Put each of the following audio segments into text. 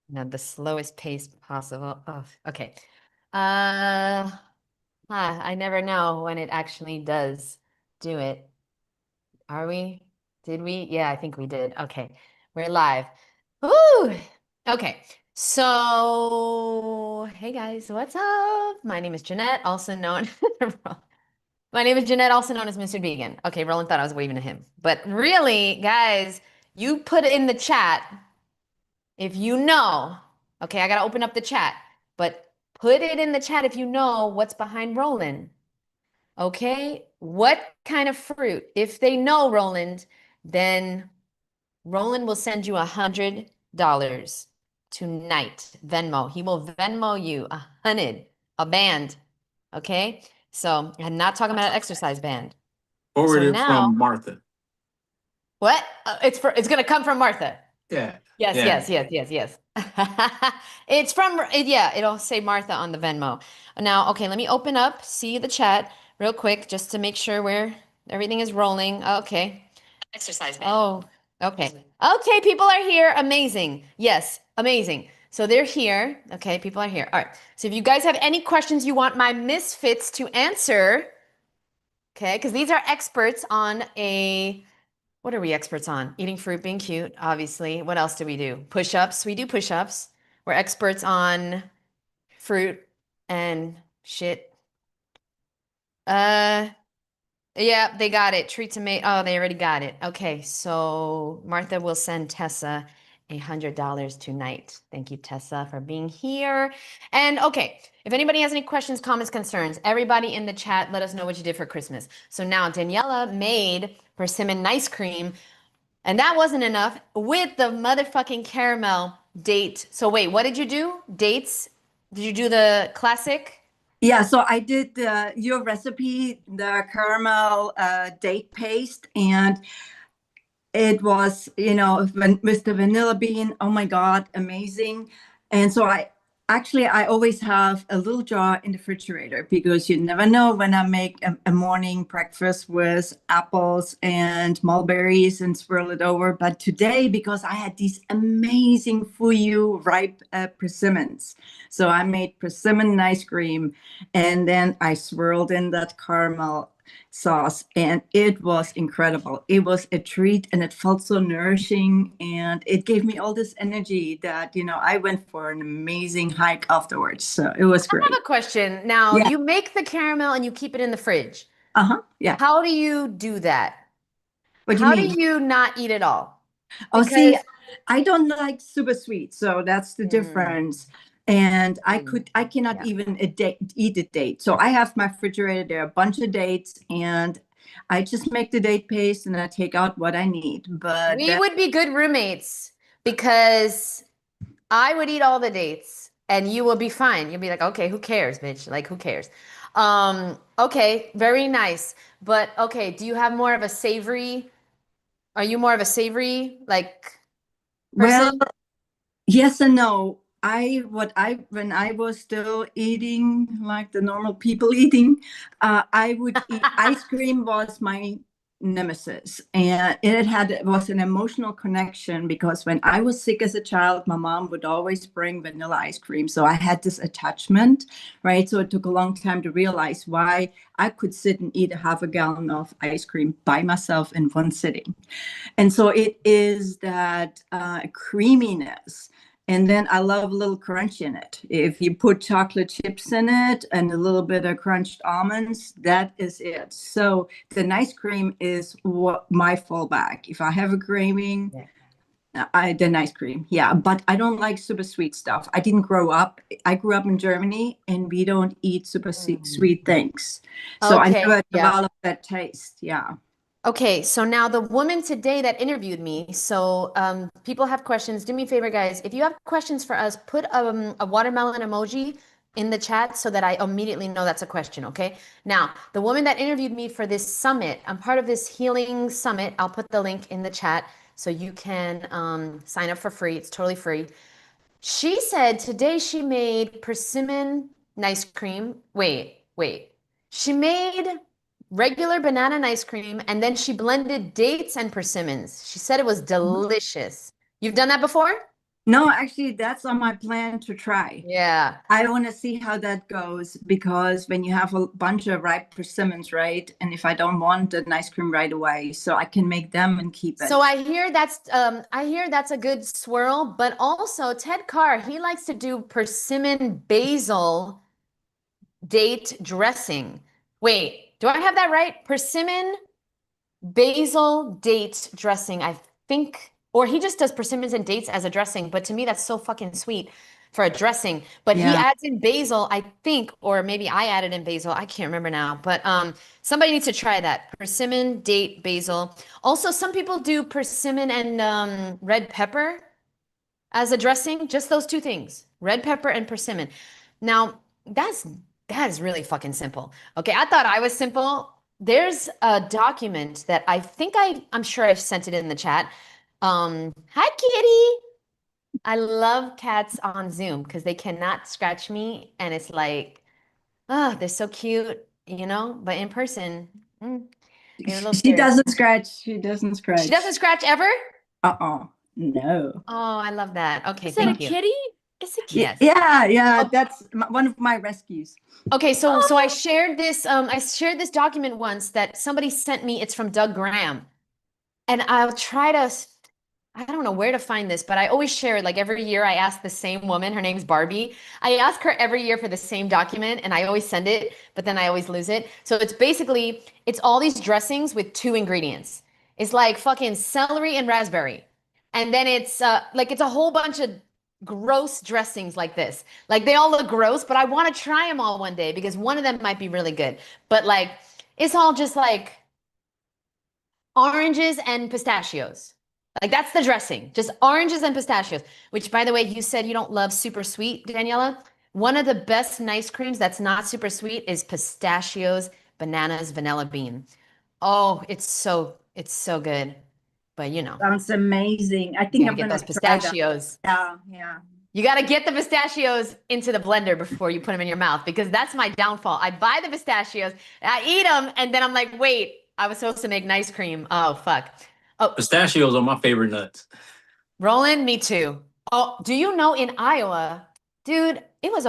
The slowest pace possible. Oh, okay. Uh, I never know when it actually does do it. Are we? Did we? Yeah, I think we did. Okay. We're live. Woo! Okay. So, hey guys, what's up? My name is Jeannette, also known My name is Jeannette, also known as Mr. Vegan. Okay, Roland thought I was waving to him. But really, guys, you put in the chat if you know. Okay, I gotta open up the chat, but put it in the chat if you know what's behind Roland. Okay, what kind of fruit? If they know Roland, then Roland will send you $100 tonight. Venmo. He will Venmo you 100, a band. Okay, so I'm not talking about an exercise band. So Forwarded now, from Martha. what? It's gonna come from Martha. Yeah. Yes, Yeah. yes. It's from, yeah, it'll say Martha on the Venmo. Now, okay, let me open up, see the chat real quick just to make sure everything is rolling. Okay. Exercise band. Oh, okay. Okay, people are here. Amazing. Yes, amazing. So they're here. Okay, people are here. All right. So if you guys have any questions you want my misfits to answer, okay, because these are experts on what are we experts on? Eating fruit, being cute, obviously. What else do we do? Push-ups. We do push-ups. We're experts on fruit and shit. Uh, yeah, they got it. Treat tomato. Oh, they already got it. Okay, so Martha will send Tessa $100 tonight. Thank you, Tessa, for being here. And okay, if anybody has any questions, comments, concerns, everybody in the chat, let us know what you did for Christmas. So now Daniela made persimmon ice cream. And that wasn't enough with the motherfucking caramel date. So wait, what did you do? Dates? Did you do the classic? Yeah, so I did your recipe, the caramel date paste, and it was, with the vanilla bean, oh my God, amazing. And so I always have a little jar in the refrigerator because you never know when I make a morning breakfast with apples and mulberries and swirl it over. But today, because I had these amazing Fuyu ripe persimmons, so I made persimmon ice cream and then I swirled in that caramel sauce, and it was incredible. It was a treat and it felt so nourishing, and it gave me all this energy that I went for an amazing hike afterwards, so it was I great. have a question. Now, Yeah. you make the caramel and you keep it in the fridge. Yeah. How do you do that? What do you How do mean? you not eat it all? Oh, see, Because I don't like super sweet, so that's the difference. And I cannot yeah. even eat a date. So I have my refrigerator, there are a bunch of dates, and I just make the date paste and I take out what I need. But We would be good roommates because I would eat all the dates and you will be fine. You'll be like, okay, who cares, bitch? Like, who cares? Okay, very nice. But okay, do you have more of a savory? Are you more of a savory like well, person? yes and no. When I was still eating like the normal people eating, I would eat ice cream was my nemesis, and it was an emotional connection because when I was sick as a child, my mom would always bring vanilla ice cream, so I had this attachment, right? So it took a long time to realize why I could sit and eat a half a gallon of ice cream by myself in one sitting. And so it is that creaminess. And then I love a little crunch in it. If you put chocolate chips in it and a little bit of crunched almonds, that is it. So the ice cream is what my fallback. If I have a craving, the ice cream. Yeah, but I don't like super sweet stuff. I didn't grow up. I grew up in Germany and we don't eat super sweet things. So I Okay, never yeah. developed that taste. Yeah. Okay, so now the woman today that interviewed me, so people have questions. Do me a favor, guys. If you have questions for us, put a watermelon emoji in the chat so that I immediately know that's a question, okay? Now, the woman that interviewed me for this summit, I'm part of this healing summit. I'll put the link in the chat so you can sign up for free. It's totally free. She said today she made persimmon ice cream. Wait. She made regular banana ice cream and then she blended dates and persimmons. She said it was delicious. You've done that before? No, actually, that's on my plan to try. Yeah. I want to see how that goes because when you have a bunch of ripe persimmons, right? And if I don't want an ice cream right away, so I can make them and keep So it. I hear that's a good swirl, but also Ted Carr, he likes to do persimmon basil date dressing. Wait, do I have that right? Persimmon basil date dressing, I think, or he just does persimmons and dates as a dressing, but to me that's so fucking sweet for a dressing. But he Yeah. adds in basil, I think, or maybe I added in basil. I can't remember now. But somebody needs to try that. Persimmon, date, basil. Also, some people do persimmon and red pepper as a dressing, just those two things, red pepper and persimmon. Now, that is really fucking simple. Okay, I thought I was simple. There's a document that I think I'm sure I've sent it in the chat. Hi kitty. I love cats on Zoom because they cannot scratch me and it's like, oh, they're so cute, you know, but in person, they're a little She scary. doesn't scratch. She doesn't She scratch. doesn't scratch ever? Uh-uh. No. Oh, I love that. Okay, Is that a thank you. kitty? It's a kitty. Yes. Yeah. Oh, That's one of my rescues. okay, so Oh, I shared this document once that somebody sent me. It's from Doug Graham. And I'll try to I don't know where to find this, but I always share it. Like every year I ask the same woman, her name's Barbie. I ask her every year for the same document and I always send it, but then I always lose it. So it's basically it's all these dressings with two ingredients. It's like fucking celery and raspberry. And then it's like it's a whole bunch of gross dressings like this. Like they all look gross, but I want to try them all one day because one of them might be really good. But like it's all just like oranges and pistachios. Like that's the dressing, just oranges and pistachios, which by the way, you said you don't love super sweet, Daniela. One of the best ice creams that's not super sweet is pistachios, bananas, vanilla bean. Oh, it's so good. But you know, Sounds amazing. I you think gotta I'm get gonna those try that. pistachios. Yeah. You got to get the pistachios into the blender before you put them in your mouth because that's my downfall. I buy the pistachios, I eat them, and then I'm like, wait, I was supposed to make ice cream. Oh, fuck. Oh, Pistachios are my favorite nuts. Roland, me too. Oh, do you know in Iowa, dude, it was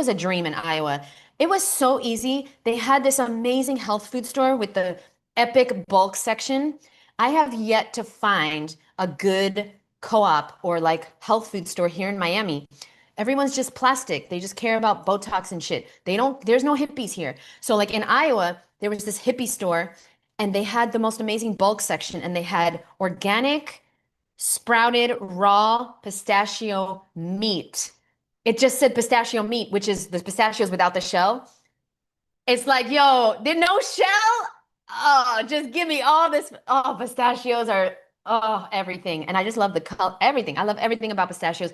a dream in Iowa. It was so easy. They had this amazing health food store with the epic bulk section. I have yet to find a good co-op or like health food store here in Miami. Everyone's just plastic. They just care about Botox and shit. There's no hippies here. So like in Iowa, there was this hippie store and they had the most amazing bulk section and they had organic sprouted raw pistachio meat. It just said pistachio meat, which is the pistachios without the shell. It's like, yo, there's no shell? Oh, just give me all this. Oh, pistachios are everything. And I just love the color, everything. I love everything about pistachios.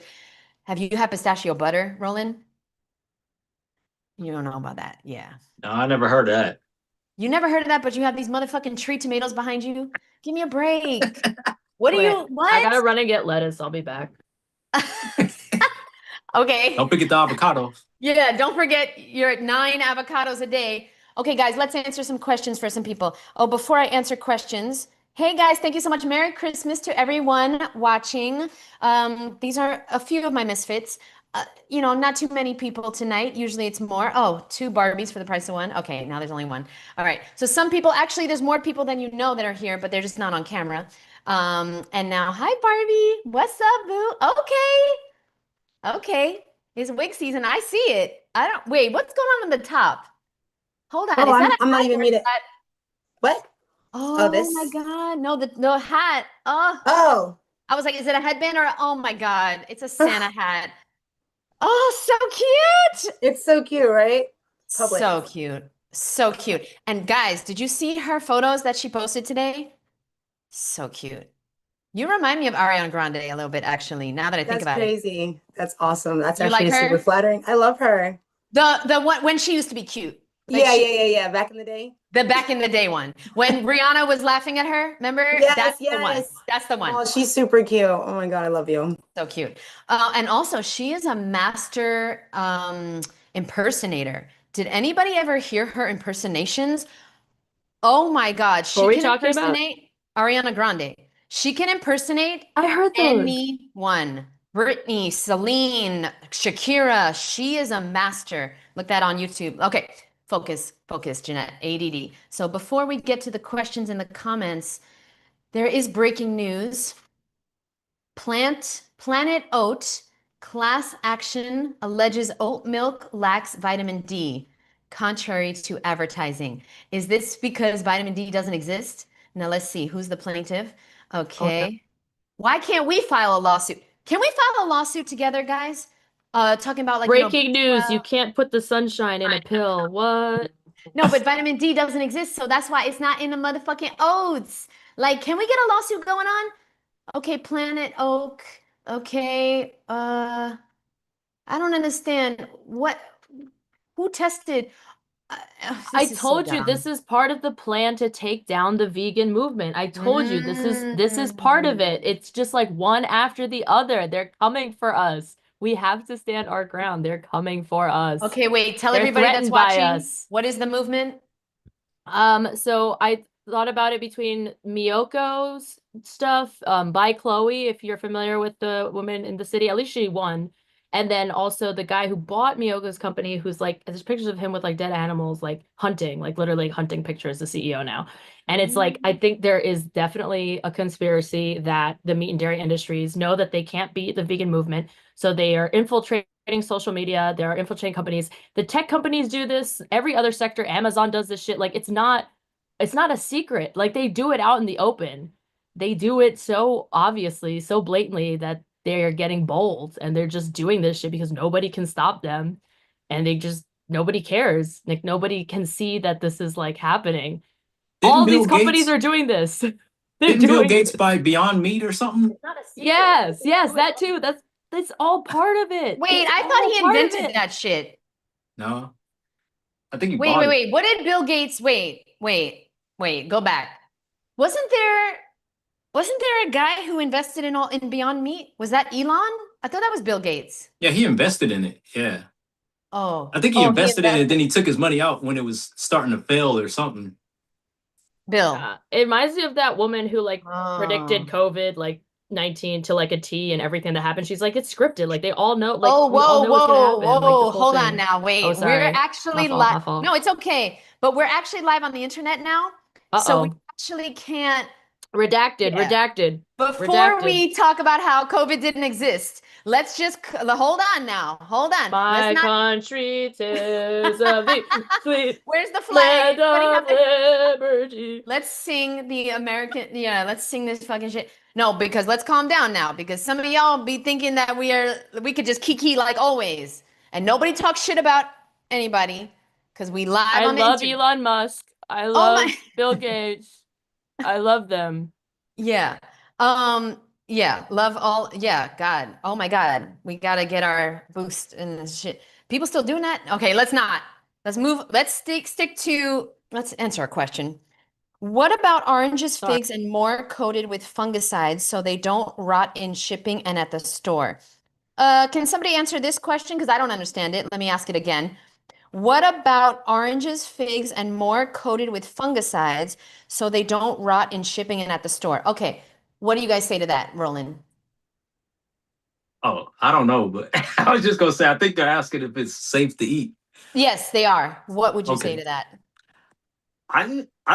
Have you had pistachio butter, Roland? You don't know about that. Yeah. No, I never heard of that. You never heard of that, but you have these motherfucking tree tomatoes behind you? Give me a break. What do wait, you, I gotta what? run and get lettuce. I'll be back. Okay. Don't forget the avocados. Yeah, don't forget your 9 avocados a day. Okay, guys, let's answer some questions for some people. Oh, before I answer questions, hey guys, thank you so much. Merry Christmas to everyone watching. These are a few of my misfits. You know, not too many people tonight. Usually it's more. Oh, 2 Barbies for the price of one. Okay, now there's only one. All right. So some people, actually, there's more people than you know that are here, but they're just not on camera. And now, hi Barbie. What's up, boo? Okay. It's wig season. I see it. I don't wait, what's going on the top? Hold on. Oh, Is that a I'm not hat even or is muted. that What? Oh, oh my this. God. No, the hat. Oh, Oh, I was like, is it a headband or oh my God, it's a Santa hat. Oh, so cute. it's so cute, right? Public. So cute. So cute. And guys, did you see her photos that she posted today? So cute. You remind me of Ariana Grande a little bit, actually, now that I think That's about it. crazy. That's awesome. That's You like actually super her? flattering. I love her. The one when she used to be cute. Like Yeah. Back in the day. the back in the day one. When Rihanna was laughing at her, remember? Yes, That's the one. That's the one. Oh, she's super cute. Oh my God, I love you. So cute. And also, she is a master impersonator. Did anybody ever hear her impersonations? Oh my God, What she were we can talking about? impersonate Ariana Grande. She can impersonate I heard those. anyone. Brittany, Celine, Shakira. She is a master. Look that on YouTube. Okay, focus, Jeanette. ADD. So before we get to the questions in the comments, there is breaking news. Planet Oat class action alleges oat milk lacks vitamin D, contrary to advertising. Is this because vitamin D doesn't exist? Now let's see, who's the plaintiff? Okay. Why can't we file a lawsuit? Can we file a lawsuit together, guys? Talking about like, Breaking news, you can't put the sunshine in a pill. What? no, but vitamin D doesn't exist, so that's why it's not in the motherfucking oats. Like, can we get a lawsuit going on? Okay, Planet Oak. Okay, I don't understand who tested. I This is so told you dumb. this is part of the plan to take down the vegan movement. I told you this is part of it. It's just like one after the other. They're coming for us. We have to stand our ground. They're coming for us. Okay, wait, tell They're everybody that's threatened by watching. us. What is the movement? So I thought about it between Miyoko's stuff, by Chloe, if you're familiar with the woman in the city, at least she won. And then also the guy who bought Miyoko's company, who's like, there's pictures of him with like dead animals, like hunting, like literally hunting pictures, the CEO now. And it's like, I think there is definitely a conspiracy that the meat and dairy industries know that they can't beat the vegan movement. So they are infiltrating social media. They are infiltrating companies. The tech companies do this. Every other sector, Amazon does this shit. Like, it's not a secret. Like, they do it out in the open. They do it so obviously, so blatantly that they're getting bold and they're just doing this shit because nobody can stop them. And nobody cares. Like, nobody can see that this is like happening. All these companies are doing this. Didn't Bill Gates buy Beyond Meat or something? Yes, that too. That's all part of it. Wait, It's I all thought he part of invented it. that shit. No. I think he Wait, bought it. wait. What did Bill Gates? Wait. Go back. Wasn't there a guy who invested in Beyond Meat? Was that Elon? I thought that was Bill Gates. Yeah, he invested in it. Yeah. Oh. I think he invested in it, then he took his money out when it was starting to fail or something. Bill. It reminds me of that woman who like predicted COVID like 19 to like a T and everything that happened. She's like, it's scripted. Like they all know. Like Oh, we all know what's gonna happen. Like, this whole hold on thing. now. Wait, Oh, we're sorry. actually My live. fault. No, it's okay. But we're actually live on the internet now. So we actually can't. Redacted. Before we talk about how COVID didn't exist, let's just hold on now. Hold on. My country tis of the sweet Where's the flag? land of liberty. Let's sing the American. Yeah, let's sing this fucking shit. No, because let's calm down now. Because some of y'all be thinking that we could just kiki like always, and nobody talks shit about anybody because we live on the internet. I love Elon Musk. I love Bill Gates. I love them. Yeah. Yeah. Love all. Yeah. God. Oh my God. We gotta get our boost and this shit. People still doing that? Okay. Let's not. Let's move. Let's stick to. Let's answer a question. What about oranges, figs, and more coated with fungicides so they don't rot in shipping and at the store? Can somebody answer this question? Because I don't understand it. Let me ask it again. What about oranges, figs, and more coated with fungicides so they don't rot in shipping and at the store? Okay, what do you guys say to that, Roland? Oh, I don't know, but I was just gonna say I think they're asking if it's safe to eat. Yes, they are. What would you say to that? I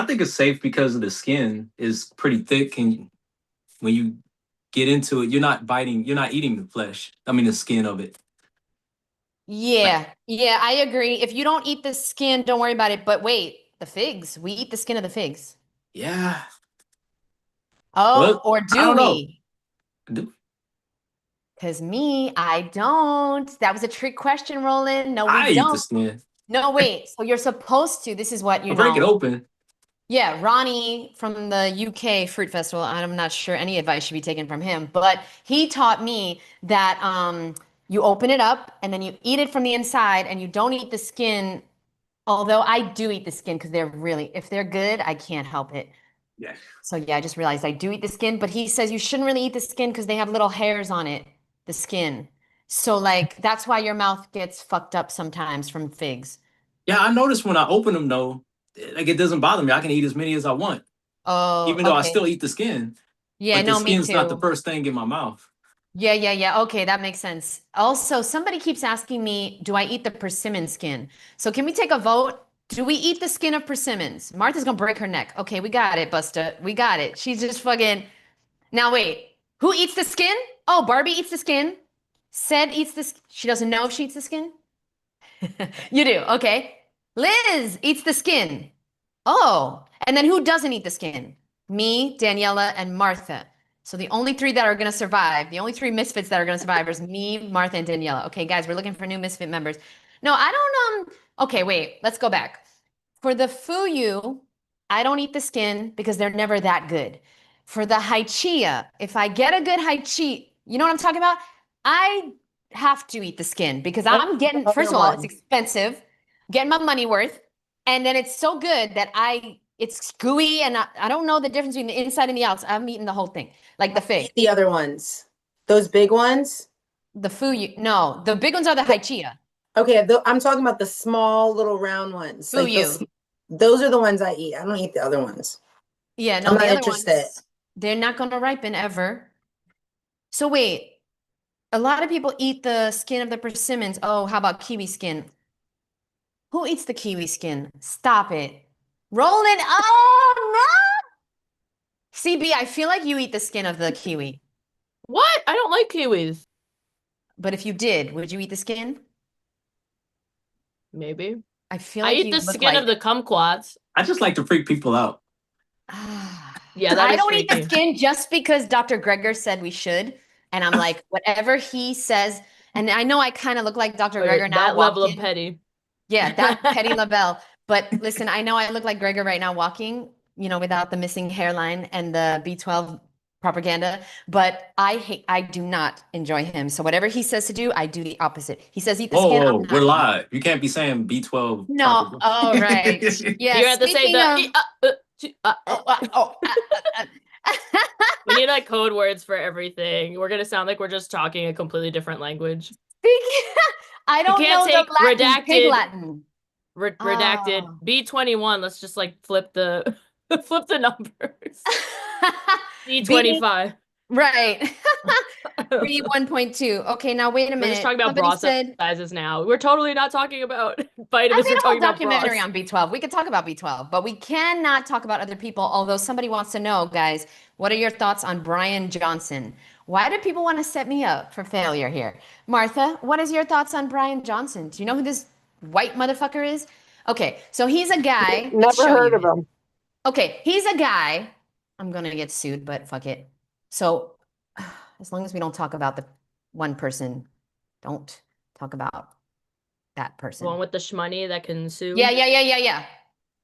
think it's safe because of the skin is pretty thick, and when you get into it, you're not eating the flesh. I mean the skin of it. Yeah, I agree. If you don't eat the skin, don't worry about it. But wait, the figs, we eat the skin of the figs. Yeah. Oh, well, or do we? Do. Because I don't. That was a trick question, Roland. No, we don't. I eat the skin. No, wait. So you're supposed to. This is what you know. Break it open. Yeah, Ronnie from the UK Fruit Festival. I'm not sure any advice should be taken from him, but he taught me that you open it up and then you eat it from the inside and you don't eat the skin. Although I do eat the skin because if they're good, I can't help it. Yeah. So yeah, I just realized I do eat the skin, but he says you shouldn't really eat the skin because they have little hairs on it, the skin. So like that's why your mouth gets fucked up sometimes from figs. Yeah, I noticed when I open them though, like it doesn't bother me. I can eat as many as I want. Oh, even though I still eat the skin. Yeah, but no, the skin's me too. not the first thing in my mouth. Yeah. Okay, that makes sense. Also, somebody keeps asking me, do I eat the persimmon skin? So can we take a vote? Do we eat the skin of persimmons? Martha's gonna break her neck. Okay, we got it, Busta. We got it. She's just fucking. Now wait, who eats the skin? Oh, Barbie eats the skin. Said eats the. She doesn't know if she eats the skin. You do. Okay. Liz eats the skin. Oh, and then who doesn't eat the skin? Me, Daniela, and Martha. So the only three that are going to survive, the only three misfits that are going to survive is me, Martha, and Daniela. Okay, guys, we're looking for new misfit members. No, I don't okay, wait, let's go back. For the fuyu, I don't eat the skin because they're never that good. For the haichia, if I get a good haichi, you know what I'm talking about? I have to eat the skin because I'm getting, first of all, it's expensive, getting my money worth. And then it's so good that it's gooey and I don't know the difference between the inside and the outside. I'm eating the whole thing, like the fig. The other ones, those big ones. The fuyu, no, the big ones are the haichia. Okay, I'm talking about the small little round ones. Like Fuyu. those are the ones I eat. I don't eat the other ones. Yeah, no, I'm the not other interested. ones, they're not going to ripen ever. So wait, a lot of people eat the skin of the persimmons. Oh, how about kiwi skin? Who eats the kiwi skin? Stop it. Roll it. Oh, no. CB, I feel like you eat the skin of the kiwi. What? I don't like kiwis. But if you did, would you eat the skin? Maybe. I feel I like eat you the look skin like of the kumquats. I just like to freak people out. Yeah, that I is don't eat the freaky. skin just because Dr. Gregor said we should. And I'm like, whatever he says. And I know I kind of look like Dr. Gregor now That level of walking. petty. Yeah, that petty Lavelle. But listen, I know I look like Gregor right now walking, without the missing hairline and the B12 propaganda. But I do not enjoy him. So whatever he says to do, I do the opposite. He says eat the skin, I'm Whoa, not we're eating. live. You can't be saying B12 No, propaganda. oh right. Yeah, You have to say speaking of We need like code words for everything. We're gonna sound like we're just talking a completely different language. speaking, I You don't can't know the take Latin, pig redacted, Latin. redacted Oh. B21. Let's just like flip the flip the numbers. B, B25. right. B 1.2. Okay, now wait a We're minute. just talking about Somebody bra said sizes now. We're totally not talking about I vitamins. did We're a whole talking about documentary bras. on B12. We could talk about B12, but we cannot talk about other people. Although somebody wants to know, guys, what are your thoughts on Brian Johnson? Why do people want to set me up for failure here? Martha, what is your thoughts on Brian Johnson? Do you know who this white motherfucker is? Okay, so he's a guy. Let's Never show heard you of him. him. Okay, he's a guy. I'm gonna get sued, but fuck it. So, as long as we don't talk about the one person, don't talk about that person. One with the shmoney that can sue. Yeah.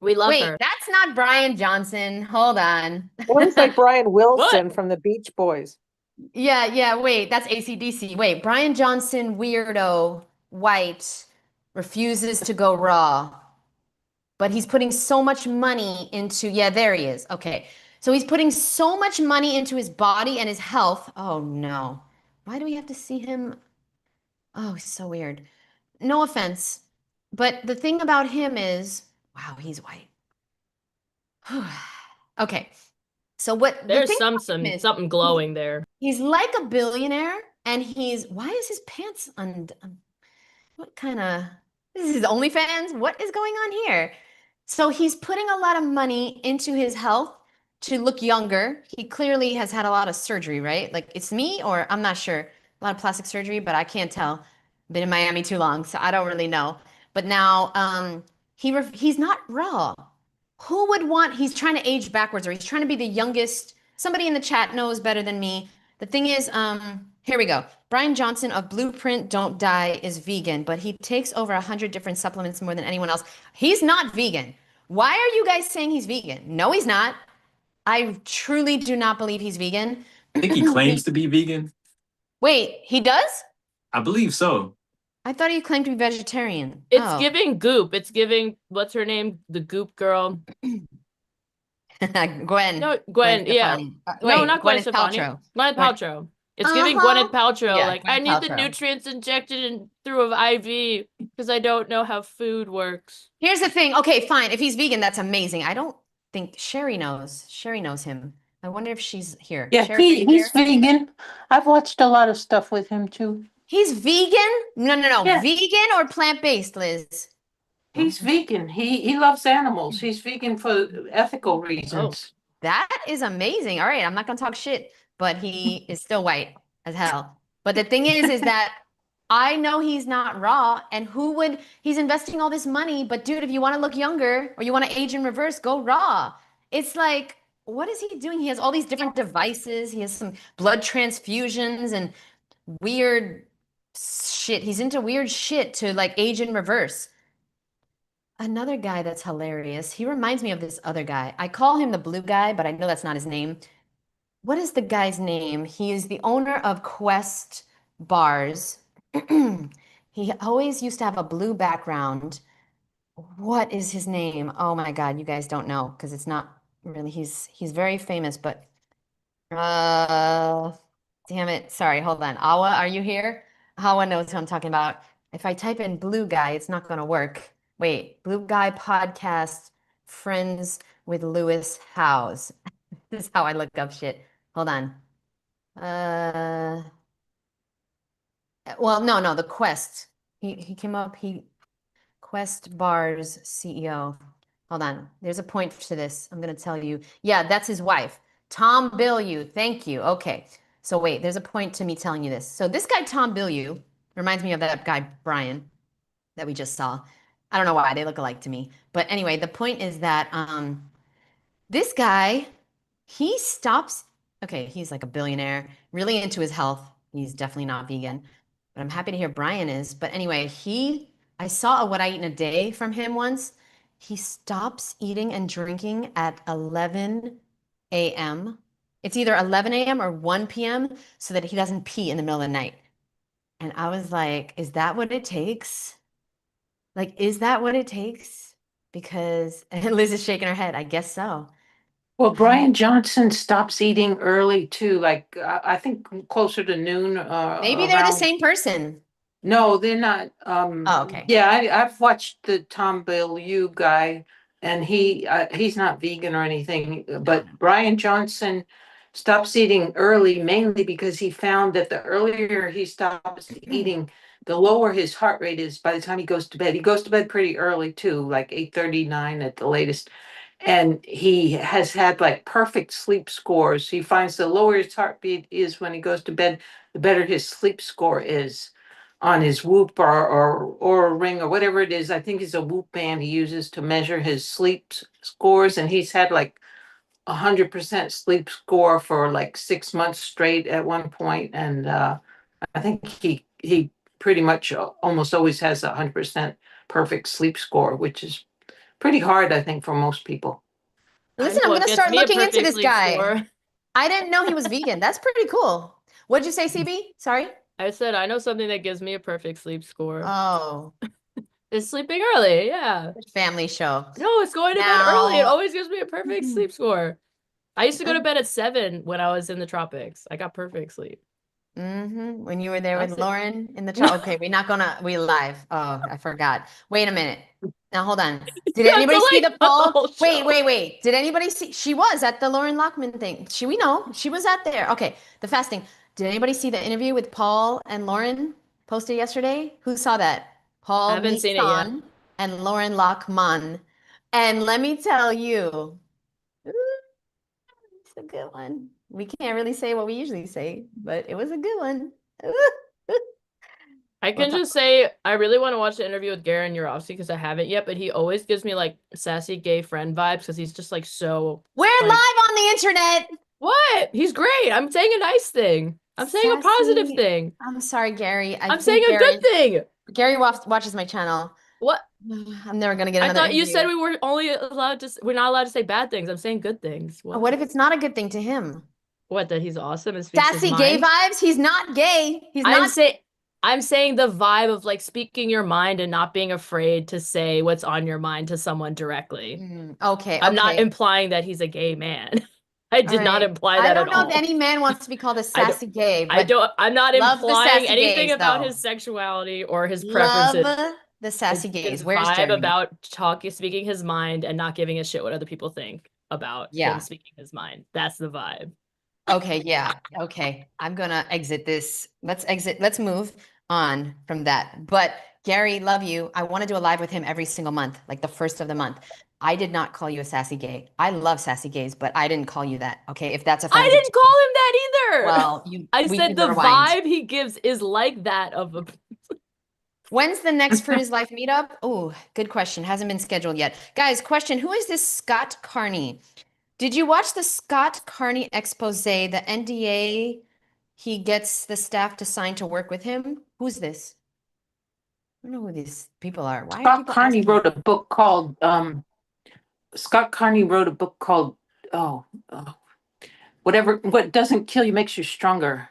We love Wait, her. that's not Brian Johnson. Hold on. Sounds like Brian Wilson from the Beach Boys. Yeah. Wait, that's AC/DC. Wait, Brian Johnson, weirdo, white, refuses to go raw. But he's putting so much money into, yeah, there he is. Okay. So he's putting so much money into his body and his health. Oh no. Why do we have to see him? Oh, he's so weird. No offense. But the thing about him is, wow, he's white. Okay. So what the There's thing about him is something glowing there. he's like a billionaire and why is his pants what kind of, this is his OnlyFans? What is going on here? So he's putting a lot of money into his health to look younger. He clearly has had a lot of surgery, right? Like it's me or I'm not sure. A lot of plastic surgery, but I can't tell. Been in Miami too long, so I don't really know. But now he's not raw. Who would want, he's trying to age backwards or he's trying to be the youngest. Somebody in the chat knows better than me. The thing is, here we go. Brian Johnson of Blueprint Don't Die is vegan, but he takes over 100 different supplements more than anyone else. He's not vegan. Why are you guys saying he's vegan? No, he's not. I truly do not believe he's vegan. I think he claims to be vegan. Wait, he does? I believe so. I thought he claimed to be vegetarian. It's Oh. giving Goop. It's giving, what's her name? The Goop girl. Gwen. No, Gwen, yeah. Stefani. No, Wait, not Gwen Gwyneth Stefani. Paltrow. Gwyneth Gwen- Paltrow. It's giving Gwyneth Paltrow. Yeah, Like, Gwyneth I need the Paltrow. nutrients injected in through an IV because I don't know how food works. Here's the thing. Okay, fine. If he's vegan, that's amazing. I don't think Sherry knows. Sherry knows him. I wonder if she's here. Yeah, Sherry, are you he's here? vegan. I've watched a lot of stuff with him too. He's vegan? No. Yeah. Vegan or plant-based, Liz? He's vegan. He loves animals. He's vegan for ethical reasons. That is amazing. All right, I'm not gonna talk shit, but he is still white as hell. But the thing is that I know he's not raw, and he's investing all this money, but dude, if you want to look younger or you want to age in reverse, go raw. It's like, what is he doing? He has all these different devices. He has some blood transfusions and weird shit. He's into weird shit to like age in reverse. Another guy that's hilarious. He reminds me of this other guy. I call him the blue guy, but I know that's not his name. What is the guy's name? He is the owner of Quest Bars. He always used to have a blue background. What is his name? Oh my God, you guys don't know because it's not really he's very famous, but damn it. Sorry, hold on. Awa, are you here? Awa knows who I'm talking about. If I type in blue guy, it's not gonna work. Wait, blue guy podcast, friends with Lewis Howes. This is how I look up shit. Hold on. Well, no, the Quest. He came up, Quest Bars CEO. Hold on. There's a point to this. I'm gonna tell you. Yeah, that's his wife. Tom Bilyeu. Thank you. Okay. So wait, there's a point to me telling you this. So this guy, Tom Bilyeu, reminds me of that guy, Brian, that we just saw. I don't know why they look alike to me. But anyway, the point is that this guy, he stops. Okay, he's like a billionaire, really into his health. He's definitely not vegan, but I'm happy to hear Brian is. But anyway, I saw a what I eat in a day from him once. He stops eating and drinking at 11 a.m. It's either 11 a.m. or 1 p.m. so that he doesn't pee in the middle of the night. And I was like, is that what it takes? Like, is that what it takes? Because, and Liz is shaking her head. I guess so. Well, Brian Johnson stops eating early too, like I think closer to noon. Maybe they're the around. same person. No, they're not. Oh, okay. Yeah, I've watched the Tom Bilyeu guy, and he's not vegan or anything. But Brian Johnson stops eating early mainly because he found that the earlier he stops eating, the lower his heart rate is by the time he goes to bed. He goes to bed pretty early too, like 8:39 at the latest. And he has had like perfect sleep scores. He finds the lower his heartbeat is when he goes to bed, the better his sleep score is on his Whoop or Ring or whatever it is. I think it's a Whoop band he uses to measure his sleep scores, and he's had like 100% sleep score for like 6 months straight at one point, and I think he pretty much almost always has 100% perfect sleep score, which is pretty hard, I think, for most people. Listen, I'm gonna start looking into this guy. I didn't know he was vegan. That's pretty cool. What'd you say, CB? Sorry? I said I know something that gives me a perfect sleep score. Oh, It's sleeping early, yeah. family show. No, it's going to bed early. It always gives me a perfect sleep score. I used to go to bed at 7 when I was in the tropics. I got perfect sleep. When you were there with Lauren in the chat. Okay, we live. Oh, I forgot. Wait a minute. Now hold on. Did anybody see the poll? Wait. Did anybody see? She was at the Lauren Lockman thing. We know she was at there. Okay, the fasting. Did anybody see the interview with Paul and Lauren posted yesterday? Who saw that? Paul I haven't seen it yet. and Lauren Lockman. And let me tell you, it's a good one. We can't really say what we usually say, but it was a good one. I can just say I really want to watch the interview with Garen Urofsky because I haven't yet, but he always gives me like sassy gay friend vibes because he's just like so. We're like, live on the internet. What? He's great. I'm saying a nice thing. I'm saying a positive thing. I'm sorry, Gary. I'm saying a good thing. Gary watches my channel. What? I'm never gonna get another. I thought you interview. said we were only allowed to. We're not allowed to say bad things. I'm saying good things. What if it's not a good thing to him? What? That he's awesome and speaks his Sassy gay mind? vibes. He's not gay. He's not. I'm saying the vibe of like speaking your mind and not being afraid to say what's on your mind to someone directly. Okay. I'm not implying that he's a gay man. I did not imply that at all. I don't know if any man wants to be called a sassy gay. But I'm not implying anything gays, about though. his sexuality or his preferences. Love the sassy gays. His Where's vibe Jeremy? about speaking his mind and not giving a shit what other people think. about Yeah. him speaking his mind. That's the vibe. Okay, yeah. Okay. I'm gonna exit this. Let's move on from that. But Gary, love you. I want to do a live with him every single month, like the first of the month. I did not call you a sassy gay. I love sassy gays, but I didn't call you that. Okay. If that's I offensive didn't to call him that either. well, I we said can the rewind. vibe he gives is like that of a. When's the next Fruit is Life meetup? Oh, good question. Hasn't been scheduled yet. Guys, question. Who is this Scott Carney? Did you watch the Scott Carney expose, the NDA he gets the staff to sign to work with him? Who's this? I don't know who these people are. Why are Scott people Carney asking? wrote a book called whatever what doesn't kill you makes you stronger.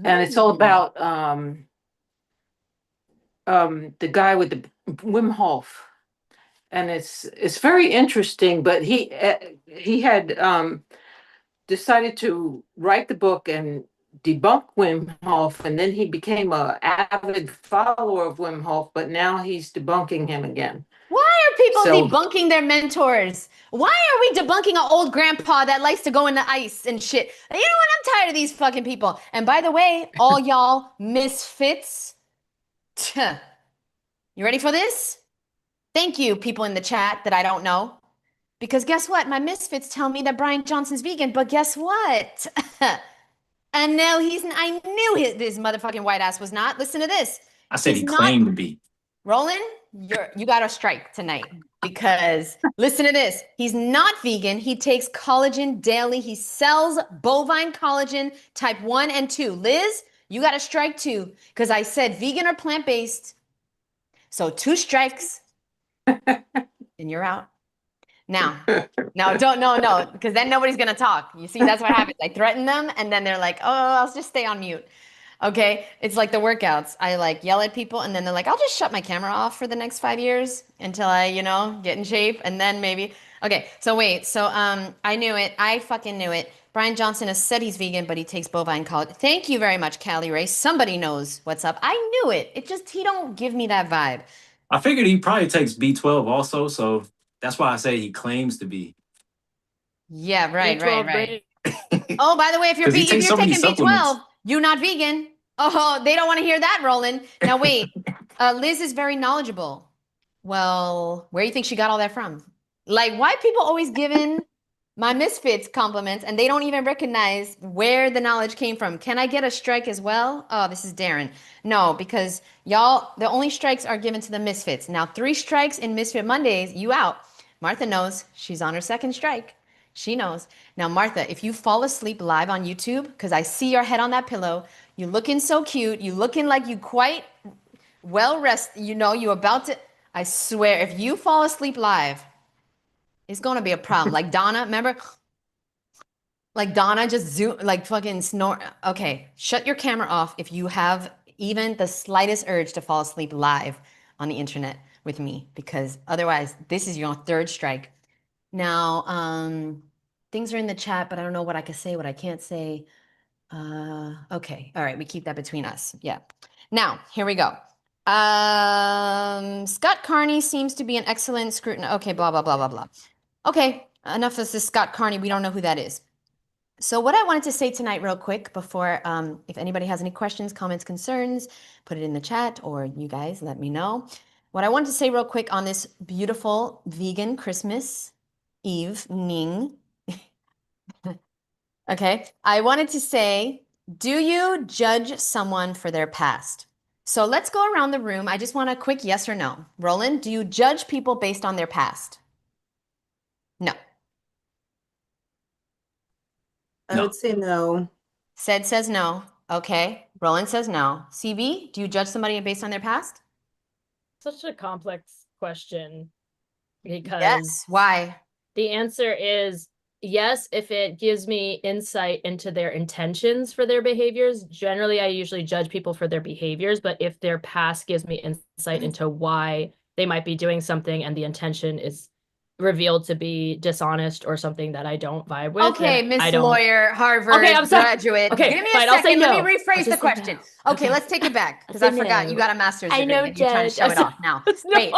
And it's all about the guy with the Wim Hof. And it's very interesting, but he had decided to write the book and debunk Wim Hof, and then he became a avid follower of Wim Hof, but now he's debunking him again. Why are people So- debunking their mentors? Why are we debunking an old grandpa that likes to go in the ice and shit? You know what? I'm tired of these fucking people. And by the way, all y'all misfits, you ready for this? Thank you, people in the chat that I don't know. Because guess what? My misfits tell me that Brian Johnson's vegan, but guess what? I knew his motherfucking white ass was not. Listen to this. I said He's he not- claimed to be. Roland, you got a strike tonight because listen to this. He's not vegan. He takes collagen daily. He sells bovine collagen type 1 and 2. Liz, you got a strike too because I said vegan or plant-based. So 2 strikes and you're out. Now, no, because then nobody's going to talk. You see, that's what happens. I threaten them and then they're like, oh, I'll just stay on mute. Okay, it's like the workouts. I like yell at people and then they're like, I'll just shut my camera off for the next 5 years until I, get in shape and then maybe. Okay, so wait. So I knew it. I fucking knew it. Brian Johnson has said he's vegan, but he takes bovine collagen. Thank you very much, Callie Ray. Somebody knows what's up. I knew it. It just, he don't give me that vibe. I figured he probably takes B12 also, so that's why I say he claims to be. Yeah, right. B12 Oh, by the way, if you're 'Cause he takes so many taking B12, supplements. you're not vegan. Oh, they don't want to hear that, Roland. Now wait, Liz is very knowledgeable. Well, where do you think she got all that from? Like, why people always giving my misfits compliments and they don't even recognize where the knowledge came from? Can I get a strike as well? Oh, this is Darren. No, because y'all, the only strikes are given to the misfits. Now, 3 strikes in Misfit Mondays, you out. Martha knows she's on her 2nd strike. She knows. Now, Martha, if you fall asleep live on YouTube, because I see your head on that pillow, you looking so cute, you looking like you quite well rested, you about to, I swear, if you fall asleep live, it's going to be a problem. Like Donna, remember? Like Donna just fucking snort. Okay, shut your camera off if you have even the slightest urge to fall asleep live on the internet with me, because otherwise, this is your 3rd strike. Now, things are in the chat, but I don't know what I can say, what I can't say. Okay. All right. We keep that between us. Yeah. Now, here we go. Scott Carney seems to be an excellent scrutiny. Okay. Blah, blah, blah, blah, blah. Okay. Enough of this Scott Carney. We don't know who that is. So what I wanted to say tonight real quick before, if anybody has any questions, comments, concerns, put it in the chat or you guys let me know. What I wanted to say real quick on this beautiful vegan Christmas evening. Okay. I wanted to say, do you judge someone for their past? So let's go around the room. I just want a quick yes or no. Roland, do you judge people based on their past? No. I would say no. Said says no. Okay. Roland says no. CB, do you judge somebody based on their past? Such a complex question because Yes. Why? the answer is yes, if it gives me insight into their intentions for their behaviors. Generally, I usually judge people for their behaviors, but if their past gives me insight into why they might be doing something and the intention is revealed to be dishonest or something that I don't vibe with. Okay, then Miss I don't. Lawyer, Harvard Okay, I'm sorry. graduate. Okay, Give me a fine, I'll say second. Let no. me I'll rephrase just the say question. no. Okay, Okay. let's take it back because I'll I say forgot no. you got a master's I degree know, and you're trying to Judge. show it off now. No. Wait.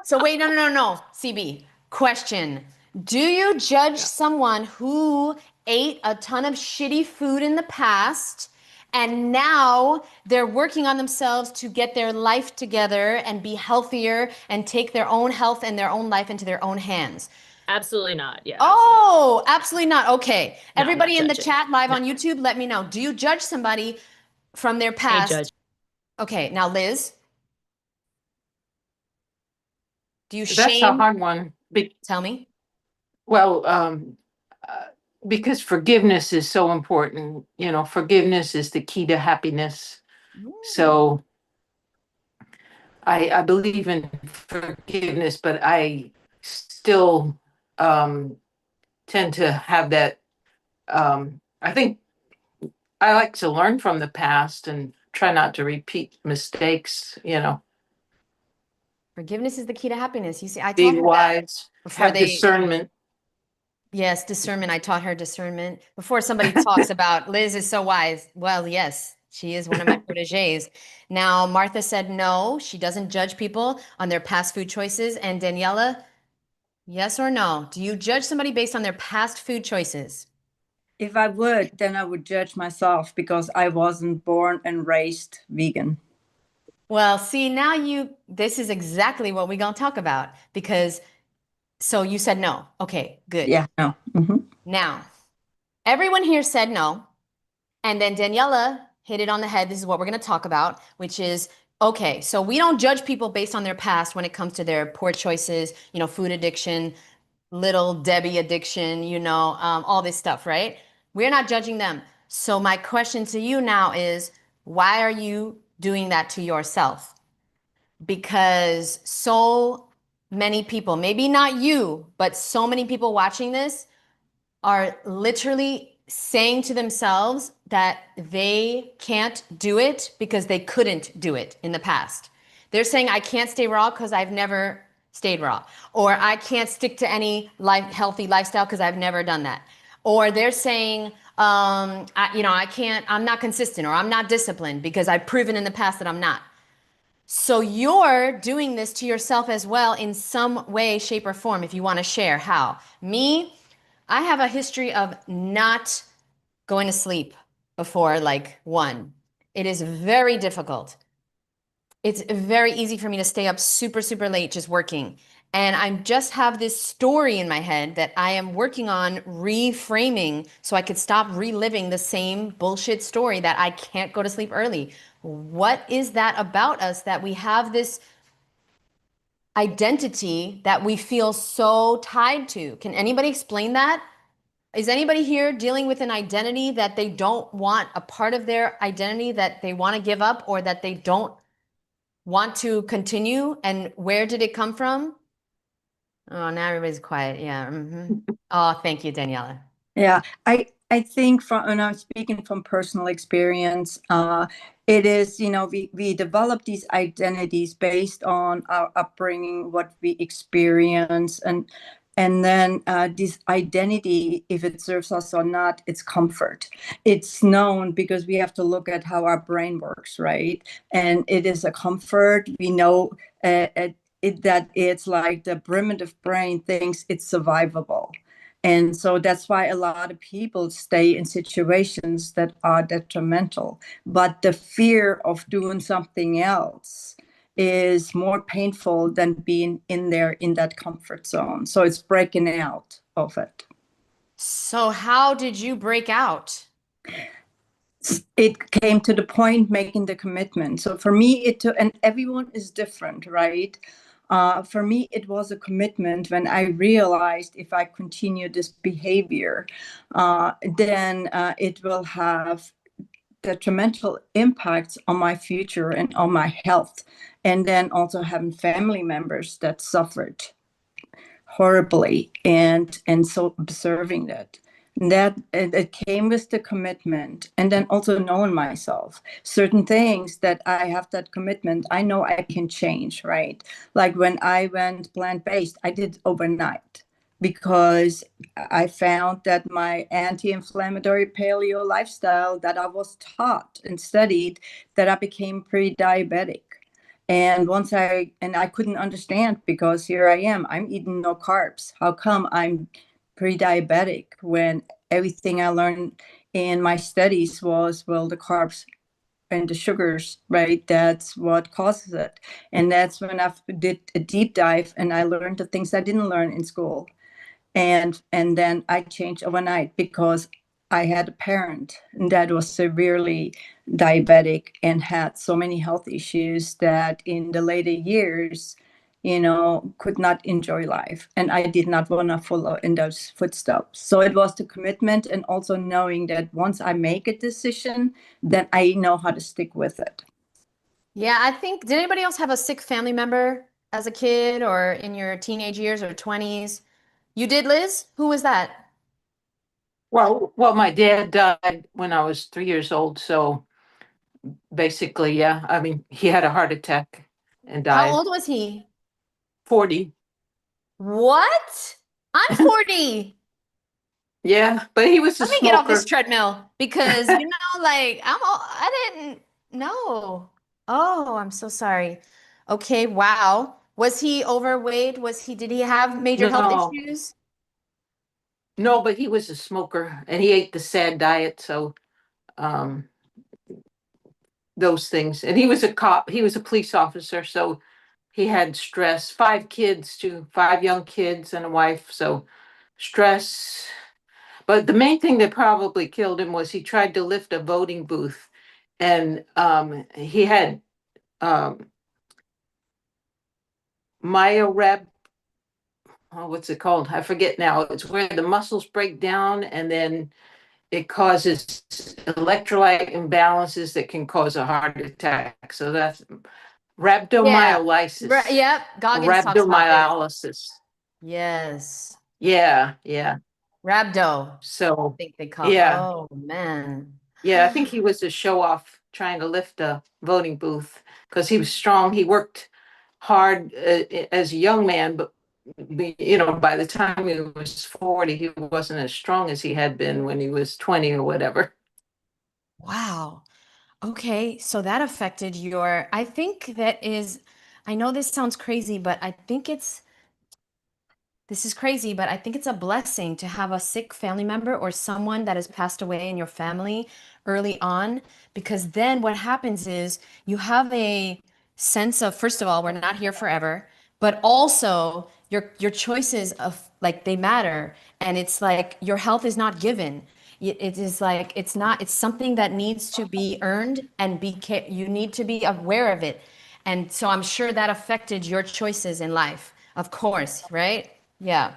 So wait, no. CB, question. Do you judge someone who ate a ton of shitty food in the past and now they're working on themselves to get their life together and be healthier and take their own health and their own life into their own hands? Absolutely not. Yeah. Oh, absolutely not. Okay. No, I'm not Everybody in the judging. chat live No. on YouTube, let me know. Do you judge somebody from their Ain't past? judge. Okay, now Liz, do you That's a shame? hard one. Tell me. Well, because forgiveness is so important. Forgiveness is the key to happiness. So I believe in forgiveness, but I still tend to have that. I think I like to learn from the past and try not to repeat mistakes. Forgiveness is the key to happiness. You see, I Be taught her that wise, before have discernment. Yes, discernment. I taught her discernment. Before somebody talks about Liz is so wise. Well, yes, she is one of my proteges. Now, Martha said no, she doesn't judge people on their past food choices. And Daniela, yes or no? Do you judge somebody based on their past food choices? If I would, then I would judge myself because I wasn't born and raised vegan. Well, see, now this is exactly what we're going to talk about because, so you said no. Okay, good. Yeah, no. Now, everyone here said no. And then Daniela hit it on the head. This is what we're going to talk about, which is, okay, so we don't judge people based on their past when it comes to their poor choices, food addiction, little Debbie addiction, all this stuff, right? We're not judging them. So my question to you now is, why are you doing that to yourself? Because so many people, maybe not you, but so many people watching this are literally saying to themselves that they can't do it because they couldn't do it in the past. They're saying, I can't stay raw because I've never stayed raw. Or I can't stick to any healthy lifestyle because I've never done that. Or they're saying, I can't, I'm not consistent or I'm not disciplined because I've proven in the past that I'm not. So you're doing this to yourself as well in some way, shape, or form if you want to share how. Me, I have a history of not going to sleep before like 1. It is very difficult. It's very easy for me to stay up super, super late just working. And I just have this story in my head that I am working on reframing so I could stop reliving the same bullshit story that I can't go to sleep early. What is that about us that we have this identity that we feel so tied to? Can anybody explain that? Is anybody here dealing with an identity that they don't want, a part of their identity that they want to give up or that they don't want to continue? And where did it come from? Oh, now everybody's quiet. Yeah. Oh, thank you, Daniela. Yeah, I think and I'm speaking from personal experience, it is, we develop these identities based on our upbringing, what we experience, and then this identity, if it serves us or not, it's comfort. It's known because we have to look at how our brain works, right? And it is a comfort. We know that it's like the primitive brain thinks it's survivable. And so that's why a lot of people stay in situations that are detrimental. But the fear of doing something else is more painful than being in that comfort zone. So it's breaking out of it. So how did you break out? It came to the point making the commitment. So for me, and everyone is different, right? For me, it was a commitment when I realized if I continue this behavior, then it will have detrimental impacts on my future and on my health. And then also having family members that suffered horribly, and so observing that it came with the commitment, and then also knowing myself certain things that I have that commitment, I know I can change, right? Like when I went plant-based, I did overnight because I found that my anti-inflammatory paleo lifestyle that I was taught and studied, that I became pre-diabetic. And I couldn't understand, because here I am, I'm eating no carbs. How come I'm pre-diabetic when everything I learned in my studies was, well, the carbs and the sugars, right? That's what causes it. And that's when I did a deep dive and I learned the things I didn't learn in school. And then I changed overnight, because I had a parent that was severely diabetic and had so many health issues that in the later years, could not enjoy life. And I did not want to follow in those footsteps. So it was the commitment, and also knowing that once I make a decision, then I know how to stick with it. Yeah, I think, did anybody else have a sick family member as a kid or in your teenage years or 20s? You did, Liz? Who was that? Well, my dad died when I was 3 years old. So basically, yeah, I mean, he had a heart attack and How died. old was he? 40. What? I'm 40. Yeah, but he was a Let me get off this smoker. treadmill because, like, I didn't know. Oh, I'm so sorry. Okay, wow. Was he overweight? Did he have major health No, issues? no, but he was a smoker and he ate the SAD diet. So um, those things. And he was a cop, he was a police officer. So he had stress, 5 kids too, 5 young kids and a wife. So stress. But the main thing that probably killed him was he tried to lift a voting booth, and he had um, myoreb. Oh, what's it called? I forget now. It's where the muscles break down, and then it causes electrolyte imbalances that can cause a heart attack. So that's Yeah. rhabdomyolysis, Yep. Goggins talks about this. rhabdomyolysis. Yes. Yeah, yeah. Rhabdo, I So think they call. yeah, Oh, man. yeah. I think he was a show off trying to lift a voting booth because he was strong. He worked hard as a young man, but by the time he was 40, he wasn't as strong as he had been when he was 20 or whatever. Wow. Okay, so that affected I think I know this sounds crazy, but this is crazy, but I think it's a blessing to have a sick family member or someone that has passed away in your family early on, because then what happens is you have a sense of, first of all, we're not here forever, but also your choices of like they matter, and it's like your health is not given. It is like it's not, it's something that needs to be earned and you need to be aware of it. And so I'm sure that affected your choices in life, of course, right? Yeah.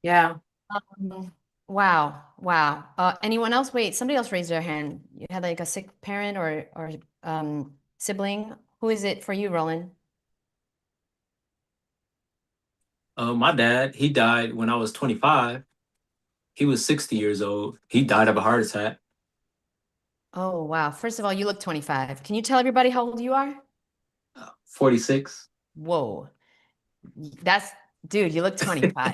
Yeah. Um, wow. Wow. Anyone else? Wait, somebody else raised their hand. You had like a sick parent or sibling. Who is it for you, Roland? My dad, he died when I was 25. He was 60 years old. He died of a heart attack. Oh, wow. First of all, you look 25. Can you tell everybody how old you are? 46. Whoa. That's, dude, you look 25.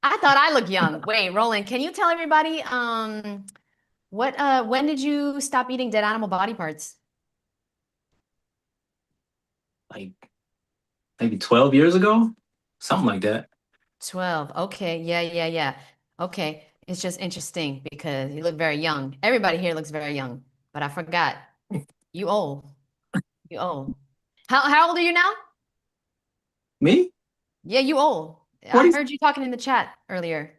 I thought I looked young. Wait, Roland, can you tell everybody when did you stop eating dead animal body parts? Like maybe 12 years ago, something like that. 12. Okay. Yeah, yeah, yeah. Okay. It's just interesting because you look very young. Everybody here looks very young, but I forgot. You old. You old. How old are you now? Me? Yeah, you old. I 40, heard you talking in the chat earlier.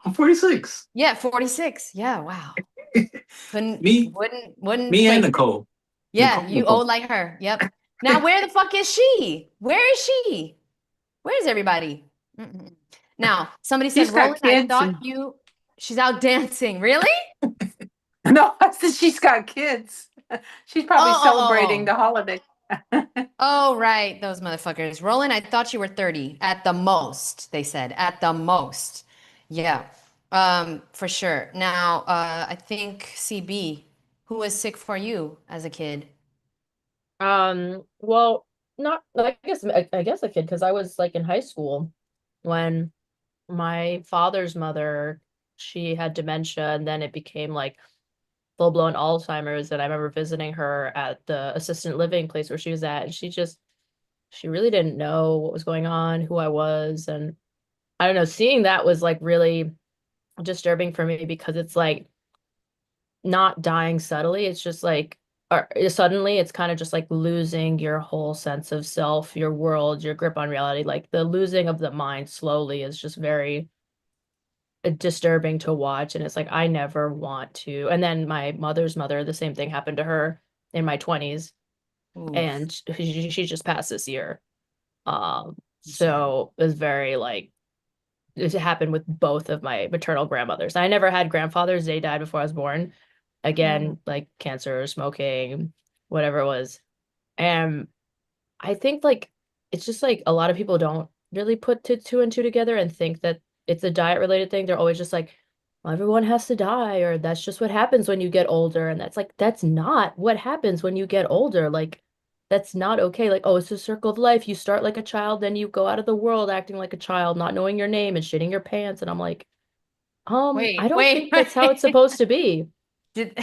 I'm 46. Yeah, 46. Yeah, wow. Couldn't Me, wouldn't me and place it. Nicole. Yeah, you Nicole. old like her. Yep. Now where the fuck is she? Where is she? Where is everybody? Mm-mm. Now, somebody said, She's got Roland, I kids thought and she's out dancing. Really? no, I said she's got kids. She's Oh, probably oh, celebrating oh. the holiday. Oh, right. Those motherfuckers. Roland, I thought you were 30 at the most, they said. At the most. Yeah. For sure. Now, I think CB, who was sick for you as a kid? Well, not, I guess a kid, because I was like in high school when my father's mother, she had dementia, and then it became like full-blown Alzheimer's. And I remember visiting her at the assisted living place where she was at, and she just she really didn't know what was going on, who I was. And I don't know, seeing that was like really disturbing for me because it's like not dying subtly. It's just like, or suddenly it's kind of just like losing your whole sense of self, your world, your grip on reality. Like the losing of the mind slowly is just very disturbing to watch. And it's like, I never want to. And then my mother's mother, the same thing happened to her in my 20s. Oof. And she just passed this year. Sad. So it was very like, it happened with both of my maternal grandmothers. I never had grandfathers. They died before I was born. Mm. Again, like cancer, smoking, whatever it was. And I think like it's just like a lot of people don't really put two and two together and think that it's a diet related thing. They're always just like, well, everyone has to die, or that's just what happens when you get older. And that's like, that's not what happens when you get older. Like, that's not okay. Like, oh, it's a circle of life. You start like a child, then you go out of the world acting like a child, not knowing your name and shitting your pants. And I'm like, I Wait, don't wait, think that's how it's wait. supposed to be. Did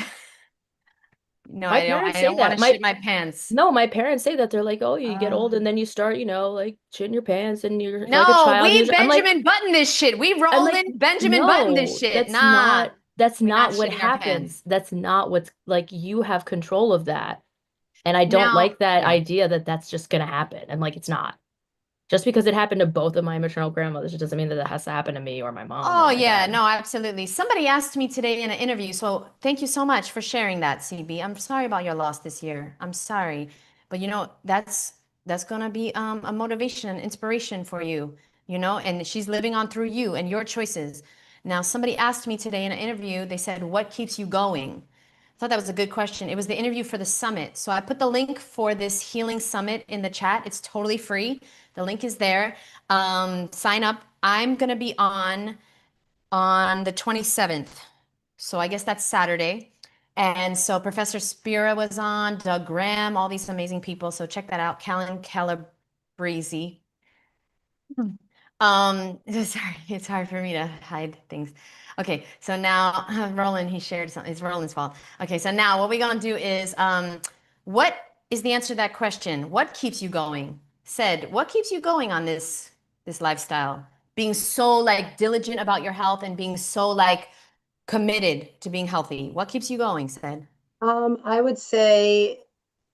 no, My I don't. parents I say don't want that. to shit my pants. No, my parents say that. They're like, oh, you get Uh, old and then you start, like shitting your pants and you're like a no, child. we I'm like, Benjamin Button this shit. We I'm roll like, in Benjamin Button this no, shit. Nah, that's we're not not what shitting our happens. pants. That's not what's like, you have control of that. And I don't Now, like that yeah. idea that that's just gonna happen. And like, it's not. Just because it happened to both of my maternal grandmothers, it doesn't mean that it has to happen to me or my mom or Oh, my yeah, dad. no, absolutely. Somebody asked me today in an interview, so thank you so much for sharing that, CB. I'm sorry about your loss this year. I'm sorry. But that's gonna be a motivation and inspiration for you, and she's living on through you and your choices. Now, somebody asked me today in an interview, they said, "What keeps you going?" I thought that was a good question. It was the interview for the summit. So I put the link for this healing summit in the chat. It's totally free. The link is there. Sign up. I'm gonna be on the 27th. So I guess that's Saturday. And so Professor Spira was on, Doug Graham, all these amazing people. So check that out. Callan Calabrese. Sorry, it's hard for me to hide things. Okay, so now Roland, he shared something. It's Roland's fault. Okay, so now what we're gonna do is, what is the answer to that question? What keeps you going? Said, what keeps you going on this lifestyle? Being so like diligent about your health and being so like committed to being healthy. What keeps you going? Said. I would say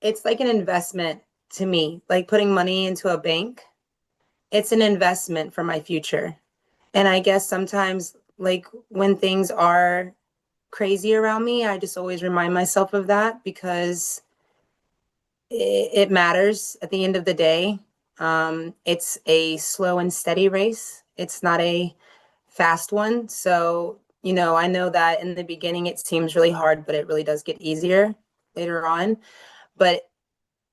it's like an investment to me, like putting money into a bank. It's an investment for my future. And I guess sometimes, like when things are crazy around me, I just always remind myself of that because it matters at the end of the day. It's a slow and steady race. It's not a fast one. So, I know that in the beginning it seems really hard, but it really does get easier later on. But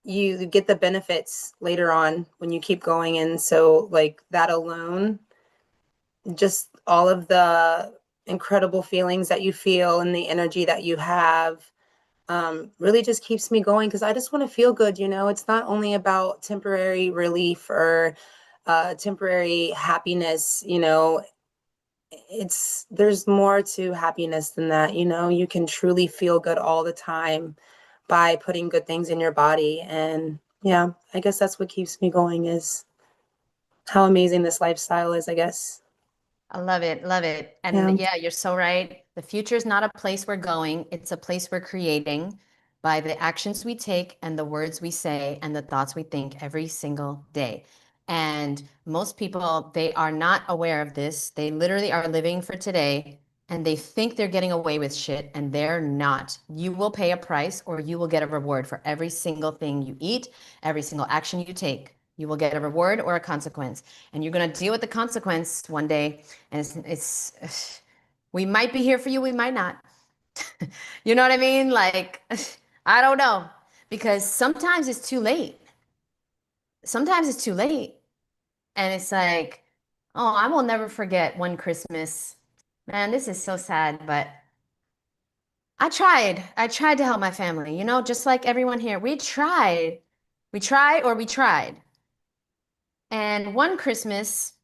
you get the benefits later on when you keep going. And so, like that alone, just all of the incredible feelings that you feel and the energy that you have really just keeps me going because I just want to feel good. It's not only about temporary relief or temporary happiness. There's more to happiness than that. You can truly feel good all the time by putting good things in your body. And yeah, I guess that's what keeps me going is how amazing this lifestyle is, I guess. I love it. Love it. Yeah. And yeah, you're so right. The future is not a place we're going, it's a place we're creating by the actions we take and the words we say and the thoughts we think every single day. And most people, they are not aware of this. They literally are living for today and they think they're getting away with shit and they're not. You will pay a price or you will get a reward for every single thing you eat, every single action you take. You will get a reward or a consequence. And you're going to deal with the consequence one day. And it's we might be here for you, we might not. You know what I mean? Like, I don't know. Because sometimes it's too late. Sometimes it's too late. And it's like, oh, I will never forget one Christmas. Man, this is so sad, but I tried. I tried to help my family, just like everyone here. We tried. We tried or we tried. And one Christmas,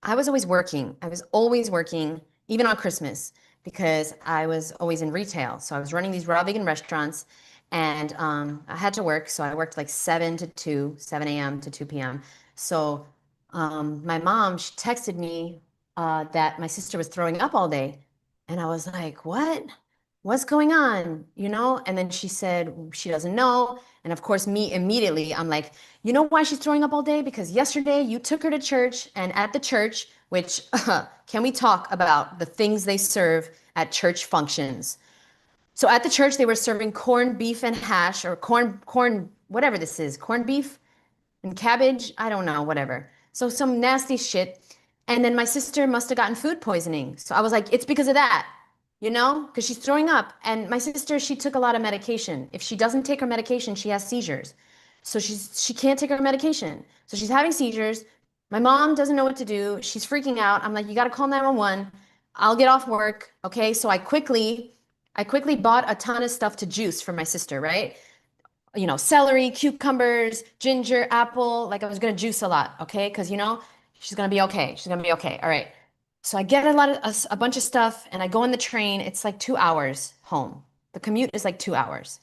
I was always working. I was always working, even on Christmas, because I was always in retail. So I was running these raw vegan restaurants. And I had to work, so I worked like 7 a.m. to 2 p.m. So my mom, she texted me that my sister was throwing up all day. And I was like, what? What's going on? You know? And then she said she doesn't know. And of course, me immediately, I'm like, you know why she's throwing up all day? Because yesterday you took her to church, and at the church, which can we talk about the things they serve at church functions? So at the church, they were serving corned beef and hash, or whatever this is, corned beef and cabbage. I don't know, whatever. So some nasty shit. And then my sister must have gotten food poisoning. So I was like, it's because of that, you know, because she's throwing up. And my sister, she took a lot of medication. If she doesn't take her medication, she has seizures. So she can't take her medication. So she's having seizures. My mom doesn't know what to do. She's freaking out. I'm like, you got to call 911. I'll get off work. Okay. So I quickly bought a ton of stuff to juice for my sister, right? You know, celery, cucumbers, ginger, apple. Like I was gonna juice a lot, okay? Because you know, she's gonna be okay. She's gonna be okay. All right. So I get a bunch of stuff, and I go on the train. It's like 2 hours home. The commute is like 2 hours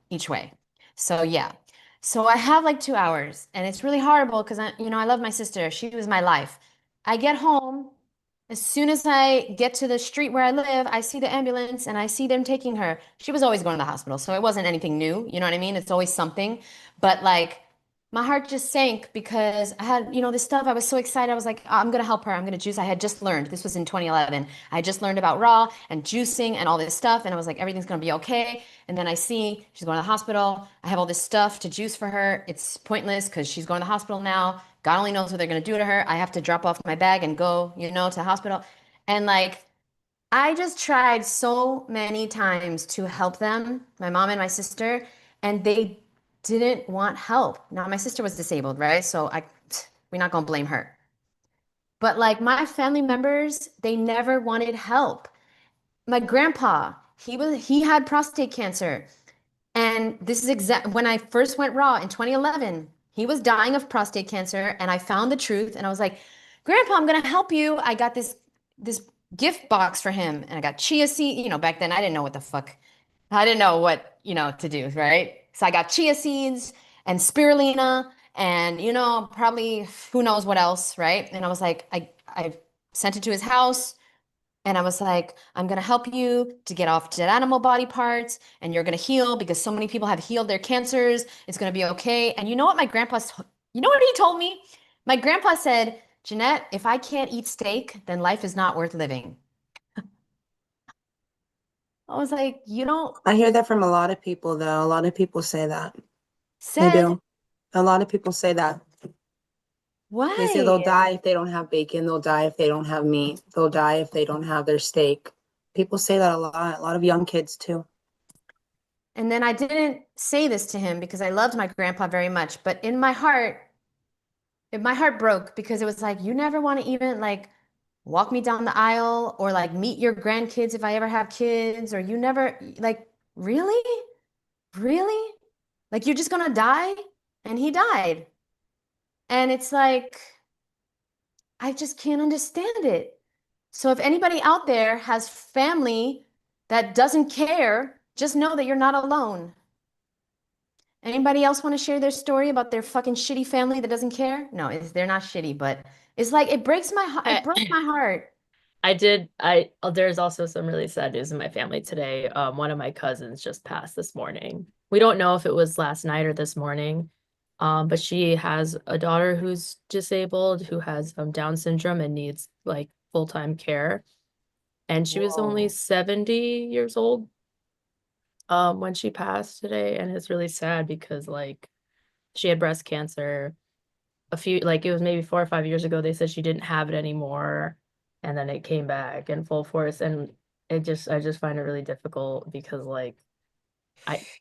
each way. So yeah. So I have like 2 hours, and it's really horrible because I love my sister. She was my life. I get home. As soon as I get to the street where I live, I see the ambulance and I see them taking her. She was always going to the hospital, so it wasn't anything new. You know what I mean? It's always something. But like my heart just sank because I had, this stuff. I was so excited. I was like, I'm gonna help her. I'm gonna juice. I had just learned. This was in 2011. I had just learned about raw and juicing and all this stuff, and I was like, everything's gonna be okay. And then I see she's going to the hospital. I have all this stuff to juice for her. It's pointless because she's going to the hospital now. God only knows what they're gonna do to her. I have to drop off my bag and go, to the hospital. And like I just tried so many times to help them, my mom and my sister, and they didn't want help. Now, my sister was disabled, right? So we're not gonna blame her. But like my family members, they never wanted help. My grandpa, he had prostate cancer. And this is when I first went raw in 2011. He was dying of prostate cancer, and I found the truth, and I was like, Grandpa, I'm gonna help you. I got this gift box for him, and I got chia seed. Back then I didn't know what the fuck. I didn't know what, to do, right? So I got chia seeds and spirulina and, probably who knows what else, right? And I was like, I sent it to his house. And I was like, I'm going to help you to get off dead animal body parts, and you're going to heal because so many people have healed their cancers. It's going to be okay. And you know what you know what he told me? My grandpa said, Jeannette, if I can't eat steak, then life is not worth living. I was like, you don't I hear that from a lot of people, though. A lot of people say that. They said do. A lot of people say that. They say they'll why? die if they don't have bacon. They'll die if they don't have meat. They'll die if they don't have their steak. People say that a lot. A lot of young kids, too. And then I didn't say this to him because I loved my grandpa very much, but my heart broke because it was like, you never want to even like walk me down the aisle or like meet your grandkids if I ever have kids, or you never like, really? Really? Like you're just gonna die? And he died. And it's like, I just can't understand it. So if anybody out there has family that doesn't care, just know that you're not alone. Anybody else want to share their story about their fucking shitty family that doesn't care? No, they're not shitty, but it's like it breaks my heart. It broke my heart. There's also some really sad news in my family today. One of my cousins just passed this morning. We don't know if it was last night or this morning. But she has a daughter who's disabled, who has Down syndrome and needs like full-time care. And she was only 70 years old when she passed today, and it's really sad because like she had breast cancer it was maybe 4 or 5 years ago. They said she didn't have it anymore, and then it came back in full force. And I just find it really difficult because like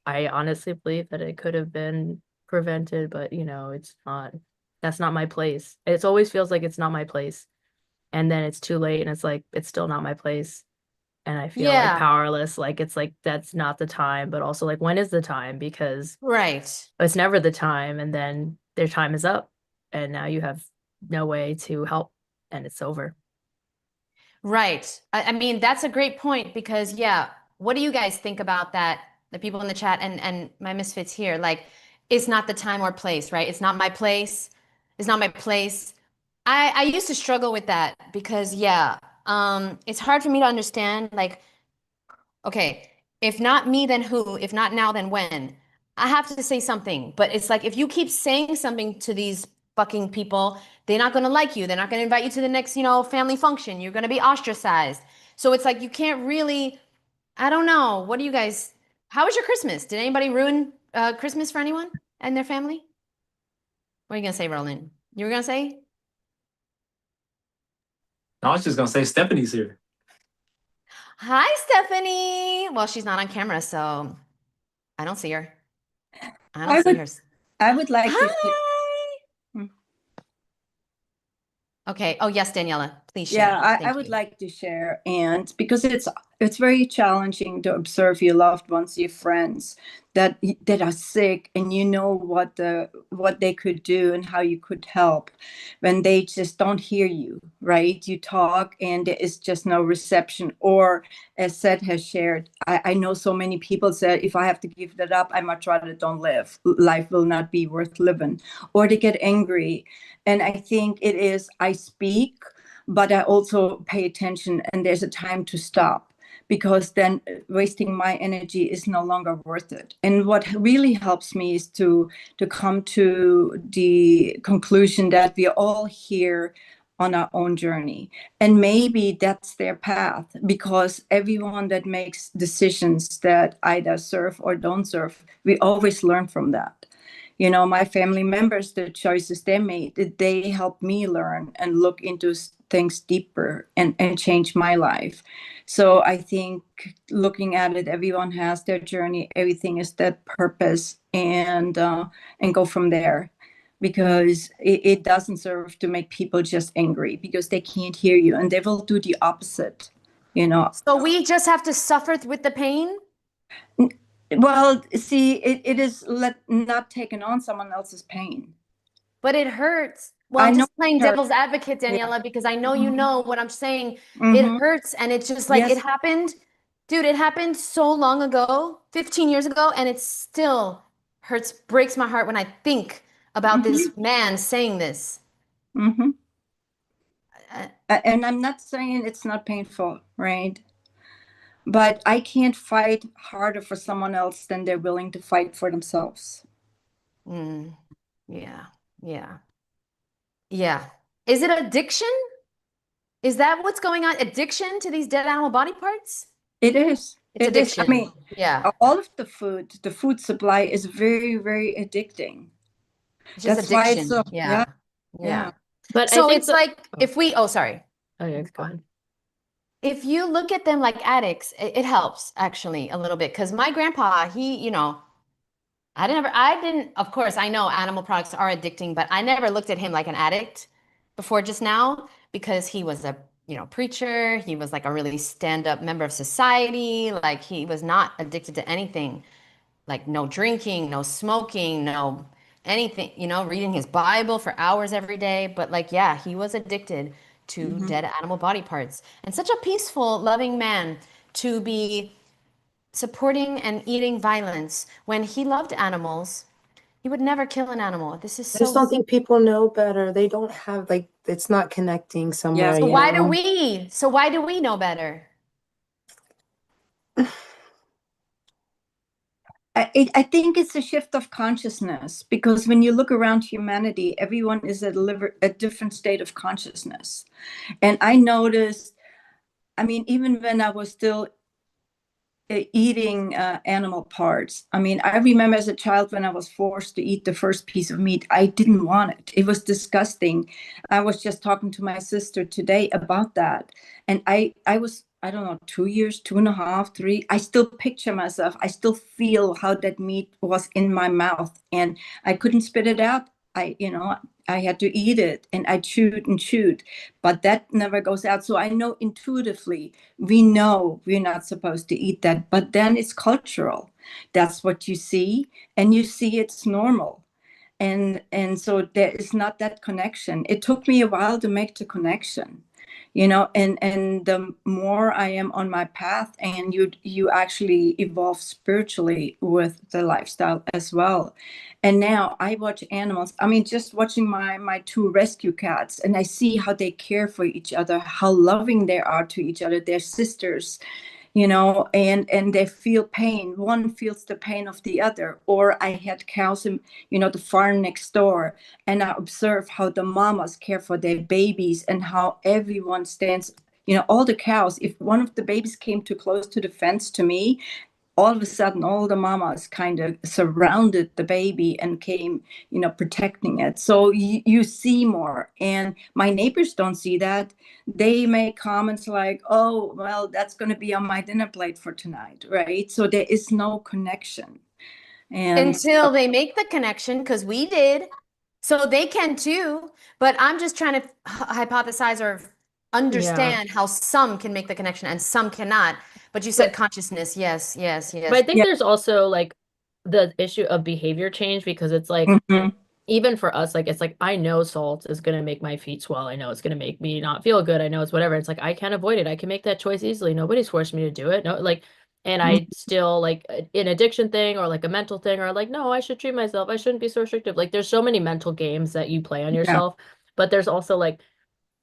I honestly believe that it could have been prevented, but it's not. That's not my place. It always feels like it's not my place, and then it's too late, and it's like it's still not my place, and I feel like Yeah, powerless. Like it's like that's not the time, but also like when is the time? Because right. it's never the time, and then their time is up, and now you have no way to help, and it's over. Right. I mean, that's a great point because, yeah, what do you guys think about that? the people in the chat and my misfits here, like it's not the time or place, right? It's not my place. It's not my place. I used to struggle with that because yeah, it's hard for me to understand like, okay, if not me, then who? If not now, then when? I have to say something, but it's like if you keep saying something to these fucking people, they're not going to like you. They're not going to invite you to the next, family function. You're going to be ostracized. So it's like you can't really, I don't know. What do you guys, how was your Christmas? Did anybody ruin Christmas for anyone and their family? What are you going to say, Roland? You were going to say? I was just gonna say Stephanie's here. Hi, Stephanie. Well, she's not on camera, so I don't see her. I don't see her. I would like to. Hi. Okay. Oh, yes, Daniela, please share. Yeah, Thank I would you. like to share, and because it's very challenging to observe your loved ones, your friends that are sick, and you know what they could do and how you could help when they just don't hear you, right? You talk and there is just no reception. Or as Seth has shared, I know so many people said, if I have to give that up, I much rather don't live. Life will not be worth living. Or they get angry. And I think it is, I speak, but I also pay attention, and there's a time to stop, because then wasting my energy is no longer worth it. And what really helps me is to come to the conclusion that we are all here on our own journey, and maybe that's their path, because everyone that makes decisions that either serve or don't serve, we always learn from that. My family members, the choices they made, they helped me learn and look into things deeper and change my life. So I think, looking at it, everyone has their journey, everything is that purpose, and go from there, because it doesn't serve to make people just angry because they can't hear you, and they will do the opposite. So we just have to suffer with the pain? Well, see, it is not taking on someone else's pain. But it hurts. Well, I I'm know just playing it hurts. devil's advocate, Daniela, because I know you know what I'm saying. It Mhm. hurts, and it's just like Yes. it happened. Dude, it happened so long ago, 15 years ago, and it still hurts, breaks my heart when I think about this man saying this. Mm-hmm. And I'm not saying it's not painful, right? But I can't fight harder for someone else than they're willing to fight for themselves. Yeah, yeah, yeah. Is it addiction? Is that what's going on? Addiction to these dead animal body parts? It is. It's It is. I addiction. mean, Yeah, all of the food supply is very, very addicting. it's just That's why it's addiction. so, Yeah, yeah. yeah. But I So think it's like if we, oh, sorry. oh yeah, go ahead. If you look at them like addicts, it helps actually a little bit. Because my grandpa, I didn't, of course, I know animal products are addicting, but I never looked at him like an addict before just now, because he was a, preacher. He was like a really stand-up member of society. Like he was not addicted to anything, like no drinking, no smoking, no anything, reading his Bible for hours every day. But like, yeah, he was addicted to dead animal body parts. And such a peaceful, loving man to be supporting and eating violence when he loved animals. He would never kill an animal. This is I just so. don't think people know better. They don't have it's not connecting somewhere. So you why do know? we? So why do we know better? I think it's a shift of consciousness, because when you look around humanity, everyone is at a different state of consciousness. And I noticed, I mean, even when I was still eating animal parts. I mean, I remember as a child when I was forced to eat the first piece of meat, I didn't want it. It was disgusting. I was just talking to my sister today about that. And I was, I don't know, 2 years, 2.5, 3. I still picture myself. I still feel how that meat was in my mouth, and I couldn't spit it out. I had to eat it, and I chewed and chewed, but that never goes out. So I know intuitively, we know we're not supposed to eat that, but then it's cultural. That's what you see, and you see it's normal. And so there is not that connection. It took me a while to make the connection. and the more I am on my path, and you actually evolve spiritually with the lifestyle as well. And now I watch animals. I mean, just watching my two rescue cats, and I see how they care for each other, how loving they are to each other. They're sisters, and they feel pain. One feels the pain of the other. Or I had cows in, the farm next door, and I observe how the mamas care for their babies and how everyone stands, all the cows. If one of the babies came too close to the fence to me, all of a sudden all the mamas kind of surrounded the baby and came, protecting it. So you see more, and my neighbors don't see that. They make comments like, oh, well, that's going to be on my dinner plate for tonight, right? So there is no connection. And Until they make the connection, because we did, so they can too. But I'm just trying to hypothesize or understand how some can make the connection and some cannot. But you said consciousness. Yes, yes, yes. But I think Yeah. there's also like the issue of behavior change, because it's like Mhm. even for us, like it's like I know salt is gonna make my feet swell. I know it's gonna make me not feel good. I know it's whatever. It's like I can't avoid it. I can make that choice easily. Nobody's forced me to do it. No, like, and I still like an addiction thing or like a mental thing or like, no, I should treat myself. I shouldn't be so restrictive. Like there's so many mental games that you play on Yeah. yourself. But there's also like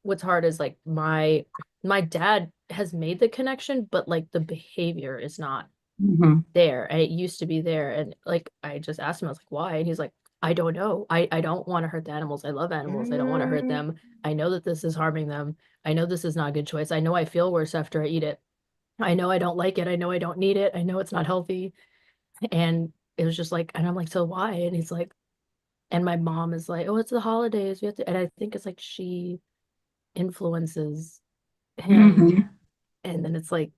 what's hard is like my dad has made the connection, but like the behavior is not Mhm. there. And it used to be there. And like I just asked him, I was like, why? And he's like, I don't know. I don't want to hurt the animals. I love animals. I don't want to hurt them. I know that this is harming them. I know this is not a good choice. I know I feel worse after I eat it. I know I don't like it. I know I don't need it. I know it's not healthy. And it was just like, and I'm like, so why? And he's like, and my mom is like, oh, it's the holidays. We have to, and I think it's like she influences him. Mhm. And then it's like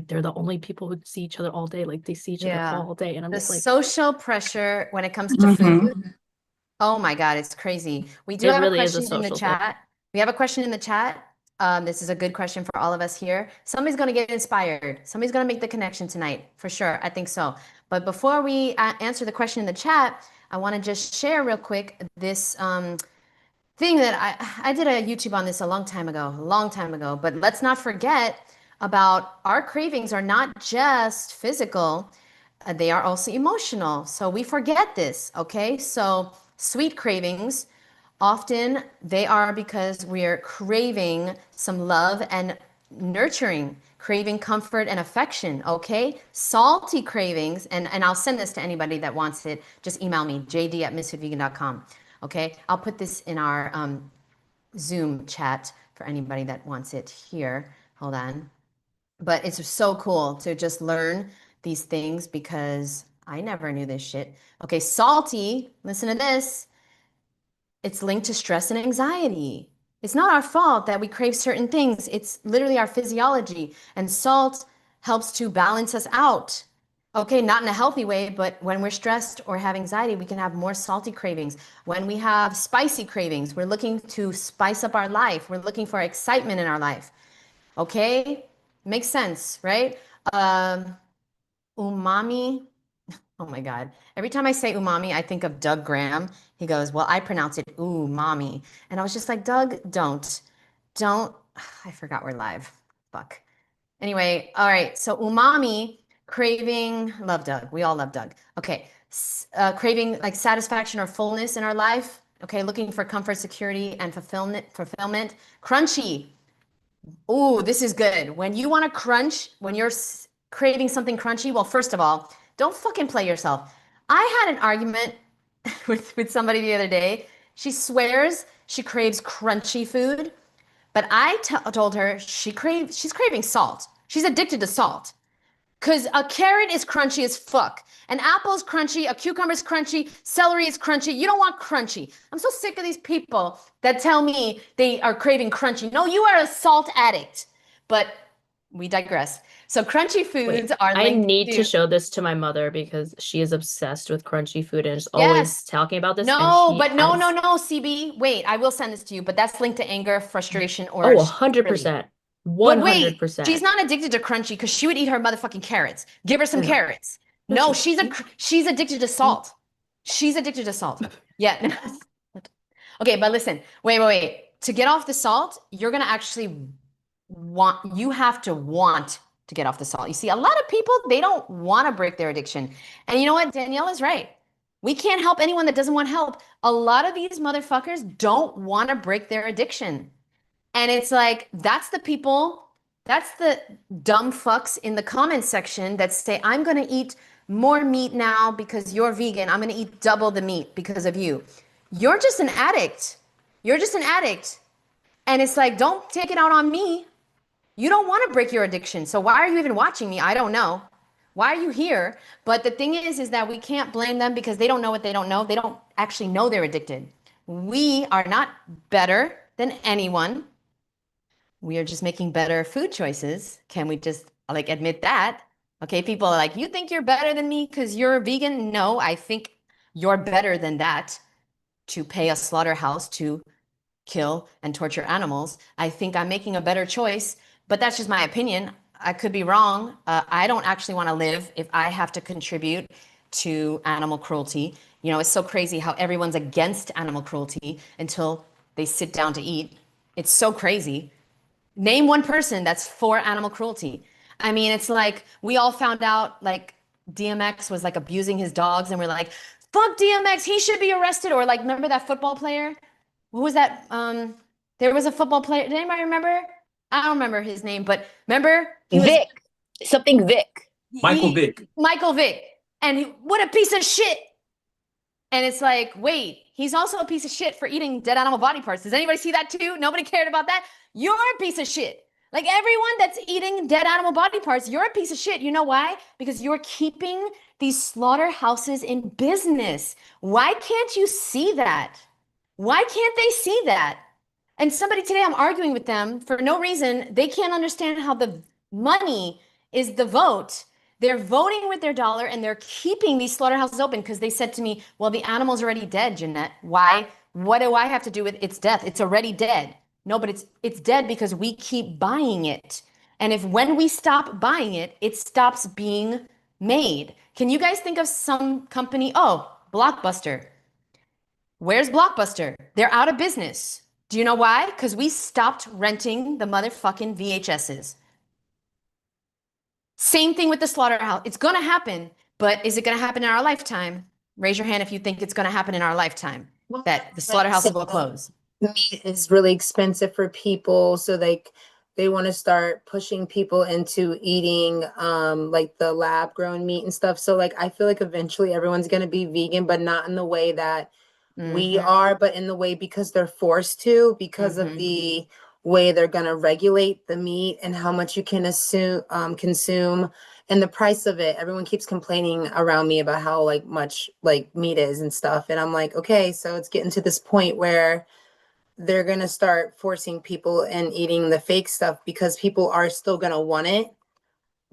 they're the only people who see each other all day. Like they see each other Yeah. all day. And I'm The just like, social pressure when it comes to Mhm. food. Oh my God, it's crazy. We do it have a really is a question in the social thing. chat. We have a question in the chat. This is a good question for all of us here. Somebody's going to get inspired. Somebody's going to make the connection tonight, for sure. I think so. But before we answer the question in the chat, I want to just share real quick this thing that I did a YouTube on this a long time ago. But let's not forget about our cravings are not just physical, they are also emotional. So we forget this, okay? So sweet cravings, often they are because we're craving some love and nurturing, craving comfort and affection, okay? Salty cravings, and I'll send this to anybody that wants it. Just email me, jd@misfitvegan.com, okay? I'll put this in our Zoom chat for anybody that wants it here. Hold on. But it's so cool to just learn these things because I never knew this shit. Okay, salty, listen to this. It's linked to stress and anxiety. It's not our fault that we crave certain things. It's literally our physiology. And salt helps to balance us out. Okay, not in a healthy way, but when we're stressed or have anxiety, we can have more salty cravings. When we have spicy cravings, we're looking to spice up our life. We're looking for excitement in our life. Okay, makes sense, right? Umami. Oh my God. Every time I say umami, I think of Doug Graham. He goes, well, I pronounce it umami. And I was just like, Doug, don't. I forgot we're live. Fuck. Anyway, all right. So umami, craving, love Doug. We all love Doug. Okay. Craving like satisfaction or fullness in our life. Okay. Looking for comfort, security, and fulfillment. Crunchy. Oh, this is good. When you want to crunch, when you're craving something crunchy, well, first of all, don't fucking play yourself. I had an argument with somebody the other day. She swears she craves crunchy food, but I told her she's craving salt. She's addicted to salt. Because a carrot is crunchy as fuck. An apple is crunchy. A cucumber is crunchy. Celery is crunchy. You don't want crunchy. I'm so sick of these people that tell me they are craving crunchy. No, you are a salt addict. But we digress. So crunchy foods Wait, are I linked need to to, show this to my mother because she is obsessed with crunchy food and is always yes. talking about this. And No, she but no, has, CB. Wait, I will send this to you, but that's linked to anger, frustration, or oh, really. 100%. But wait, 100%. she's not addicted to crunchy because she would eat her motherfucking carrots. Give her some No. carrots. No, No, she- she's addicted to salt. She's addicted to salt. Yeah. Okay, but listen. Wait. to get off the salt, you're going to actually you have to want to get off the salt. You see, a lot of people, they don't want to break their addiction. And you know what? Danielle is right. We can't help anyone that doesn't want help. A lot of these motherfuckers don't want to break their addiction. And it's like, that's the dumb fucks in the comments section that say, I'm going to eat more meat now because you're vegan. I'm going to eat double the meat because of you. You're just an addict. You're just an addict. And it's like, don't take it out on me. You don't want to break your addiction. So why are you even watching me? I don't know. Why are you here? But the thing is that we can't blame them because they don't know what they don't know. They don't actually know they're addicted. We are not better than anyone. We are just making better food choices. Can we just like admit that? Okay, people are like, you think you're better than me because you're a vegan? No, I think you're better than that to pay a slaughterhouse to kill and torture animals. I think I'm making a better choice, but that's just my opinion. I could be wrong. I don't actually want to live if I have to contribute to animal cruelty. You know, it's so crazy how everyone's against animal cruelty until they sit down to eat. It's so crazy. Name one person that's for animal cruelty. I mean, it's like we all found out like DMX was like abusing his dogs and we're like, fuck DMX, he should be arrested. Or like, remember that football player? Who was that? There was a football player. Did anybody remember? I don't remember his name, but remember? Vic. Something Vic. Michael Vick. Michael Vick. And what a piece of shit. And it's like, wait, he's also a piece of shit for eating dead animal body parts. Does anybody see that too? Nobody cared about that? You're a piece of shit. Like everyone that's eating dead animal body parts, you're a piece of shit. You know why? Because you're keeping these slaughterhouses in business. Why can't you see that? Why can't they see that? And somebody today, I'm arguing with them for no reason. They can't understand how the money is the vote. They're voting with their dollar and they're keeping these slaughterhouses open because they said to me, well, the animal's already dead, Jeannette. Why? What do I have to do with its death? It's already dead. No, but it's dead because we keep buying it. And if when we stop buying it, it stops being made. Can you guys think of some company? Oh, Blockbuster. Where's Blockbuster? They're out of business. Do you know why? Because we stopped renting the motherfucking VHSs. Same thing with the slaughterhouse. It's going to happen, but is it going to happen in our lifetime? Raise your hand if you think it's going to happen in our lifetime, that the slaughterhouses will close. Meat is really expensive for people, so they want to start pushing people into eating like the lab grown meat and stuff. So like I feel like eventually everyone's going to be vegan, but not in the way that we are, but in the way because they're forced to, because of the way they're going to regulate the meat and how much you can consume and the price of it. Everyone keeps complaining around me about how like much like meat is and stuff. And I'm like, okay, so it's getting to this point where they're going to start forcing people and eating the fake stuff because people are still going to want it.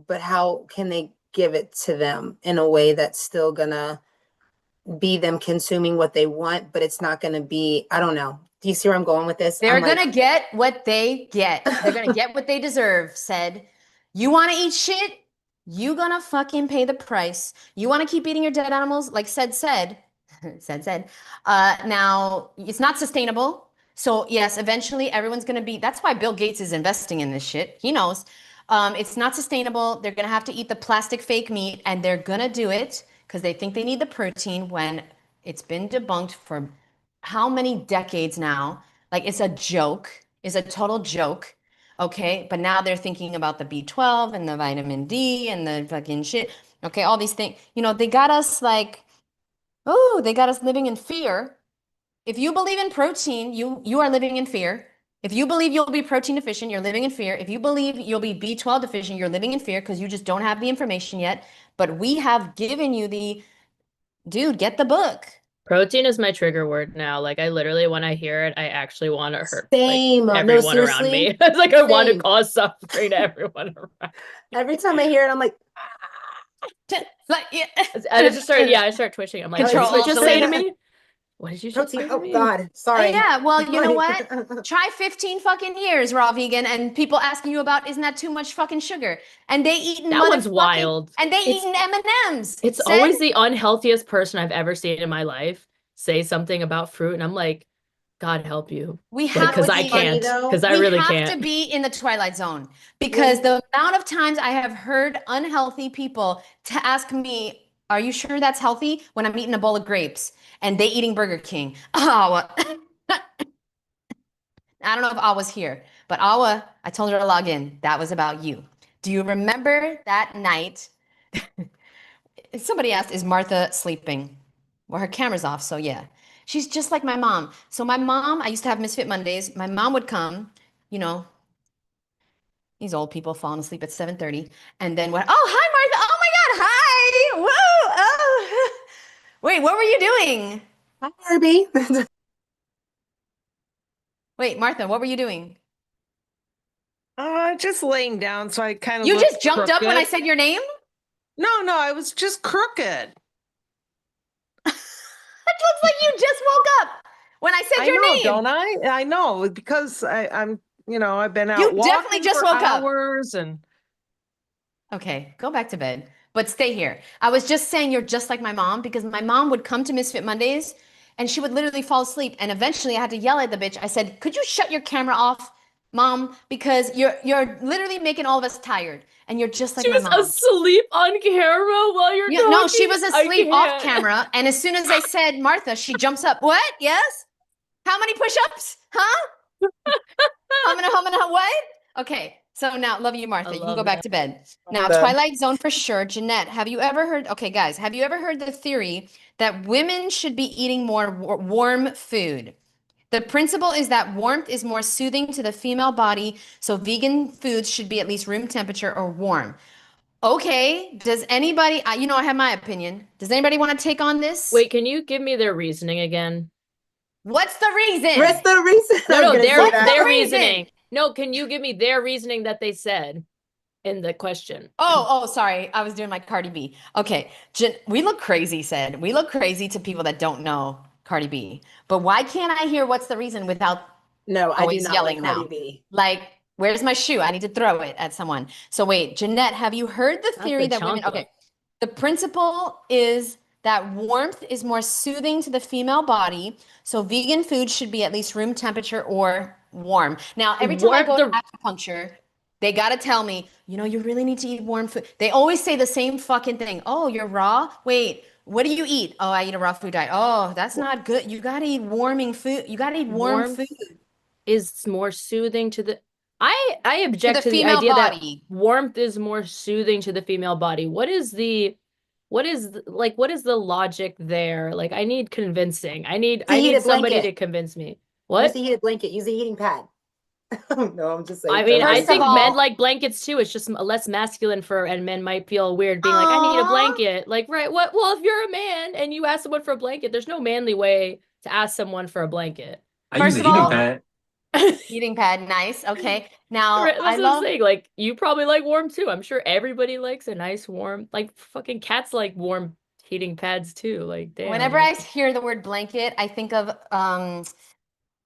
But how can they give it to them in a way that's still going to be them consuming what they want, but it's not going to be, I don't know. Do you see where I'm going with this? They're going to get what they get. They're going to get what they deserve. Said, you want to eat shit? You going to fucking pay the price. You want to keep eating your dead animals? Like said. Now, it's not sustainable. So yes, eventually everyone's going to be, that's why Bill Gates is investing in this shit. He knows. It's not sustainable. They're going to have to eat the plastic fake meat and they're going to do it because they think they need the protein when it's been debunked for how many decades now? Like it's a joke, it's a total joke. Okay. But now they're thinking about the B12 and the vitamin D and the fucking shit. Okay. All these things, you know, they got us like, oh, they got us living in fear. If you believe in protein, you are living in fear. If you believe you'll be protein deficient, you're living in fear. If you believe you'll be B12 deficient, you're living in fear because you just don't have the information yet. But we have given you dude, get the book. Protein is my trigger word now. Like I literally, when I hear it, I actually want to hurt Same. like, No, everyone around seriously. me. It's like I want to Same. cause suffering to everyone around. Every time I hear it, I'm like, Like, yeah. I just I start twitching. I'm like, Control, what did you just say to alternate. me? What did you just say protein. to Oh me? God, sorry. Yeah, well, you know what? Try 15 fucking years raw vegan and people asking you about, isn't that too much fucking sugar? And they eating That one's motherfucking- wild. And they It's- eating M&Ms. It's Said- always the unhealthiest person I've ever seen in my life say something about fruit, and I'm like, God help you. We You know have to Because I what's funny, be, can't. though? Because I we really have can't. to be in the twilight zone because the amount of times I have heard unhealthy people to ask me, "Are you sure that's healthy?" when I'm eating a bowl of grapes and they eating Burger King. Oh, I don't know if I was here, but Awa, I told her to log in. That was about you. Do you remember that night? Somebody asked, is Martha sleeping? Well, her camera's off, so yeah. She's just like my mom. So my mom, I used to have Misfit Mondays. My mom would come, you know, these old people falling asleep at 7:30. And then what? Oh, hi, Martha. Oh my God. Hi. Whoa. Oh. Wait, what were you doing? Hi, Herbie. Wait, Martha, what were you doing? Just laying down, so I kind of You looked just jumped up when I crooked. said your name? No, I was just crooked. It looks like you just woke up when I said I your know, name. don't I? I know because I'm, I've been out You definitely walking just for woke up. hours and Okay, go back to bed, but stay here. I was just saying you're just like my mom because my mom would come to Misfit Mondays and she would literally fall asleep. And eventually I had to yell at the bitch. I said, "Could you shut your camera off, mom? Because you're literally making all of us tired. And you're just like She my was mom." asleep on camera while you're Yeah, talking. no, she was I asleep off can't. camera. And as soon as I said Martha, she jumps up. What? Yes? How many push-ups? Huh? What? Okay, so now, love you, I Martha. You can go love back that. to bed. Now, Bed. Twilight Zone for sure. Jeannette, have you ever heard? Okay, guys, have you ever heard the theory that women should be eating more warm food? The principle is that warmth is more soothing to the female body, so vegan foods should be at least room temperature or warm. Okay, does anybody, you know, I have my opinion. Does anybody want to take on this? Wait, can you give me their reasoning again? What's the reason? What's the reason? I was No, gonna say What's that. the their reason? reasoning. No, can you give me their reasoning that they said in the question? Oh, sorry. I was doing my Cardi B. Okay. We look crazy, said. We look crazy to people that don't know Cardi B. But why can't I hear what's the reason without No, I do always not yelling like Cardi now? B. Like, where's my shoe? I need to throw it at someone. So wait, Jeannette, have you heard the Not theory the that women, chancla. okay. The principle is that warmth is more soothing to the female body. So vegan food should be at least room temperature or warm. Now, every time I Warm go to the acupuncture, they got to tell me, you know, you really need to eat warm food. They always say the same fucking thing. Oh, you're raw? Wait, what do you eat? Oh, I eat a raw food diet. Oh, that's not good. You got to eat warming food. You got to eat warm warmth food is more soothing to the I to object the to the female idea that body. warmth is more soothing to the female body. What is the logic there? Like I need convincing. I need Use a heated somebody blanket. to convince me. Use What? a heated blanket. Use a heating pad. No, I'm just saying. I mean, I First of think men all, like blankets too. It's just less masculine and men might feel weird being like, I need a aw, blanket. Like, right, what? Well, if you're a man and you ask someone for a blanket, there's no manly way to ask someone for a blanket. I use first a of heating all, pad. heating pad, nice. Okay. Now, Right, I that's what I'm love saying. Like, you probably like warm too. I'm sure everybody likes a nice warm, like fucking cats like warm heating pads too. Like, damn. whenever Like, I hear the word blanket, I think of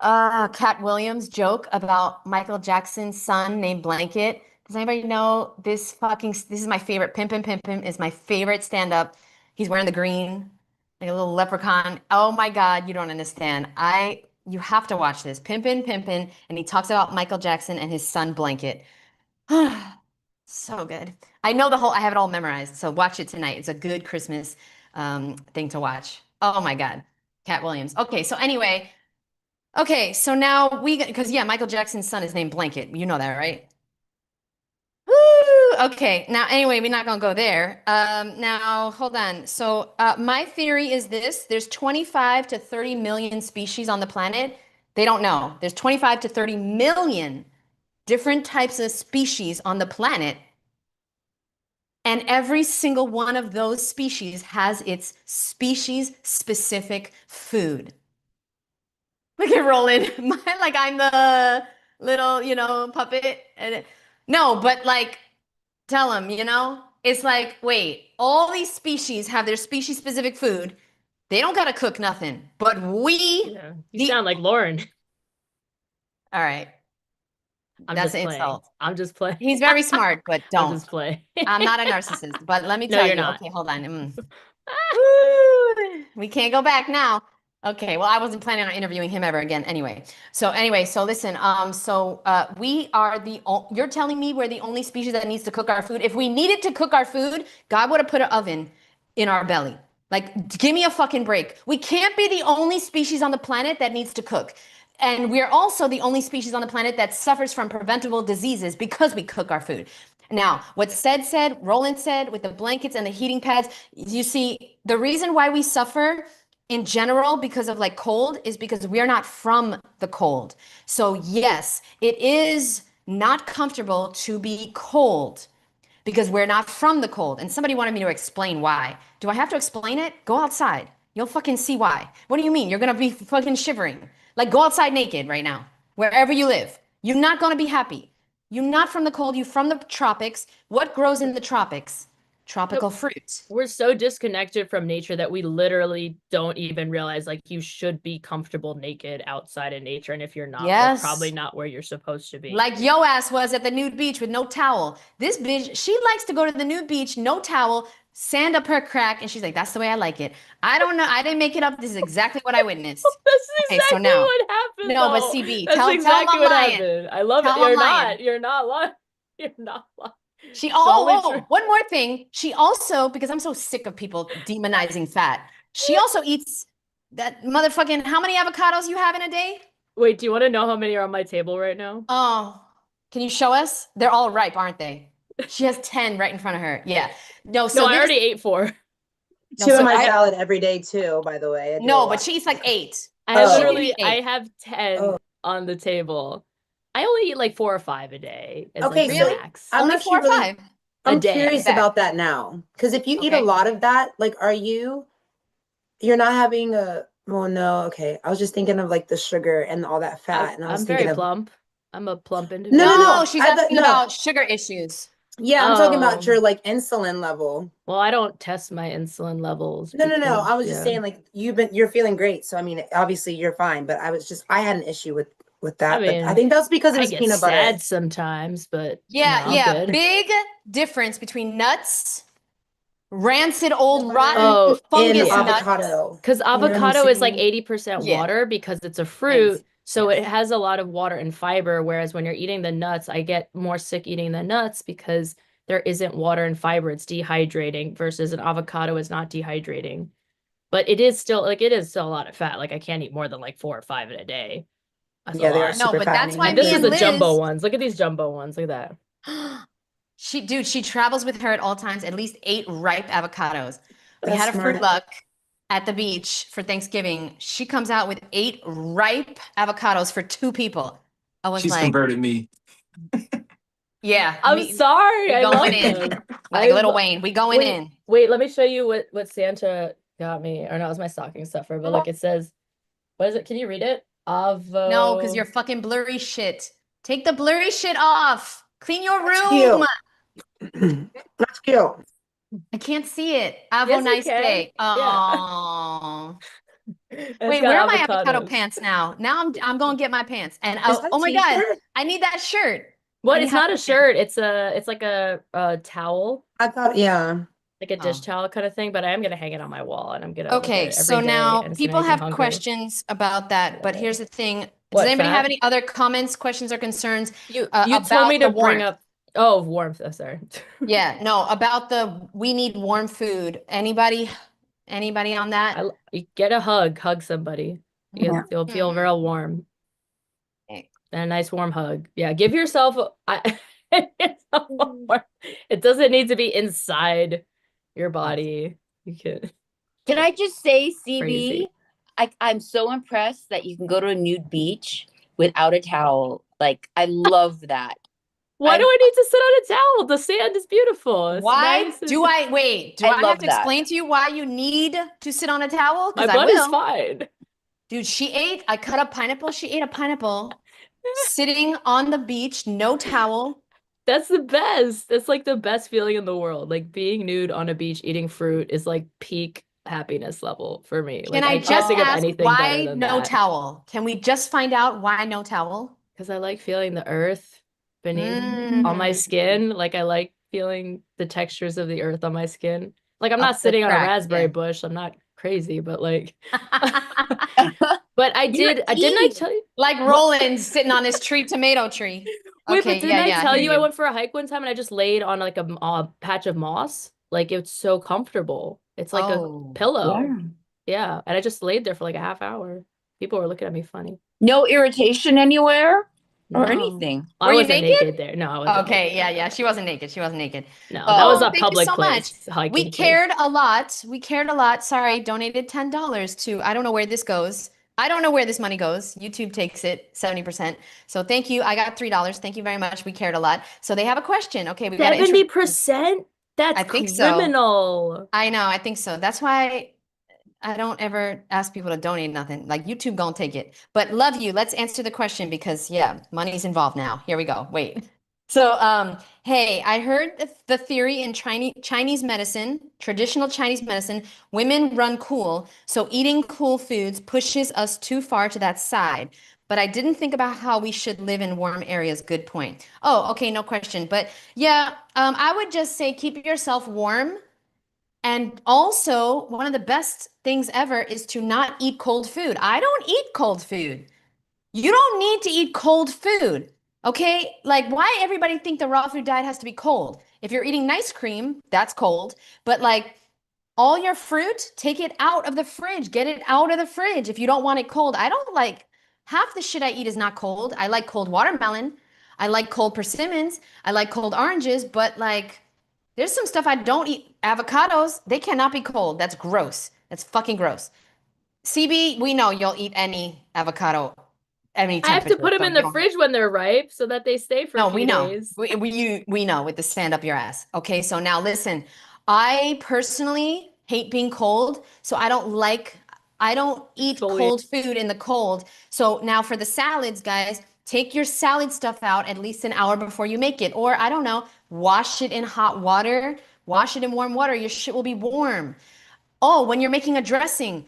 Cat Williams' joke about Michael Jackson's son named Blanket. Does anybody know this is my favorite. Pimpin' is my favorite stand-up. He's wearing the green, like a little leprechaun. Oh my God, you don't understand. You have to watch this. Pimpin', and he talks about Michael Jackson and his son Blanket. So good. I have it all memorized. So watch it tonight. It's a good Christmas thing to watch. Oh my God. Cat Williams. Okay, so anyway, okay, so now because yeah, Michael Jackson's son is named Blanket. You know that, right? Woo! Okay, now anyway, we're not gonna go there. Now hold on. So my theory is this: there's 25 to 30 million species on the planet. They don't know. There's 25 to 30 million different types of species on the planet. And every single one of those species has its species specific food. Look at Roland. Like I'm the little, puppet. No, but like, tell him, it's like, wait, all these species have their species specific food. They don't got to cook nothing. But yeah, you sound like Lauren. all right. I'm That's just an playing. insult. I'm just playing. He's very smart, but I'm don't. just playing. I'm not a narcissist, but let me No, tell you're you. not. Okay, hold on. Woo! We can't go back now. Okay, well, I wasn't planning on interviewing him ever again anyway. So listen, we are you're telling me we're the only species that needs to cook our food. If we needed to cook our food, God would have put an oven in our belly. Like, give me a fucking break. We can't be the only species on the planet that needs to cook. And we're also the only species on the planet that suffers from preventable diseases because we cook our food. Now, what Roland said with the blankets and the heating pads, you see, the reason why we suffer in general because of like cold is because we're not from the cold. So yes, it is not comfortable to be cold because we're not from the cold. And somebody wanted me to explain why. Do I have to explain it? Go outside. You'll fucking see why. What do you mean? You're gonna be fucking shivering. Like, go outside naked right now, wherever you live. You're not gonna be happy. You're not from the cold, you're from the tropics. What grows in the tropics? Tropical fruit. We're so disconnected from nature that we literally don't even realize like you should be comfortable naked outside in nature. And if you're not, that's probably not where you're supposed to be. Like yo ass was at the nude beach with no towel. This bitch, she likes to go to the nude beach, no towel, sand up her crack, and she's like, that's the way I like it. I don't know. I didn't make it up. This is exactly what I witnessed. That's exactly what happened. No, but though. CB, That's tell exactly what happened. I love it. You're not. You're not lying. You're not lying. One more thing. She also, because I'm so sick of people demonizing fat, she also eats that motherfucking, how many avocados you have in a day? Wait, do you want to know how many are on my table right now? Oh, can you show us? They're all ripe, aren't they? She has 10 right in front of her. Yeah. No, I already ate 4. Two in my salad every day too, by the way. No, but she eats like 8. I have 10 on the table. I only eat like 4 or 5 a day. Okay, like so max. I'm Only actually 4 or really, 5. I'm curious about that now. Because if you eat a lot of that, like, you're not having well, no, okay. I was just thinking of like the sugar and all that fat. And I was I'm thinking very of plump. I'm a plump individual. No, she's asking about sugar issues. Yeah, I'm talking about your like insulin level. Well, I don't test my insulin levels. No. I was just saying like you're feeling great. So I mean, obviously you're fine, but I had an issue with that. I mean, but I think that's because it was peanut butter. Sad sometimes, but yeah. Big difference between nuts, rancid old rotten fungus avocado. Because avocado is like 80% water because it's a fruit. So it has a lot of water and fiber, whereas when you're eating the nuts, I get more sick eating the nuts because there isn't water and fiber. It's dehydrating versus an avocado is not dehydrating. But it is still a lot of fat. Like I can't eat more than like 4 or 5 in a day. That's they are super but that's why this is the jumbo ones. Look at these jumbo ones. Look at that. She travels with her at all times, at least 8 ripe avocados. We had a smart. fruit luck at the beach for Thanksgiving. She comes out with 8 ripe avocados for 2 people. I was She's converted me. Yeah. I'm sorry. We going in. Like Little Wayne. We going in. Wait, let me show you what Santa got me. Or no, it was my stocking stuffer. But look, it says, what is it? Can you read it? No, because you're fucking blurry shit. Take the blurry shit off. Clean your room. That's cute. I can't see it. Have a nice day. Oh. Wait, where are my avocado pants now? Now I'm going to get my pants. And oh my God, I need that shirt. What? It's not a shirt. It's like a towel. I thought, like a dish towel kind of thing. But I am gonna hang it on my wall, and I'm gonna. Okay, so now people have questions about that, but here's the thing: does anybody have any other comments, questions, or concerns? You told me to bring up. Oh, warmth. Oh, sorry. Yeah, no, about we need warm food. Anybody on that? You get a hug somebody. You'll feel real warm. Okay. And a nice warm hug. Yeah, give yourself. It doesn't need to be inside your body. You Can I just say, CB, Crazy. I'm so impressed that you can go to a nude beach without a towel. Like, I love that. Why do I need to sit on a towel? The sand is beautiful. It's why nice. do I wait? Do I have to explain to you why you need to sit on a towel? My butt is fine. Dude, I cut a pineapple. She ate a pineapple sitting on the beach, no towel. That's the best. That's like the best feeling in the world. Like being nude on a beach eating fruit is like peak happiness level for me. Can I just ask why no towel? Can we just find out why no towel? Because I like feeling the earth beneath on my skin. Like I like feeling the textures of the earth on my skin. Like I'm not sitting on a raspberry bush. I'm not crazy, but like But You're didn't I tell you? like Roland sitting on his tomato tree. Wait, Okay, but didn't I yeah, tell hear you I went for a hike one time and I just laid on like a patch of moss? Like it's so comfortable. It's like a Oh, pillow. Yeah. Yeah. And I just laid there for like a half hour. People were looking at me funny. No irritation anywhere or No. anything. I were you wasn't naked? naked there. No, I wasn't Okay, naked. yeah. She wasn't naked. She wasn't naked. No, that was Oh, a thank you public so much. place, hiking We place. cared a lot. We cared a lot. Sorry, donated $10 to, I don't know where this goes. I don't know where this money goes. YouTube takes it 70%. So thank you. I got $3. Thank you very much. We cared a lot. So they have a question. Okay, we got to introduce. 70%? That's I think so. criminal. I know, I think so. That's why I don't ever ask people to donate nothing. Like YouTube gonna take it. But love you. Let's answer the question because yeah, money's involved now. Here we go. Wait. So hey, I heard the theory in Chinese medicine, traditional Chinese medicine, women run cool. So eating cool foods pushes us too far to that side. But I didn't think about how we should live in warm areas. Good point. Oh, okay, no question. But yeah, I would just say keep yourself warm. And also, one of the best things ever is to not eat cold food. I don't eat cold food. You don't need to eat cold food. Okay? Like, why everybody think the raw food diet has to be cold? If you're eating nice cream, that's cold. But like all your fruit, take it out of the fridge. Get it out of the fridge if you don't want it cold. I don't like half the shit I eat is not cold. I like cold watermelon. I like cold persimmons. I like cold oranges, but like there's some stuff I don't eat. Avocados, they cannot be cold. That's gross. That's fucking gross. CB, we know you'll eat any avocado, any I have to temperature. put them So in you the don't. fridge when they're ripe so that they stay for No, a we few know. days. We know with the stand up your ass. Okay, so now listen. I personally hate being cold, so I don't eat Exfoliate. cold food in the cold. So now for the salads, guys, take your salad stuff out at least an hour before you make it. Or I don't know, wash it in hot water, wash it in warm water. Your shit will be warm. Oh, when you're making a dressing,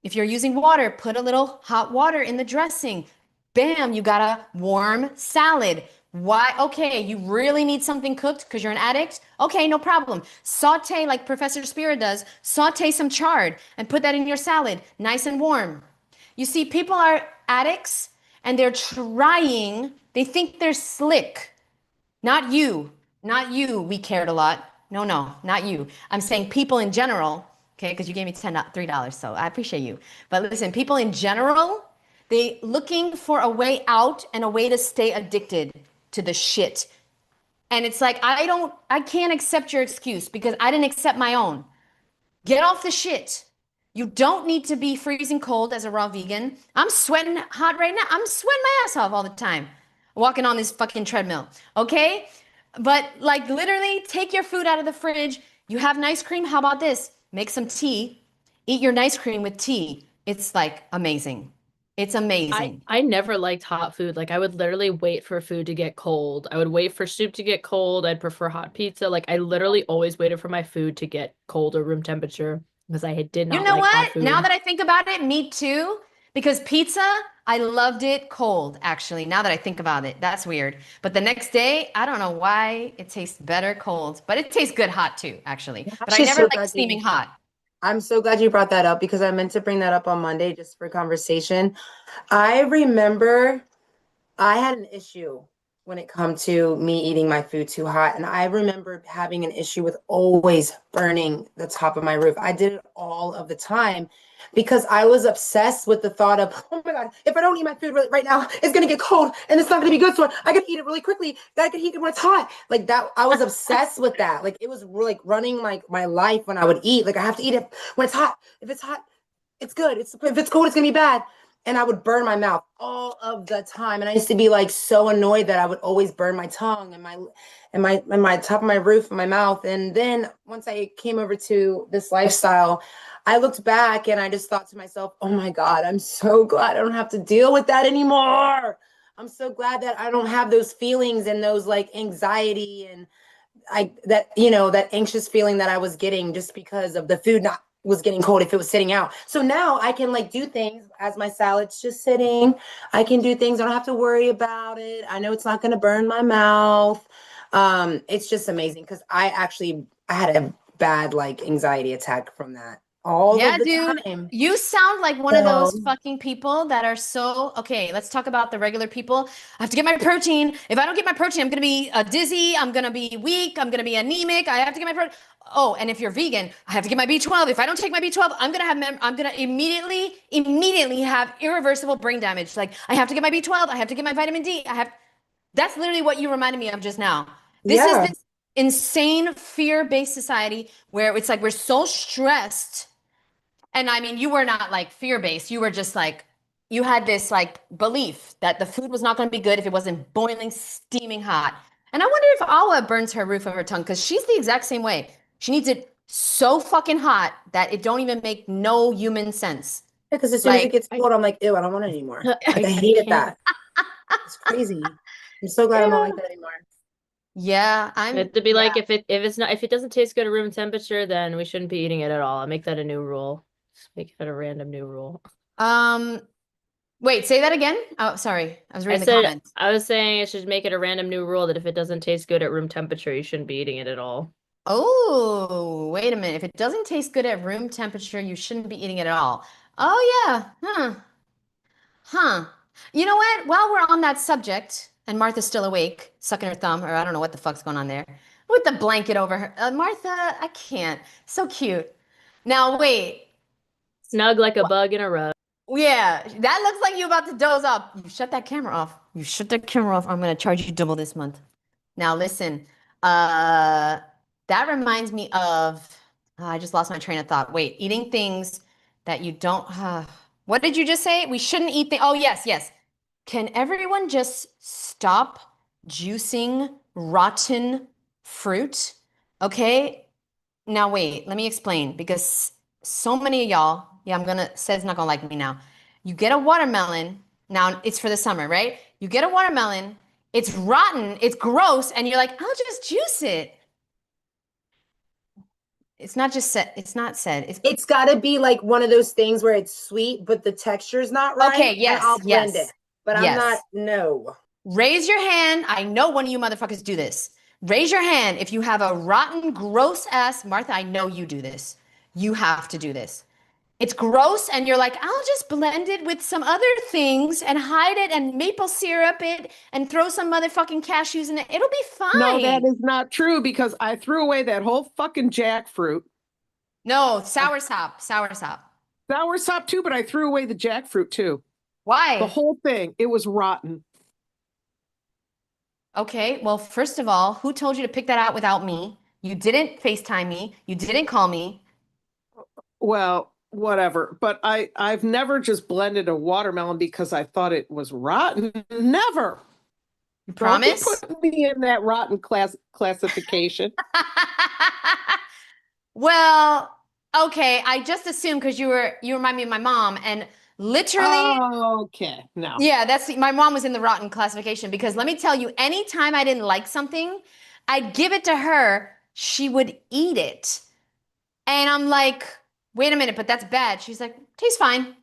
if you're using water, put a little hot water in the dressing. Bam, you got a warm salad. Why? Okay, you really need something cooked because you're an addict? Okay, no problem. Saute like Professor Spira does, saute some chard and put that in your salad, nice and warm. You see, people are addicts and they're trying, they think they're slick. Not you. Not you. We cared a lot. No, no, not you. I'm saying people in general, okay, because you gave me $3, so I appreciate you. But listen, people in general, they looking for a way out and a way to stay addicted to the shit. And it's like, I can't accept your excuse because I didn't accept my own. Get off the shit. You don't need to be freezing cold as a raw vegan. I'm sweating hot right now. I'm sweating my ass off all the time walking on this fucking treadmill. Okay? But like literally take your food out of the fridge. You have nice cream. How about this? Make some tea. Eat your nice cream with tea. It's like amazing. It's amazing. I never liked hot food. Like I would literally wait for food to get cold. I would wait for soup to get cold. I'd prefer hot pizza. Like I literally always waited for my food to get cold or room temperature because I did You not know like hot what? food. Now that I think about it, me too. Because pizza, I loved it cold, actually. Now that I think about it, that's weird. But the next day, I don't know why it tastes better cold, but it tastes good hot too, actually. But I Actually, never so like glad steaming hot. I'm so glad you brought that up because I meant to bring that up on Monday just for conversation. I remember I had an issue when it come to me eating my food too hot. And I remember having an issue with always burning the top of my roof. I did it all of the time because I was obsessed with the thought of, oh my God, if I don't eat my food right now, it's going to get cold and it's not going to be good. So I could eat it really quickly. I could eat it when it's hot. Like that, I was obsessed with that. Like it was like running like my life when I would eat. Like I have to eat it when it's hot. If it's hot, it's good. If it's cold, it's going to be bad. And I would burn my mouth all of the time. And I used to be like so annoyed that I would always burn my tongue and my top of my roof and my mouth. And then once I came over to this lifestyle, I looked back and I just thought to myself, oh my God, I'm so glad I don't have to deal with that anymore. I'm so glad that I don't have those feelings and those like anxiety and that anxious feeling that I was getting just because of the food not was getting cold if it was sitting out. So now I can like do things as my salad's just sitting. I can do things. I don't have to worry about it. I know it's not going to burn my mouth. It's just amazing because I had a bad like anxiety attack from that all Yeah, of the dude. time. You sound like one of those So fucking people that are so, okay, let's talk about the regular people. I have to get my protein. If I don't get my protein, I'm going to be dizzy. I'm going to be weak. I'm going to be anemic. I have to get my protein. Oh, and if you're vegan, I have to get my B12. If I don't take my B12, I'm going to immediately have irreversible brain damage. Like I have to get my B12. I have to get my vitamin D. That's literally what you reminded me of just now. This is yeah, this insane fear-based society where it's like we're so stressed. And I mean, you were not like fear-based. You were just like, you had this like belief that the food was not going to be good if it wasn't boiling, steaming hot. And I wonder if Awa burns her roof of her tongue because she's the exact same way. She needs it so fucking hot that it don't even make no human sense. because as soon as it Like, gets cold, I'm like, ew, I don't want it anymore. Like I I hated can't. that. It's crazy. I'm so glad I'm not like that anymore. yeah, It'd be like if it doesn't taste good at room temperature, then we shouldn't be eating it at all. I'll make that a new rule. Just make it a random new rule. um, wait, say that again. Oh, sorry. I was I reading the said comments. I was saying I should make it a random new rule that if it doesn't taste good at room temperature, you shouldn't be eating it at all. Oh, wait a minute. If it doesn't taste good at room temperature, you shouldn't be eating it at all. Oh, yeah. Huh. Huh. You know what? While we're on that subject, and Martha's still awake, sucking her thumb, or I don't know what the fuck's going on there, with the blanket over her. Martha, I can't. So cute. Now, wait. Snug like a bug in a rug. Yeah, that looks like you about to doze off. You shut that camera off. You shut that camera off. I'm going to charge you double this month. Now, listen. Uh, that reminds me of, I just lost my train of thought. Wait, eating things that you don't, what did you just say? We shouldn't eat the, oh, yes, yes. Can everyone just stop juicing rotten fruit? Okay. Now wait, let me explain because so many of y'all, yeah, I'm gonna says not gonna like me now. You get a watermelon, now it's for the summer, right? You get a watermelon, it's rotten, it's gross, and you're like, I'll just juice it. It's not just said, it's not said. It's got to be like one of those things where it's sweet, but the texture's not right. Okay, yes, And I'll blend yes, it. But I'm yes. not, no. Raise your hand. I know one of you motherfuckers do this. Raise your hand if you have a rotten, gross ass, Martha, I know you do this. You have to do this. It's gross, and you're like, I'll just blend it with some other things and hide it and maple syrup it and throw some motherfucking cashews in it. It'll be No, that fine. is not true because I threw away that whole fucking jackfruit. No, sour sop, sour sop. Sour sop too, but I threw away the jackfruit too. Why? The whole thing. It was rotten. Okay, well, first of all, who told you to pick that out without me? You didn't FaceTime me. You didn't call me. Well, whatever. But I've never just blended a watermelon because I thought it was rotten. Never. You Don't be promise? putting me in that rotten classification. Well, okay, I just assumed because you remind me of my mom and literally Okay, no. yeah, that's my mom was in the rotten classification because let me tell you, anytime I didn't like something, I'd give it to her, she would eat it. And I'm like, wait a minute, but that's bad. She's like, tastes fine.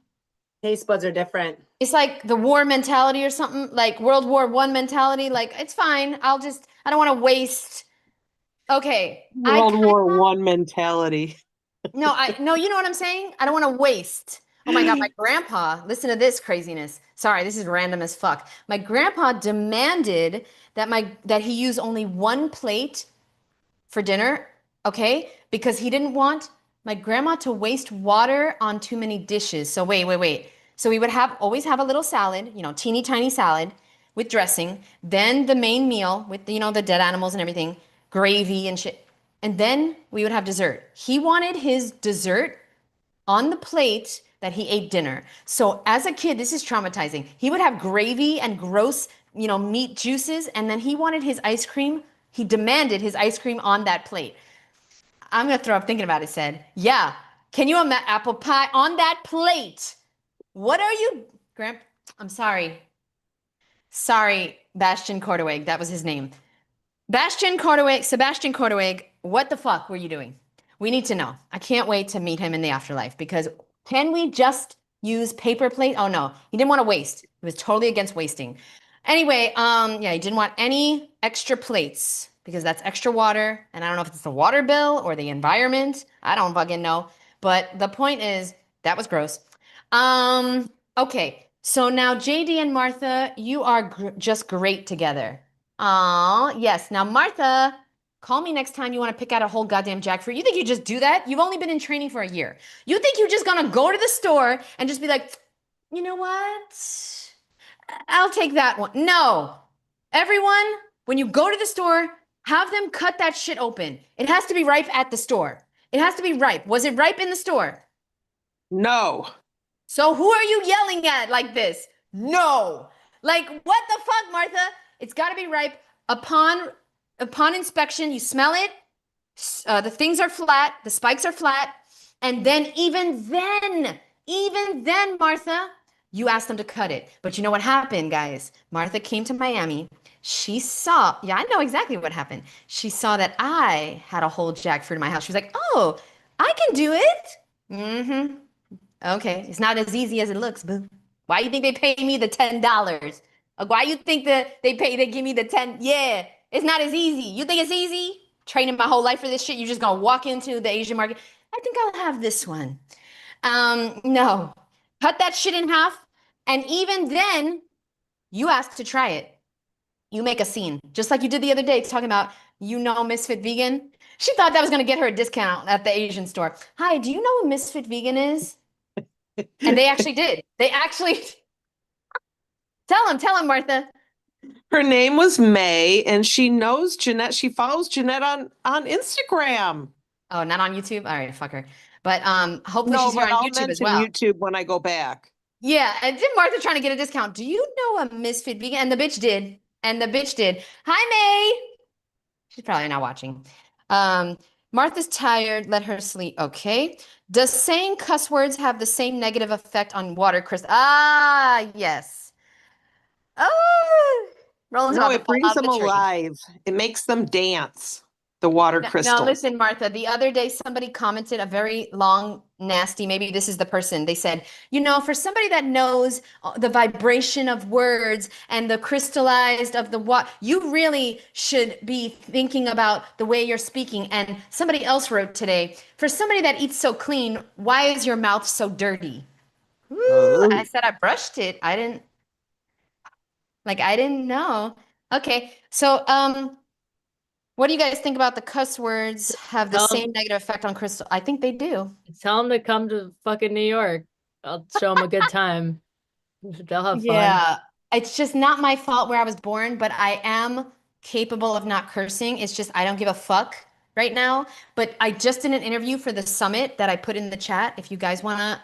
Taste buds are different. It's like the war mentality or something, like World War I mentality. Like, it's fine. I don't want to waste. Okay. World War One mentality. No, you know what I'm saying? I don't want to waste. Oh my God, my grandpa, listen to this craziness. Sorry, this is random as fuck. My grandpa demanded that he use only one plate for dinner, okay? Because he didn't want my grandma to waste water on too many dishes. So wait. So we would always have a little salad, teeny tiny salad with dressing, then the main meal with the dead animals and everything, gravy and shit. And then we would have dessert. He wanted his dessert on the plate that he ate dinner. So as a kid, this is traumatizing. He would have gravy and gross, meat juices, and then he wanted his ice cream. He demanded his ice cream on that plate. I'm gonna throw up thinking about it. Said, yeah. Can you imagine apple pie on that plate? What are you, Gramp? I'm sorry. Sorry, Bastian Korteweg. That was his name. Sebastian Korteweg, what the fuck were you doing? We need to know. I can't wait to meet him in the afterlife because can we just use paper plate? Oh no, he didn't want to waste. He was totally against wasting. Anyway, yeah, he didn't want any extra plates because that's extra water. And I don't know if it's the water bill or the environment. I don't fucking know. But the point is, that was gross. Okay. So now JD and Martha, you are just great together. Yes. Now, Martha, call me next time you want to pick out a whole goddamn jackfruit. You think you just do that? You've only been in training for a year. You think you're just gonna go to the store and just be like, you know what? I'll take that one. No. Everyone, when you go to the store, have them cut that shit open. It has to be ripe at the store. It has to be ripe. Was it ripe in the store? No. So who are you yelling at like this? No. Like, what the fuck, Martha? It's got to be ripe. Upon inspection, you smell it. The things are flat. The spikes are flat. And then even then, Martha, you asked them to cut it. But you know what happened, guys? Martha came to Miami. She saw, yeah, I know exactly what happened. She saw that I had a whole jackfruit in my house. She was like, oh, I can do it. Mm-hmm. Okay, it's not as easy as it looks, boo. Why you think they pay me the $10? Why you think that they give me the 10? Yeah, it's not as easy. You think it's easy? Training my whole life for this shit. You're just gonna walk into the Asian market. I think I'll have this one. No. Cut that shit in half. And even then, you ask to try it. You make a scene, just like you did the other day, talking about, Misfit Vegan. She thought that was gonna get her a discount at the Asian store. Hi, do you know who Misfit Vegan is? And they actually did. They actually tell him, Martha. Her name was May, and she knows Jeannette. She follows Jeannette on Instagram. Oh, not on YouTube? All right, fuck her. But hopefully No, she's here but on I'll YouTube as mention well. YouTube when I go back. Yeah, and did Martha trying to get a discount? Do you know a Misfit Vegan? And the bitch did. Hi, May. She's probably not watching. Martha's tired. Let her sleep. Okay. Does saying cuss words have the same negative effect on water crystal? Ah, yes. Oh, Roland's No, about to it fall brings out of them the tree. alive. It makes them dance. The water crystals. No, listen, Martha, the other day somebody commented a very long, nasty, maybe this is the person. They said, for somebody that knows the vibration of words and the crystallized of the what, you really should be thinking about the way you're speaking. And somebody else wrote today, for somebody that eats so clean, why is your mouth so dirty? Ooh, I said I brushed it. I didn't know. Okay, so what do you guys think about the cuss words have the same negative effect on crystal? I think they do. Tell them to come to fucking New York. I'll show them a good time. They'll have fun. Yeah, it's just not my fault where I was born, but I am capable of not cursing. It's just I don't give a fuck right now. But I just did an interview for the summit that I put in the chat. If you guys wanna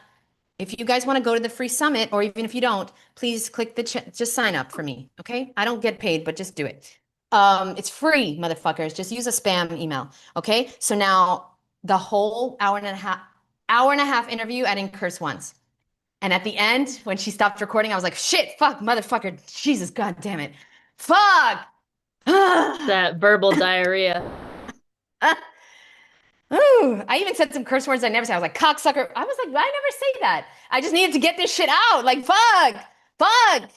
go to the free summit, or even if you don't, please click the chat. Just sign up for me, okay? I don't get paid, but just do it. It's free, motherfuckers. Just use a spam email, okay? So now the whole hour and a half interview, I didn't curse once. And at the end, when she stopped recording, I was like, shit, fuck, motherfucker, Jesus, god damn it. Fuck! That verbal diarrhea. Ooh, I even said some curse words I never said. I was like, cocksucker. I was like, I never say that. I just needed to get this shit out. Like, fuck. But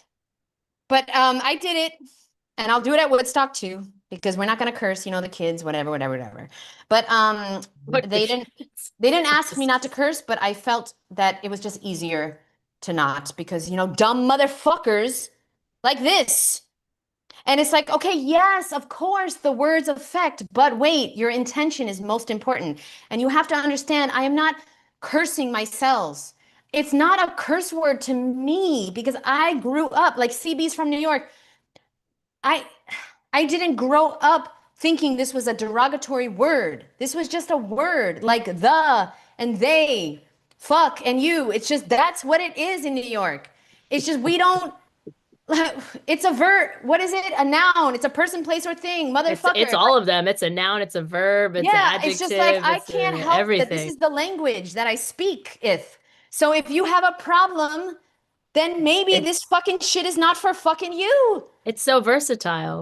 I did it, and I'll do it at Woodstock too, because we're not gonna curse, the kids, whatever. But they didn't ask me not to curse, but I felt that it was just easier to not, because dumb motherfuckers like this. And it's like, okay, yes, of course, the words affect, but wait, your intention is most important. And you have to understand, I am not cursing my cells. It's not a curse word to me, because I grew up, like CB's from New York. I didn't grow up thinking this was a derogatory word. This was just a word, like the and they, fuck and you. It's just, that's what it is in New York. It's just, we don't, it's a verb. What is it? A noun. It's a person, place, or thing. Motherfucker. It's all of them. It's a noun. It's a verb. It's an adjective. It's just like, I can't help everything. that this is the language that I speak. So if you have a problem, then maybe this fucking shit is not for fucking you. It's so versatile.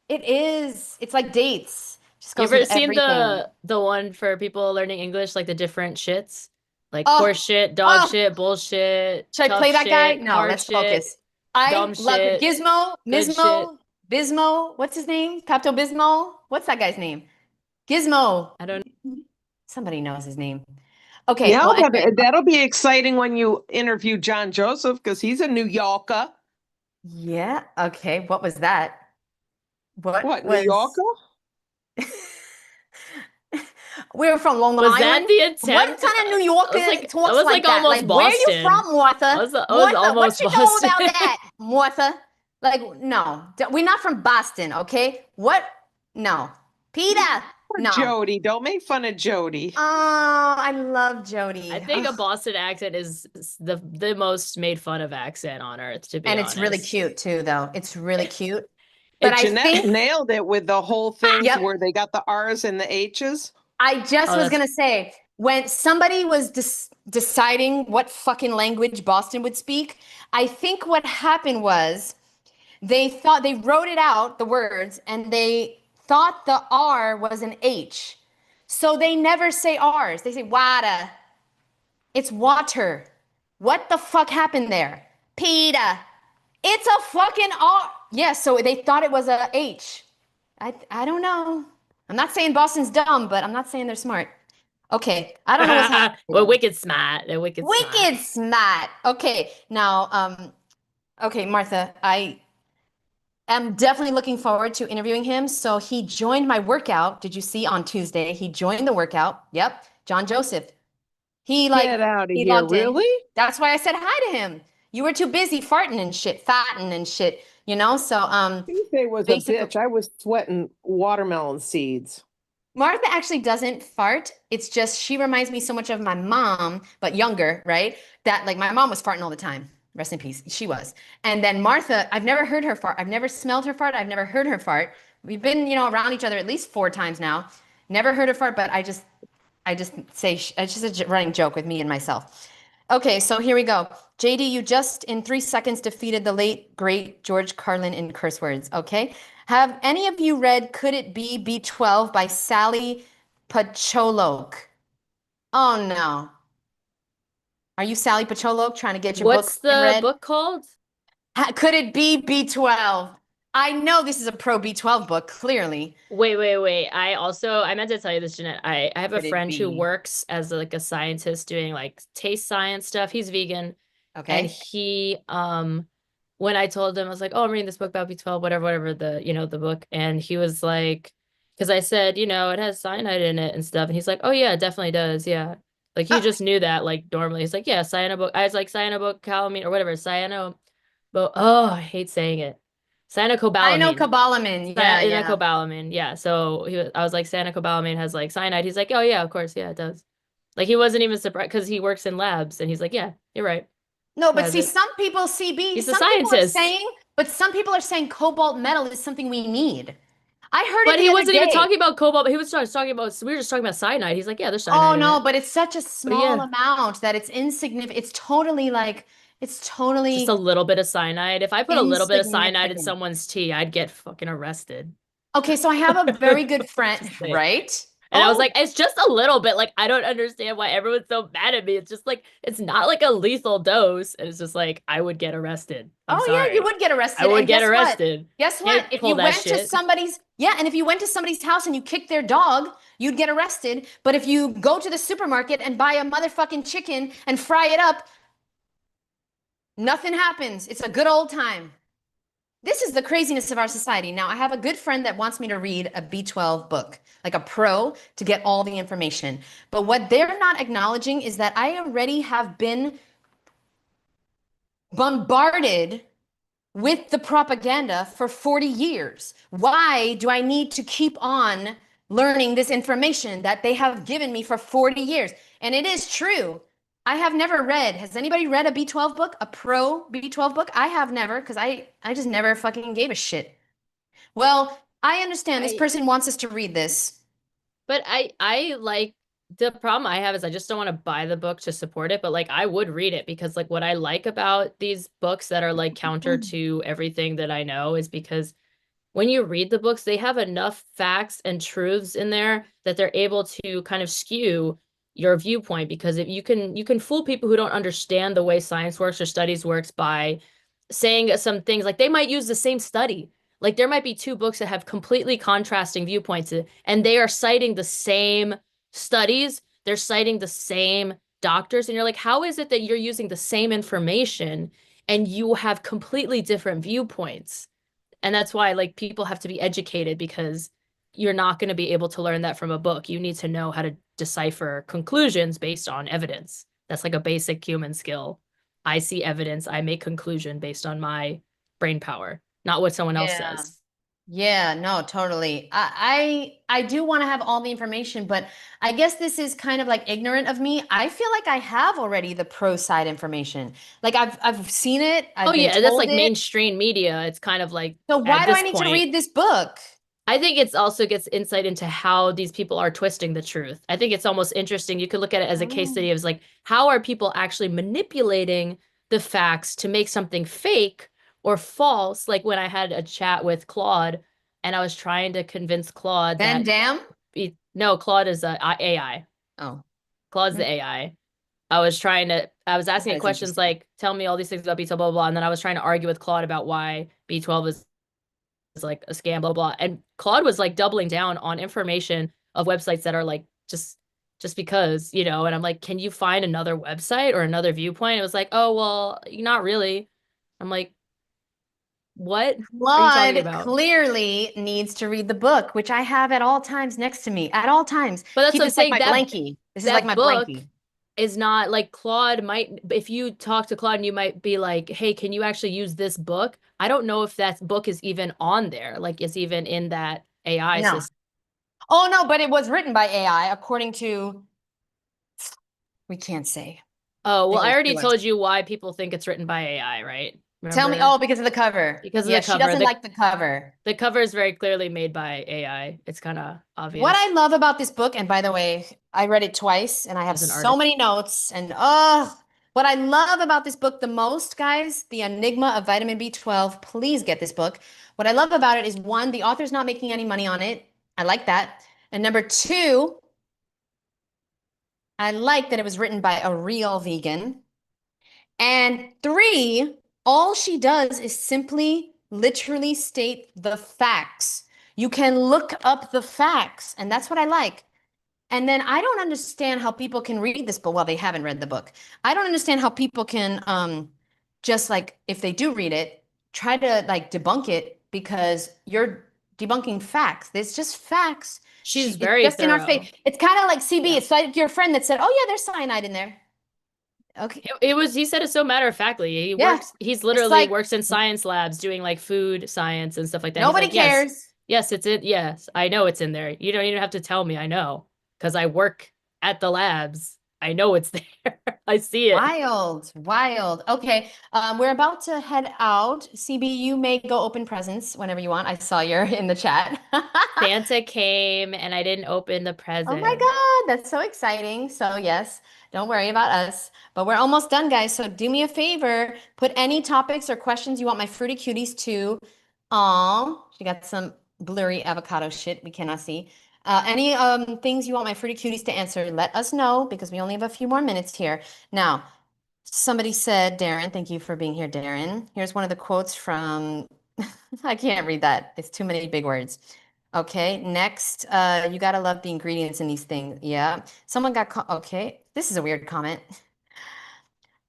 It is. It's like dates. Just You goes ever with seen everything. the one for people learning English, like the different shits? Like horse shit, dog shit, bullshit. Should I play that guy? No, hard let's shit, focus. I dumb love it. shit, Gizmo, good Mismo, Bismo. What's his name? Pepto Bismol. What's that guy's name? Gizmo. I don't Somebody knows his name. Okay, Yeah, well, but anyway, that'll be exciting when you interview John Joseph because he's a New Yorker. yeah, okay. What was that? What What, New was Yorker? we were from Long Was that Island? the What attempt? kind of New Yorker That talks was like like that? Like, almost where are you Boston. from, Martha? That was Martha, what almost you know Boston. about that, Martha? Like, no, we're not from Boston, okay? What? No. Peter, Or no. Jody. Don't make fun of Jody. Oh, I love Jody. I think a Ugh. Boston accent is the most made fun of accent on earth, to be And honest. it's really cute too, though. It's really cute. But And I Jeannette think, nailed it with the whole thing yep, where they got the R's and the H's. I just Oh, was that's gonna say, when somebody was deciding what fucking language Boston would speak, I think what happened was they wrote it out, the words, and they thought the R was an H. So they never say R's. They say water. It's water. What the fuck happened there? Peter. It's a fucking R. Yeah, so they thought it was a H. I don't know. I'm not saying Boston's dumb, but I'm not saying they're smart. Okay, I don't know what's happening. well, wicked smart. They're wicked smart. Wicked smart. Okay, now, okay, Martha, I am definitely looking forward to interviewing him. So he joined my workout. Did you see on Tuesday? He joined the workout. Yep, John Joseph. Get out of He here. logged in. Really? That's why I said hi to him. You were too busy farting and shit, fatting and shit, you know? So Tuesday was a basically bitch. I was sweating watermelon seeds. Martha actually doesn't fart. It's just she reminds me so much of my mom, but younger, right? That like my mom was farting all the time. Rest in peace. She was. And then Martha, I've never heard her fart. I've never smelled her fart. I've never heard her fart. We've been, around each other at least 4 times now. Never heard her fart, but I just say it's just a running joke with me and myself. Okay, so here we go. JD, you just in 3 seconds defeated the late great George Carlin in curse words. Okay. Have any of you read Could It Be B12 by Sally Pacholok? Oh no. Are you Sally Pacholok trying to get your What's book the read? book called? Could it be B12? I know this is a pro B12 book, clearly. Wait. I meant to tell you this, Jeanette. I have a Could it friend who be? works as like a scientist doing like taste science stuff. He's vegan. And Okay. he when I told him, I was like, oh, I'm reading this book about B12, whatever the the book. And he was like, because I said, it has cyanide in it and stuff. And he's like, oh yeah, it definitely does. Yeah. Like he just knew that like normally. He's like, yeah, cyanobo. I was like cyanobocalamine or whatever. Oh, I hate saying it. I know Cyanocobalamin. cobalamin. Yeah. Cyanocobalamin. Yeah. So I was like, cyanocobalamin has like cyanide. He's like, oh yeah, of course. Yeah, it does. Like he wasn't even surprised because he works in labs and he's like, yeah, you're right. No, but Has see, it. some people, CB, He's a some people are scientist. saying cobalt metal is something we need. I heard But it the he other wasn't even day. talking about cobalt. But he was just talking about. We were just talking about cyanide. He's like, yeah, there's Oh cyanide in no, it. but it's such a small yeah. amount that it's insignificant. It's totally Just a little bit of cyanide. If I put a little bit of cyanide in insignificant. someone's tea, I'd get fucking arrested. Okay, so I have a very good friend, Just saying. right? And I was Oh, like, it's just a little bit. Like, I don't understand why everyone's so mad at me. It's just like, it's not like a lethal dose. And it's just like, I would get arrested. I'm oh sorry. yeah, you would get arrested. I would And get guess what? arrested. Guess what? Can't If pull you that went to shit. somebody's, yeah, and if you went to somebody's house and you kicked their dog, you'd get arrested. But if you go to the supermarket and buy a motherfucking chicken and fry it up, nothing happens. It's a good old time. This is the craziness of our society. Now, I have a good friend that wants me to read a B12 book, like a pro, to get all the information. But what they're not acknowledging is that I already have been bombarded with the propaganda for 40 years. Why do I need to keep on learning this information that they have given me for 40 years? And it is true. I have never read. Has anybody read a B12 book? A pro B12 book? I have never, because I just never fucking gave a shit. Well, I understand this person wants us to read this. But I like, the problem I have is I just don't want to buy the book to support it, but like I would read it because like what I like about these books that are like counter to everything that I know is because when you read the books, they have enough facts and truths in there that they're able to kind of skew your viewpoint, because if you can fool people who don't understand the way science works or studies works by saying some things. Like they might use the same study. Like there might be two books that have completely contrasting viewpoints and they are citing the same studies they're citing the same doctors, and you're like, how is it that you're using the same information and you have completely different viewpoints? And that's why like people have to be educated, because you're not going to be able to learn that from a book. You need to know how to decipher conclusions based on evidence. That's like a basic human skill. I see evidence, I make conclusion based on my brain power, not what someone else Yeah. says. Yeah, no, totally. I do want to have all the information, but I guess this is kind of like ignorant of me. I feel like I have already the pro side information. Like I've seen it, I've Oh been yeah, that's told like it. mainstream media. It's kind of like So why at do I this need to point, read this book? I think it's also gets insight into how these people are twisting the truth. I think it's almost interesting. You could look at it as a case study of like, how are people actually manipulating the facts to make something fake or false? Like when I had a chat with Claude and I was trying to convince Claude Van that Damme? no, Claude is a AI. Oh, Claude's the AI. I was asking that it is questions interesting. like, tell me all these things about B12, blah, blah, blah. And then I was trying to argue with Claude about why B12 is like a scam, blah, blah. And Claude was like doubling down on information of websites that are like just because, you know, and I'm like, can you find another website or another viewpoint? It was like, oh, well, not really. I'm like, what are you talking Claude about? clearly needs to read the book, which I have at all times next to me, at all times. But that's Keep what I'm this like saying. my That blankie. This is like my book blankie. is not like Claude might, if you talk to Claude and you might be like, hey, can you actually use this book? I don't know if that book is even on there, like is even in that AI No. system. Oh no, but it was written by AI according to, we can't say. Oh, well, They I will already sue us. told you why people think it's written by AI, right? Tell me, Remember? oh, because of the cover. Because of Yeah, the she cover. doesn't like the cover. The cover is very clearly made by AI. It's kind of obvious. What I love about this book, and by the way, I read it twice and I have As an so artist. many notes, and what I love about this book the most, guys, The Enigma of Vitamin B12, please get this book. What I love about it is one, the author's not making any money on it. I like that. And number two, I like that it was written by a real vegan. And three, all she does is simply literally state the facts. You can look up the facts, and that's what I like. And then I don't understand how people can read this book. Well, they haven't read the book. I don't understand how people can just like if they do read it, try to like debunk it because you're debunking facts. It's just facts. She's It's very just in our thorough. face. It's kind of like CB. Yeah. It's like your friend that said, "Oh yeah, there's cyanide in there." Okay. He said it so matter of factly. Yeah. He's literally like- works in science labs doing like food science and stuff like that. Nobody He's like, cares. Yes, it's it. Yes, I know it's in there. You don't even have to tell me. I know because I work at the labs. I know it's there. I see it. Wild, wild. Okay, we're about to head out. CB, you may go open presents whenever you want. I saw you're in the chat. Santa came and I didn't open the present. Oh my God, that's so exciting. So yes, don't worry about us. But we're almost done, guys. So do me a favor, put any topics or questions you want my fruity cuties to. Oh, she got some blurry avocado shit we cannot see. Any things you want my fruity cuties to answer, let us know because we only have a few more minutes here. Now, somebody said, Darren, thank you for being here, Darren. Here's one of the quotes from, I can't read that. It's too many big words. Okay, next, you gotta love the ingredients in these things. Yeah, someone got caught. Okay, this is a weird comment.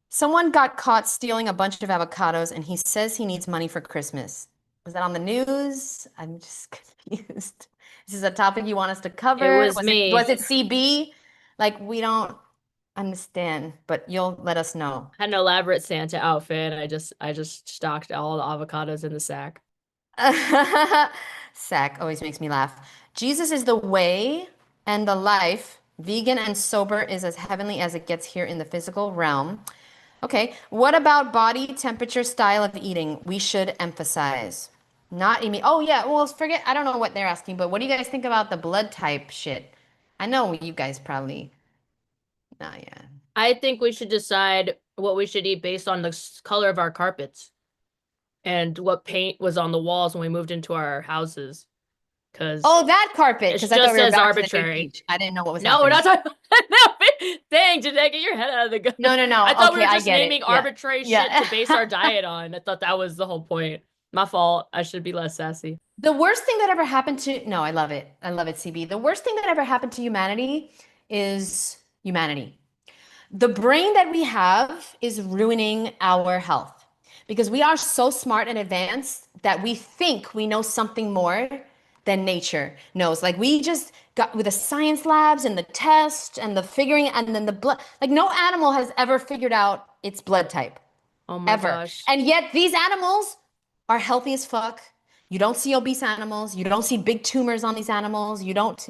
Someone got caught stealing a bunch of avocados and he says he needs money for Christmas. Was that on the news? I'm just confused. This is a topic you want us to cover? was me. Was it CB? Like, we don't understand, but you'll let us know. Had an elaborate Santa outfit. I just stocked all the avocados in the sack. Sack always makes me laugh. Jesus is the way and the life. Vegan and sober is as heavenly as it gets here in the physical realm. Okay, what about body temperature style of eating? We should emphasize. Not eating. Oh yeah, well forget. I don't know what they're asking, but what do you guys think about the blood type shit? I know you guys probably. Oh yeah. I think we should decide what we should eat based on the color of our carpets and what paint was on the walls when we moved into our houses. Because Oh, that carpet. it's Because I thought just we were as back to the nude arbitrary. beach. I didn't know what was No, we're happening. not talking. No, dang, Jeannette, get your head out of the gun. No. I thought we Okay, were I just get it. naming Yeah. arbitrary Yeah. shit to base our diet on. I thought that was the whole point. My fault. I should be less sassy. The worst thing that ever happened to, no, I love it. I love it, CB. The worst thing that ever happened to humanity is humanity. The brain that we have is ruining our health because we are so smart and advanced that we think we know something more than nature knows. Like we just got with the science labs and the test and the figuring and then the blood. Like no animal has ever figured out its blood type. Oh my Ever. gosh. And yet these animals are healthy as fuck. You don't see obese animals. You don't see big tumors on these animals. You don't.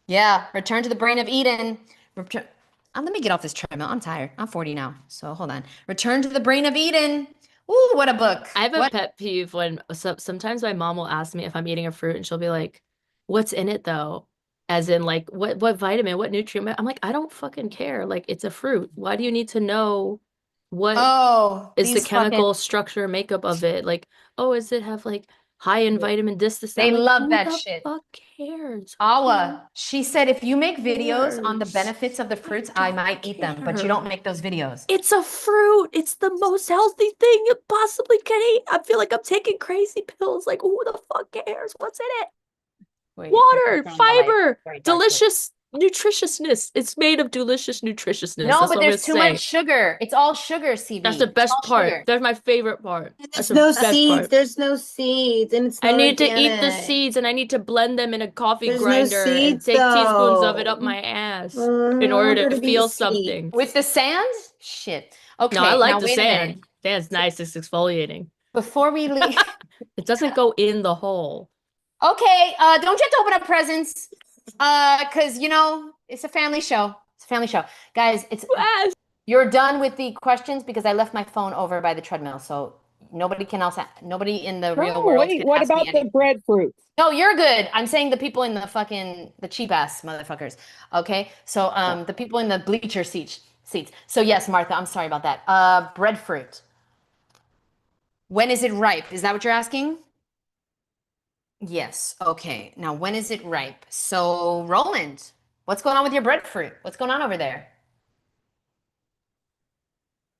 Yeah, return to the brain of Eden. Let me get off this treadmill. I'm tired. I'm 40 now. So hold on. Return to the brain of Eden. Ooh, what a book. I have a What? pet peeve when sometimes my mom will ask me if I'm eating a fruit and she'll be like, "What's in it though?" As in like what vitamin, what nutrient? I'm like, I don't fucking care. Like it's a fruit. Why do you need to know what Oh, is the these fucking. chemical structure makeup of it? Like, oh, does it have like high in vitamin this, that? They Like, love who that the shit. fuck cares? Awa, she said if you make videos on the cares? benefits of the fruits, I don't might eat them, but you care. don't make those videos. It's a fruit. It's the most healthy thing you possibly can eat. I feel like I'm taking crazy pills. Like, who the fuck cares? What's in it? Wait, Water, turn on the light. fiber, Very dark. delicious nutritiousness. It's made of delicious nutritiousness. No, That's but what I'm there's gonna too say. much sugar. It's all sugar, CB. That's the It's best all part. sugar. That's my favorite part. There's That's the no best seeds. part. There's no seeds, and it's I not need to eat the organic. seeds and I need to blend them in a coffee There's no grinder and seeds, take teaspoons of it up though. my ass I in don't order want there to to be feel seeds. something. With the sand? Shit. Okay, No, I like now the wait a minute. sand. Sand's nice. It's exfoliating. Before we leave. It doesn't go in the hole. Okay, don't you have to open up presents? Because you know, it's a family show. It's a family show. Guys, Yes. you're done with the questions because I left my phone over by the treadmill. So nobody in the real Oh, world wait, can what ask me about the anything. breadfruit? No, you're good. I'm saying the people in the cheap ass motherfuckers. Okay. So the people in the bleacher seats. So yes, Martha, I'm sorry about that. Breadfruit. When is it ripe? Is that what you're asking? Yes. Okay. Now when is it ripe? So Roland, what's going on with your breadfruit? What's going on over there?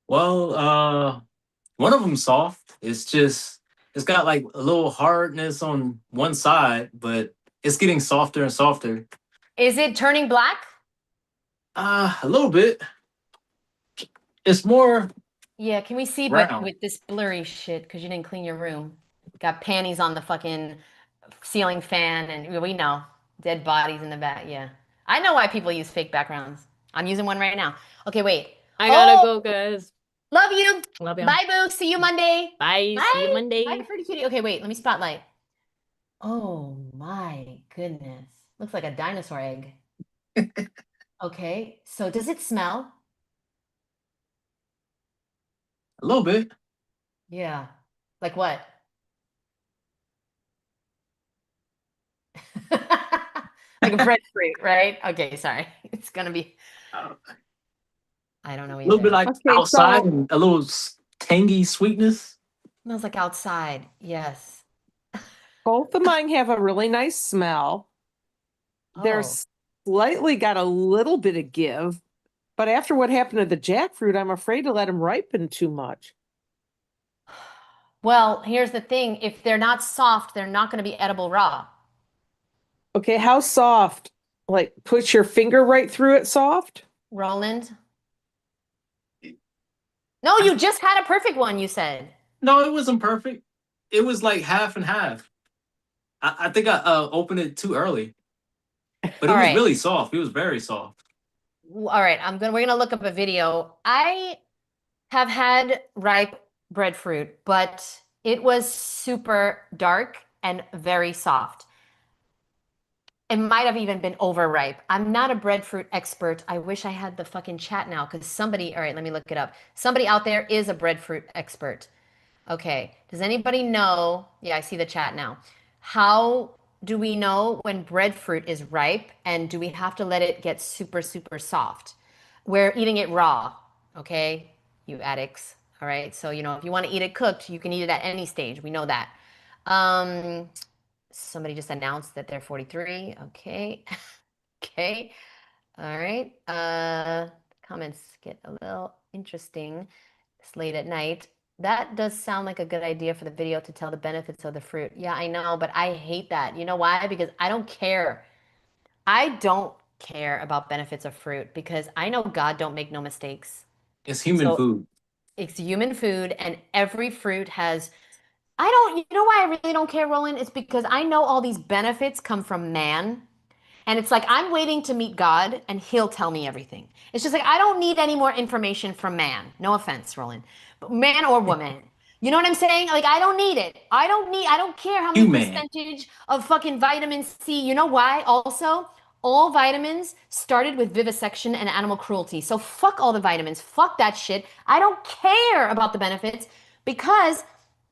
Well, one of them soft. It's got like a little hardness on one side, but it's getting softer and softer. Is it turning black? A little bit. It's more Yeah, can we see? But brown. with this blurry shit, because you didn't clean your room. Got panties on the fucking ceiling fan, and we know dead bodies in the back. Yeah, I know why people use fake backgrounds. I'm using one right now. Okay, wait. I gotta go, guys. Love you. Love you. Bye, boo. See you Monday. Bye. Bye. See you Monday. Bye, pretty cutie. Okay, wait. Let me spotlight. Oh my goodness. Looks like a dinosaur egg. Okay, so does it smell? A little bit. Yeah. Like what? Like a breadfruit, right? Okay, sorry. It's gonna be. A I don't know little bit either. like Okay, outside so and a little tangy sweetness. Smells like outside. Yes. both of mine have a really nice smell. They're Oh. slightly got a little bit of give, but after what happened to the jackfruit, I'm afraid to let them ripen too much. Well, here's the thing. If they're not soft, they're not going to be edible raw. Okay, how soft? Like put your finger right through it soft? Roland? No, you just had a perfect one, you said. No, it wasn't perfect. It was like half and half. I think I opened it too early, but it All was right. really soft. It was very soft. All right, we're gonna look up a video. I have had ripe breadfruit, but it was super dark and very soft. It might have even been overripe. I'm not a breadfruit expert. I wish I had the fucking chat now because somebody, all right, let me look it up. Somebody out there is a breadfruit expert. Okay, does anybody know? Yeah, I see the chat now. How do we know when breadfruit is ripe and do we have to let it get super, super soft? We're eating it raw, okay? You addicts, all right? So, you know, if you want to eat it cooked, you can eat it at any stage. We know that. Somebody just announced that they're 43. Okay. Okay. All right. Comments get a little interesting. It's late at night. That does sound like a good idea for the video to tell the benefits of the fruit. Yeah, I know, but I hate that. You know why? Because I don't care. I don't care about benefits of fruit because I know God don't make no mistakes. It's human So food. it's human food, and every fruit has. I don't. You know why I really don't care, Roland? It's because I know all these benefits come from man. And it's like I'm waiting to meet God and he'll tell me everything. It's just like I don't need any more information from man. No offense, Roland. But man or woman. You know what I'm saying? Like I don't need it. I don't care how many Human. percentage of fucking vitamin C. You know why? Also, all vitamins started with vivisection and animal cruelty. So fuck all the vitamins. Fuck that shit. I don't care about the benefits because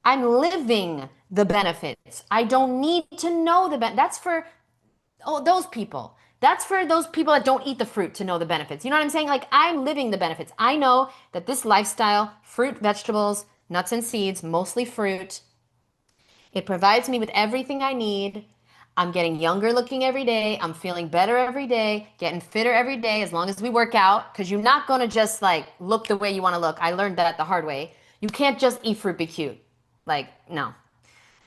I'm living the benefits. I don't need to know the benefits. That's for those people. That's for those people that don't eat the fruit to know the benefits. You know what I'm saying? Like I'm living the benefits. I know that this lifestyle, fruit, vegetables, nuts and seeds, mostly fruit, it provides me with everything I need. I'm getting younger looking every day. I'm feeling better every day, getting fitter every day as long as we work out because you're not going to just like look the way you want to look. I learned that the hard way. You can't just eat fruit, be cute. Like, no.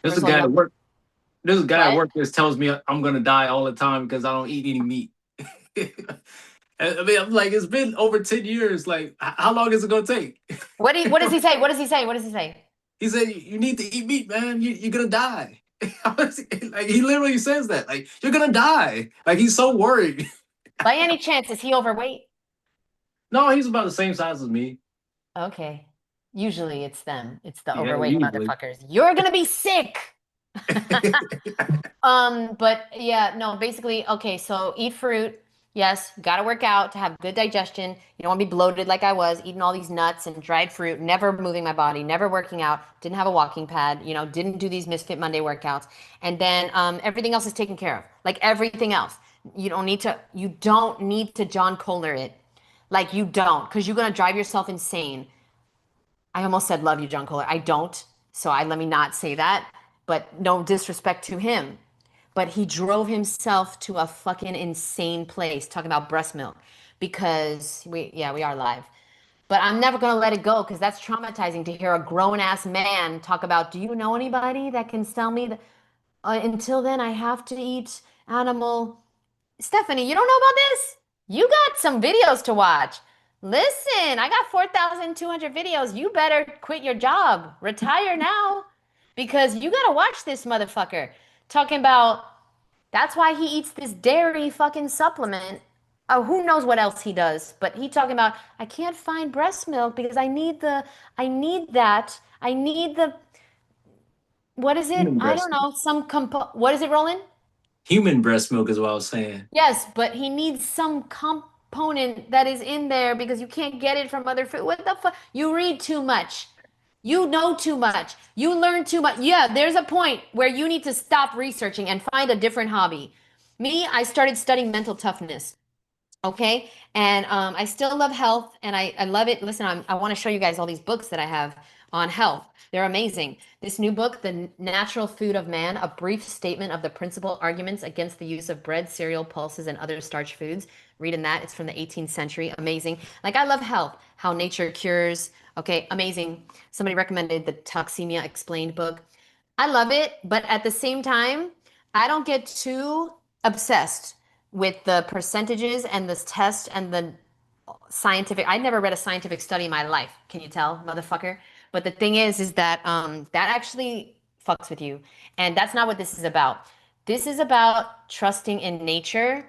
There's First a of all, guy you at know, work. There's a guy at what? work that tells me I'm gonna die all the time because I don't eat any meat. I mean, I'm like, it's been over 10 years. Like, how long is it gonna take? What does he say? What does he say? What does he say? He said, you need to eat meat, man. You're gonna die. Like, he literally says that. Like, you're gonna die. Like, he's so worried. By any chance, is he overweight? No, he's about the same size as me. Okay. Usually it's them. It's the Yeah, overweight usually. motherfuckers. You're gonna be sick. But yeah, no, basically, okay, so eat fruit. Yes, gotta work out to have good digestion. You don't want to be bloated like I was, eating all these nuts and dried fruit, never moving my body, never working out, didn't have a walking pad, didn't do these Misfit Monday workouts. And then everything else is taken care of. Like everything else. You don't need to John Kohler it. Like you don't, because you're gonna drive yourself insane. I almost said love you, John Kohler. I don't. So let me not say that. But no disrespect to him. But he drove himself to a fucking insane place talking about breast milk because we are live. But I'm never gonna let it go because that's traumatizing to hear a grown ass man talk about, do you know anybody that can sell me until then I have to eat animal. Stephanie, you don't know about this? You got some videos to watch. Listen, I got 4,200 videos. You better quit your job. Retire now because you got to watch this motherfucker talking about that's why he eats this dairy fucking supplement. Oh, who knows what else he does, but he talking about I can't find breast milk because I need that. I need the what is it? Human I breast don't milk. know. What is it, Roland? Human breast milk is what I was saying. Yes, but he needs some component that is in there because you can't get it from other food. What the fuck? You read too much. You know too much. You learn too much. Yeah, there's a point where you need to stop researching and find a different hobby. Me, I started studying mental toughness. Okay. And I still love health and I love it. Listen, I want to show you guys all these books that I have on health. They're amazing. This new book, The Natural Food of Man, a brief statement of the principal arguments against the use of bread, cereal, pulses, and other starch foods. Reading that. It's from the 18th century. Amazing. Like I love health, how nature cures. Okay, amazing. Somebody recommended the Toxemia Explained book. I love it, but at the same time, I don't get too obsessed with the percentages and this test and the scientific. I never read a scientific study in my life. Can you tell, motherfucker? But the thing is that that actually fucks with you, and that's not what this is about. This is about trusting in nature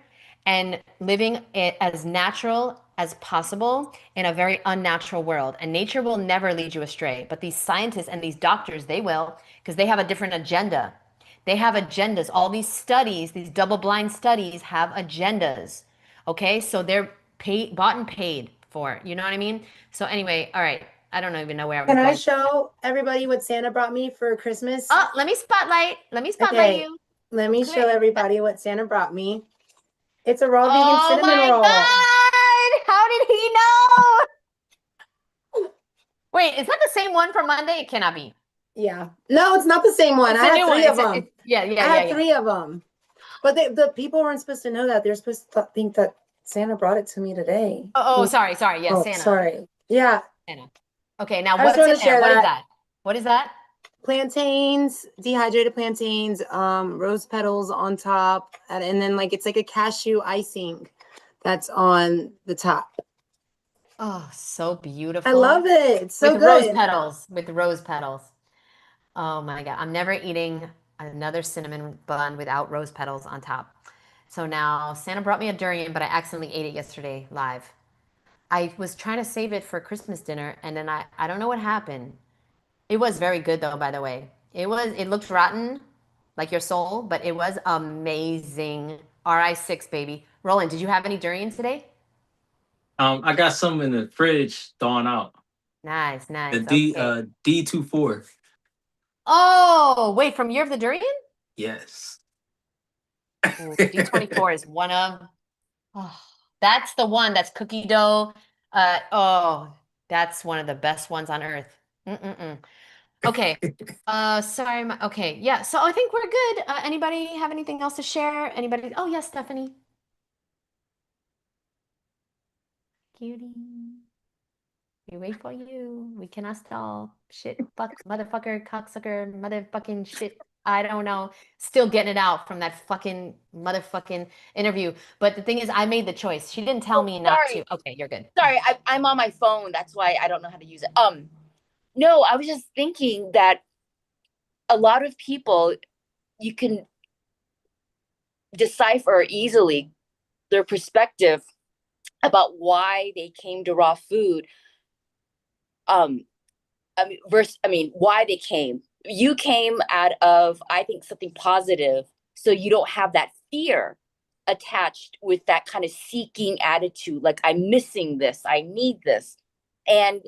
and living it as natural as possible in a very unnatural world. And nature will never lead you astray, but these scientists and these doctors, they will, because they have a different agenda. They have agendas. All these studies, these double-blind studies have agendas. Okay, so they're paid, bought and paid for. You know what I mean? So anyway, all right. I don't even know where I was Can I going. show everybody what Santa brought me for Christmas? Oh, let me spotlight. Let me spotlight Okay, you. let me show Okay. everybody what Santa brought me. It's a raw vegan Oh cinnamon my roll. God! How did he know? Wait, is that the same one from Monday? It cannot be. Yeah. No, it's not the same one. It's I a had new one. three of them. Yeah. I had three of them. But the people weren't supposed to know that. They're supposed to think that Santa brought it to me today. Oh, sorry. Yeah, Oh, Santa. sorry. Yeah. Santa. Okay, now I what's just wanted in to there? share What is that. that? What is that? Plantains, dehydrated plantains, rose petals on top, and then like it's like a cashew icing that's on the top. Oh, so beautiful. I love it. It's so With rose good. petals, with rose petals. Oh my God. I'm never eating another cinnamon bun without rose petals on top. So now Santa brought me a durian, but I accidentally ate it yesterday live. I was trying to save it for Christmas dinner, and then I don't know what happened. It was very good though, by the way. It looked rotten, like your soul, but it was amazing. RI6, baby. Roland, did you have any durian today? I got some in the fridge thawing out. Nice, The nice. Okay. D24. Oh, wait, from Year of the Durian? Yes. Ooh, D24 is one of, oh, that's the one that's cookie dough. Oh, that's one of the best ones on earth. Mm-mm-mm. Okay. Sorry. Okay. Yeah. So I think we're good. Anybody have anything else to share? Anybody? Oh, yes, Stephanie. Cutie. We wait for you. We cannot stall. Shit, fuck, motherfucker, cocksucker, motherfucking shit. I don't know. Still getting it out from that fucking motherfucking interview. But the thing is, I made the choice. She didn't tell me not Sorry. to. Okay, you're good. Sorry, I'm on my phone. That's why I don't know how to use it. No, I was just thinking that a lot of people, you can decipher easily their perspective about why they came to raw food. Why they came. You came out of, I think, something positive, so you don't have that fear attached with that kind of seeking attitude, like I'm missing this, I need this. And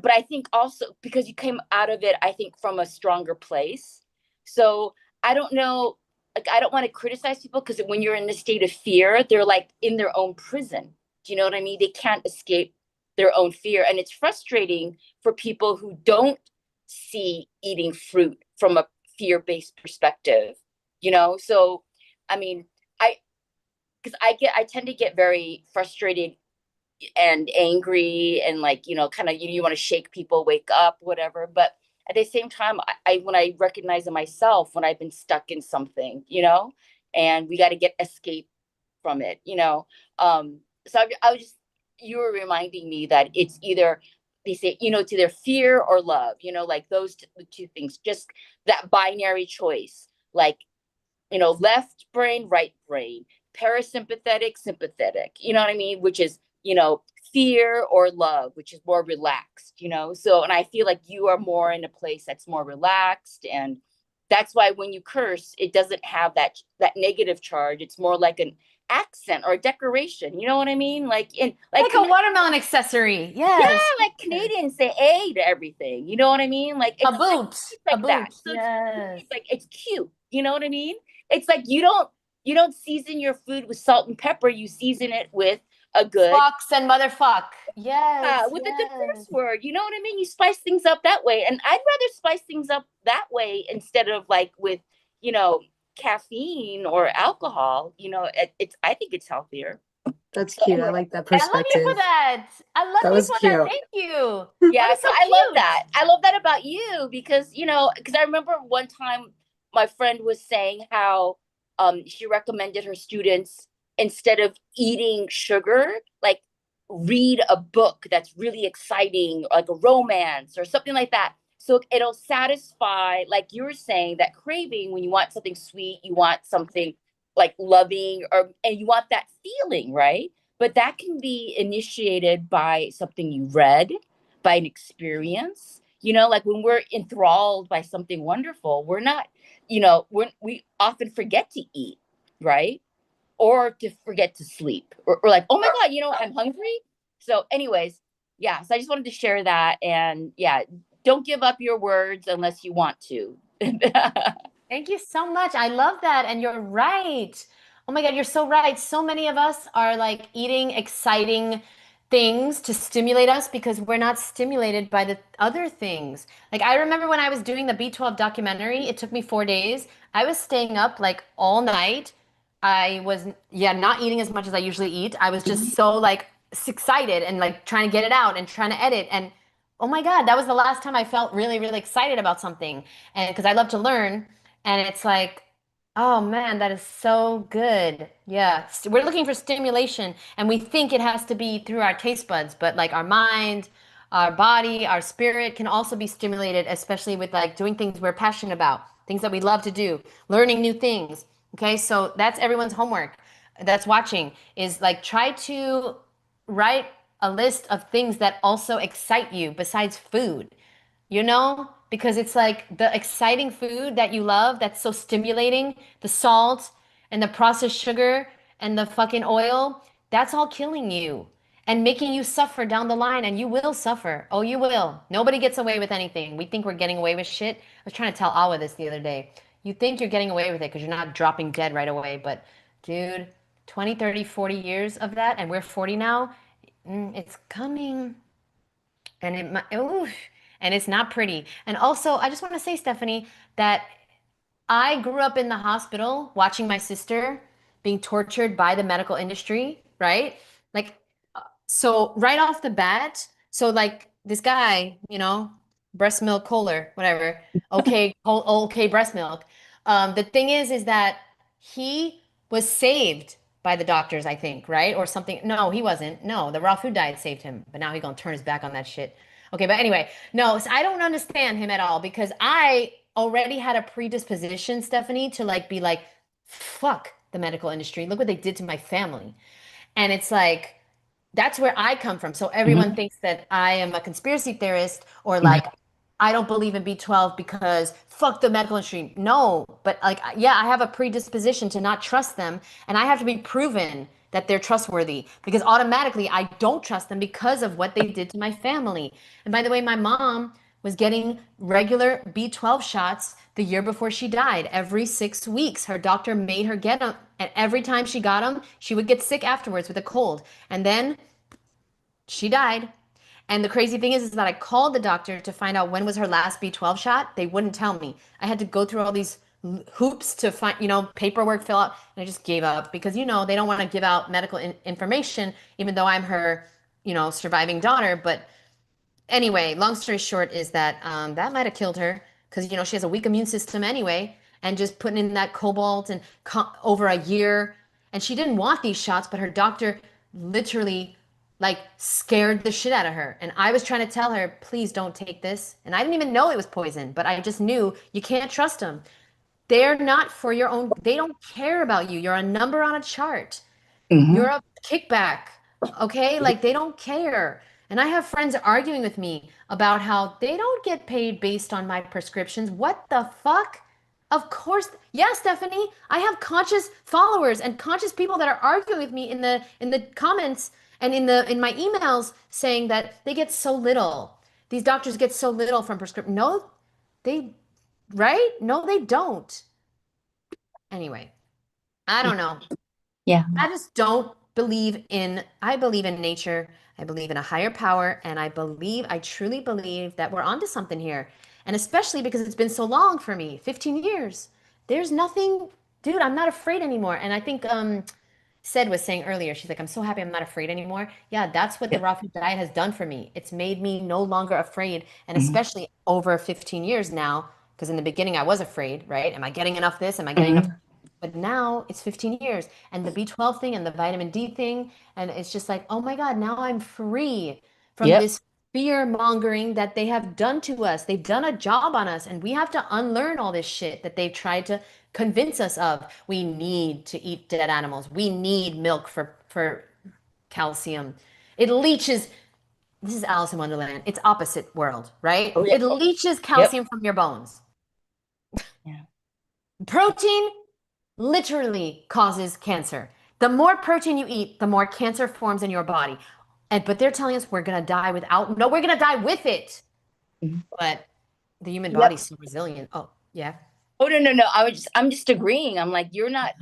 but I think also because you came out of it, I think from a stronger place. So I don't know, like I don't want to criticize people because when you're in the state of fear, they're like in their own prison. Do you know what I mean? They can't escape their own fear. And it's frustrating for people who don't see eating fruit from a fear-based perspective, you know? So, I mean, because I tend to get very frustrated and angry and like, kind of, you want to shake people, wake up, whatever. But at the same time, when I recognize in myself when I've been stuck in something, and we got to get escape from it, so I was just, you were reminding me that it's either they say, it's either fear or love, like those the two things, just that binary choice, like, left brain, right brain, parasympathetic, sympathetic, you know what I mean? Which is, fear or love, which is more relaxed, So, and I feel like you are more in a place that's more relaxed. And that's why when you curse, it doesn't have that negative charge. It's more like an accent or a decoration. You know what I mean? Like Like a watermelon accessory. yeah, Yes. like Canadians say "a" to everything. You know what I mean? Like A it's boot. it's A like that. boot. So Yes. it's like it's cute. You know what I mean? It's like you don't season your food with salt and pepper. You season it with a good Fox and motherfuck. Yes. with a good Yes. curse word. You know what I mean? You spice things up that way. And I'd rather spice things up that way instead of like with, caffeine or alcohol. I think it's healthier. That's So cute. I anyway, like that I love you for perspective. that. I love That you was for that. cute. Thank you. yeah, That is so so I love cute. that. I love that about you because, because I remember one time my friend was saying how she recommended her students instead of eating sugar, like read a book that's really exciting, like a romance or something like that. So it'll satisfy, like you were saying, that craving when you want something sweet, you want something like loving, and you want that feeling, right? But that can be initiated by something you read, by an experience. Like when we're enthralled by something wonderful, we're not, we often forget to eat, right? Or to forget to sleep, or like, oh my God, I'm hungry. So, anyways, yeah. So I just wanted to share that, and yeah, don't give up your words unless you want to. Thank you so much. I love that. And you're right. Oh my God, you're so right. So many of us are like eating exciting things to stimulate us because we're not stimulated by the other things. Like I remember when I was doing the B12 documentary, it took me 4 days. I was staying up like all night. I was, yeah, not eating as much as I usually eat. I was just so like excited and like trying to get it out and trying to edit. And oh my God, that was the last time I felt really, really excited about something. And because I love to learn. And it's like, Oh man, that is so good. Yeah, we're looking for stimulation and we think it has to be through our taste buds, but like our mind, our body, our spirit can also be stimulated, especially with like doing things we're passionate about, things that we love to do, learning new things. Okay, so that's everyone's homework that's watching is like try to write a list of things that also excite you besides food, you know? Because it's like the exciting food that you love that's so stimulating, the salt and the processed sugar and the fucking oil, that's all killing you and making you suffer down the line. And you will suffer. Oh, you will. Nobody gets away with anything. We think we're getting away with shit. I was trying to tell Awa this the other day. You think you're getting away with it because you're not dropping dead right away. But dude, 20, 30, 40 years of that, and we're 40 now, it's coming. And it might, oof, and it's not pretty. And also, I just want to say, Stephanie, that I grew up in the hospital watching my sister being tortured by the medical industry, right? Like, so right off the bat, so like this guy, you know, breast milk Kohler, whatever. Okay, okay, breast milk. The thing is that he was saved by the doctors, I think, right? Or something. No, he wasn't. No, the raw food diet saved him, but now he's gonna turn his back on that shit. Okay, but anyway, no, so I don't understand him at all because I already had a predisposition, Stephanie, to like be like, fuck the medical industry. Look what they did to my family. And it's like, that's where I come from. So everyone thinks that I am a conspiracy theorist or like I don't believe in B12 because fuck the medical industry. No, but like yeah, I have a predisposition to not trust them and I have to be proven that they're trustworthy because automatically I don't trust them because of what they did to my family. And by the way, my mom was getting regular B12 shots the year before she died. Every 6 weeks, her doctor made her get them. And every time she got them, she would get sick afterwards with a cold. And then she died. And the crazy thing is that I called the doctor to find out when was her last B12 shot. They wouldn't tell me. I had to go through all these hoops to find, paperwork, fill out, and I just gave up because, they don't want to give out medical information, even though I'm her, surviving daughter. But anyway, long story short is that that might have killed her because she has a weak immune system anyway, and just putting in that cobalt and over a year, and she didn't want these shots, but her doctor literally like scared the shit out of her. And I was trying to tell her, please don't take this. And I didn't even know it was poison, but I just knew you can't trust them. They're not for your own, they don't care about you. You're a number on a chart. You're a kickback. Okay? Like they don't care. And I have friends arguing with me about how they don't get paid based on my prescriptions. What the fuck? Of course. Yeah, Stephanie, I have conscious followers and conscious people that are arguing with me in the comments and in my emails saying that they get so little. These doctors get so little from prescription. No, they right? No, they don't. Anyway, I don't know. Yeah. I just don't I believe in nature. I believe in a higher power. And I truly believe that we're onto something here. And especially because it's been so long for me, 15 years. There's nothing, dude, I'm not afraid anymore. And I think Said was saying earlier, she's like, I'm so happy I'm not afraid anymore. Yeah, that's what the raw food diet has done for me. It's made me no longer afraid. And especially over 15 years now, because in the beginning I was afraid, right? Am I getting enough this? Am I getting enough? But now it's 15 years and the B12 thing and the vitamin D thing. And it's just like, oh my God, now I'm free from Yep. this fear mongering that they have done to us. They've done a job on us and we have to unlearn all this shit that they've tried to convince us of. We need to eat dead animals. We need milk for calcium. It leaches. This is Alice in Wonderland. It's opposite world, right? Oh, yeah. It leaches Yep. calcium from your bones. Yeah. Protein literally causes cancer. The more protein you eat, the more cancer forms in your body. But they're telling us we're gonna die without. No, we're gonna die with it. But the human Yep. body's so resilient. Oh, yeah. Oh, no. I'm just agreeing. I'm like, you're not,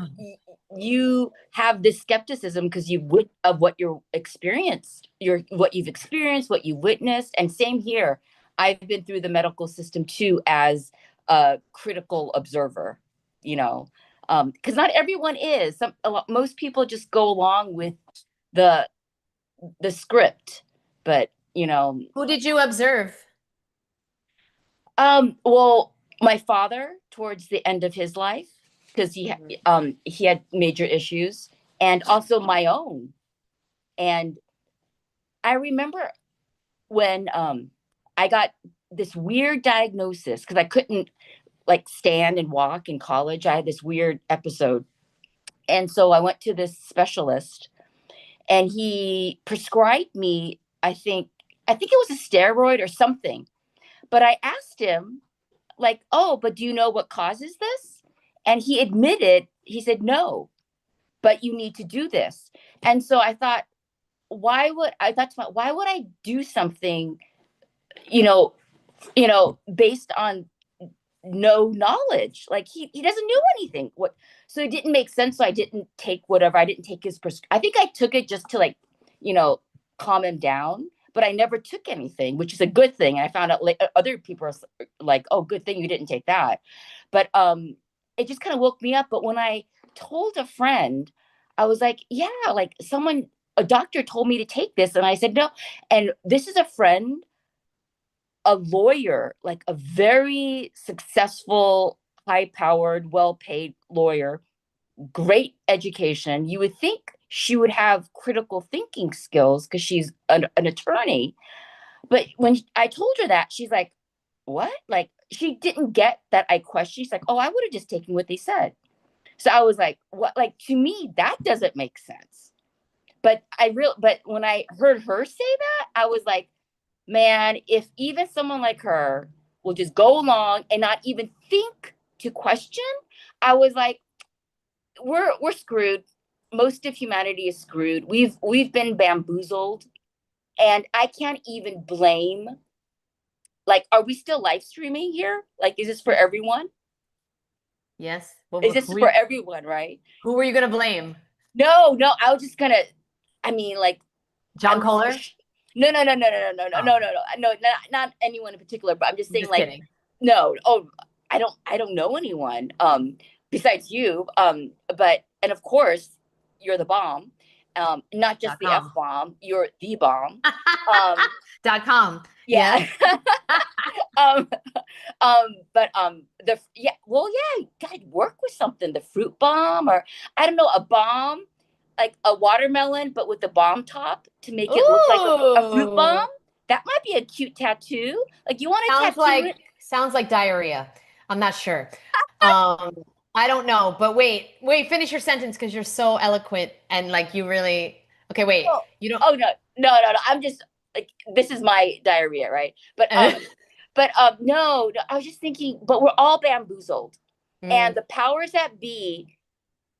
you have this skepticism because of what you've experienced, what you witnessed. And same here. I've been through the medical system too, as a critical observer, because not everyone is. Most people just go along with the script, but Who did you observe? well, my father towards the end of his life, because he had major issues, and also my own. And I remember when I got this weird diagnosis because I couldn't like stand and walk in college. I had this weird episode. And so I went to this specialist and he prescribed me, I think it was a steroid or something. But I asked him, like, oh, but do you know what causes this? And he admitted, he said, no, but you need to do this. And so I thought, why would I do something, you know, based on no knowledge? Like he doesn't know anything. So it didn't make sense. So I didn't take whatever. I didn't take his I think I took it just to like, calm him down. But I never took anything, which is a good thing. And I found out like other people are like, oh, good thing you didn't take that. But it just kind of woke me up. But when I told a friend, I was like, yeah, like a doctor told me to take this. And I said, no. And this is a friend, a lawyer, like a very successful, high-powered, well-paid lawyer, great education. You would think she would have critical thinking skills because she's an attorney. But when I told her that, she's like, what? Like, she didn't get that I questioned. She's like, oh, I would have just taken what they said. So I was like, what? Like, to me, that doesn't make sense. But when I heard her say that, I was like, man, if even someone like her will just go along and not even think to question, I was like, we're screwed. Most of humanity is screwed. We've been bamboozled, and I can't even blame. Like, are we still live streaming here? Like, is this for everyone? Yes. Well, Is this for everyone, right? who were you gonna blame? No, I was just gonna. I mean, like, John Kohler? No, not anyone in particular. But I'm just saying, Just like, kidding. no. Oh, I don't know anyone. Besides you. But and of course, you're the bomb. Not just the .com. F-bomb. You're the bomb. .com. Yeah. But gotta work with something. The fruit bomb, or I don't know, a bomb, like a watermelon, but with the bomb top to make it look like a fruit bomb. That might be a cute tattoo. Like, you want to tattoo it? Sounds like diarrhea. I'm not sure. I don't know, but wait, finish your sentence because you're so eloquent and like you really. Okay, wait. Oh, You don't. oh no. I'm just like, this is my diarrhea, right? But no, I was just thinking, but we're all bamboozled. And the powers that be,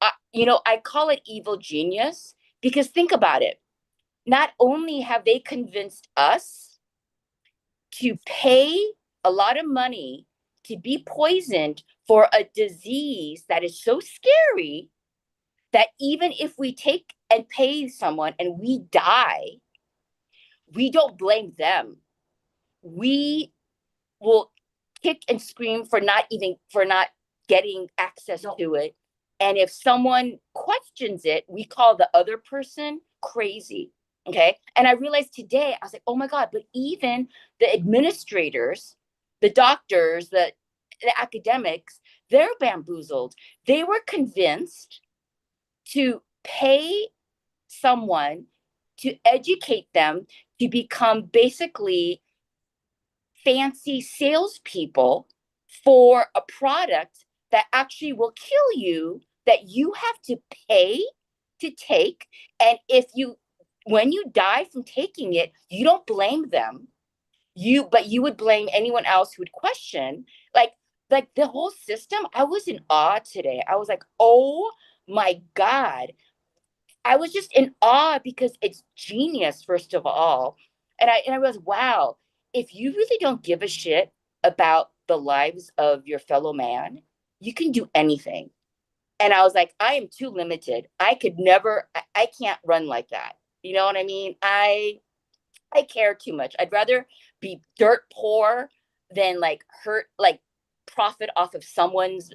I call it evil genius, because think about it. Not only have they convinced us to pay a lot of money to be poisoned for a disease that is so scary that even if we take and pay someone and we die, we don't blame them. We will kick and scream for not getting access to it. And if someone questions it, we call the other person crazy. Okay. And I realized today, I was like, oh my God, but even the administrators, the doctors, the academics, they're bamboozled. They were convinced to pay someone to educate them to become basically fancy salespeople for a product that actually will kill you, that you have to pay to take. And when you die from taking it, you don't blame them. But you would blame anyone else who would question. Like the whole system, I was in awe today. I was like, oh my God. I was just in awe because it's genius, first of all. And I was, wow, if you really don't give a shit about the lives of your fellow man, you can do anything. And I was like, I am too limited. I could never, I can't run like that. You know what I mean? I care too much. I'd rather be dirt poor than like profit off of someone's,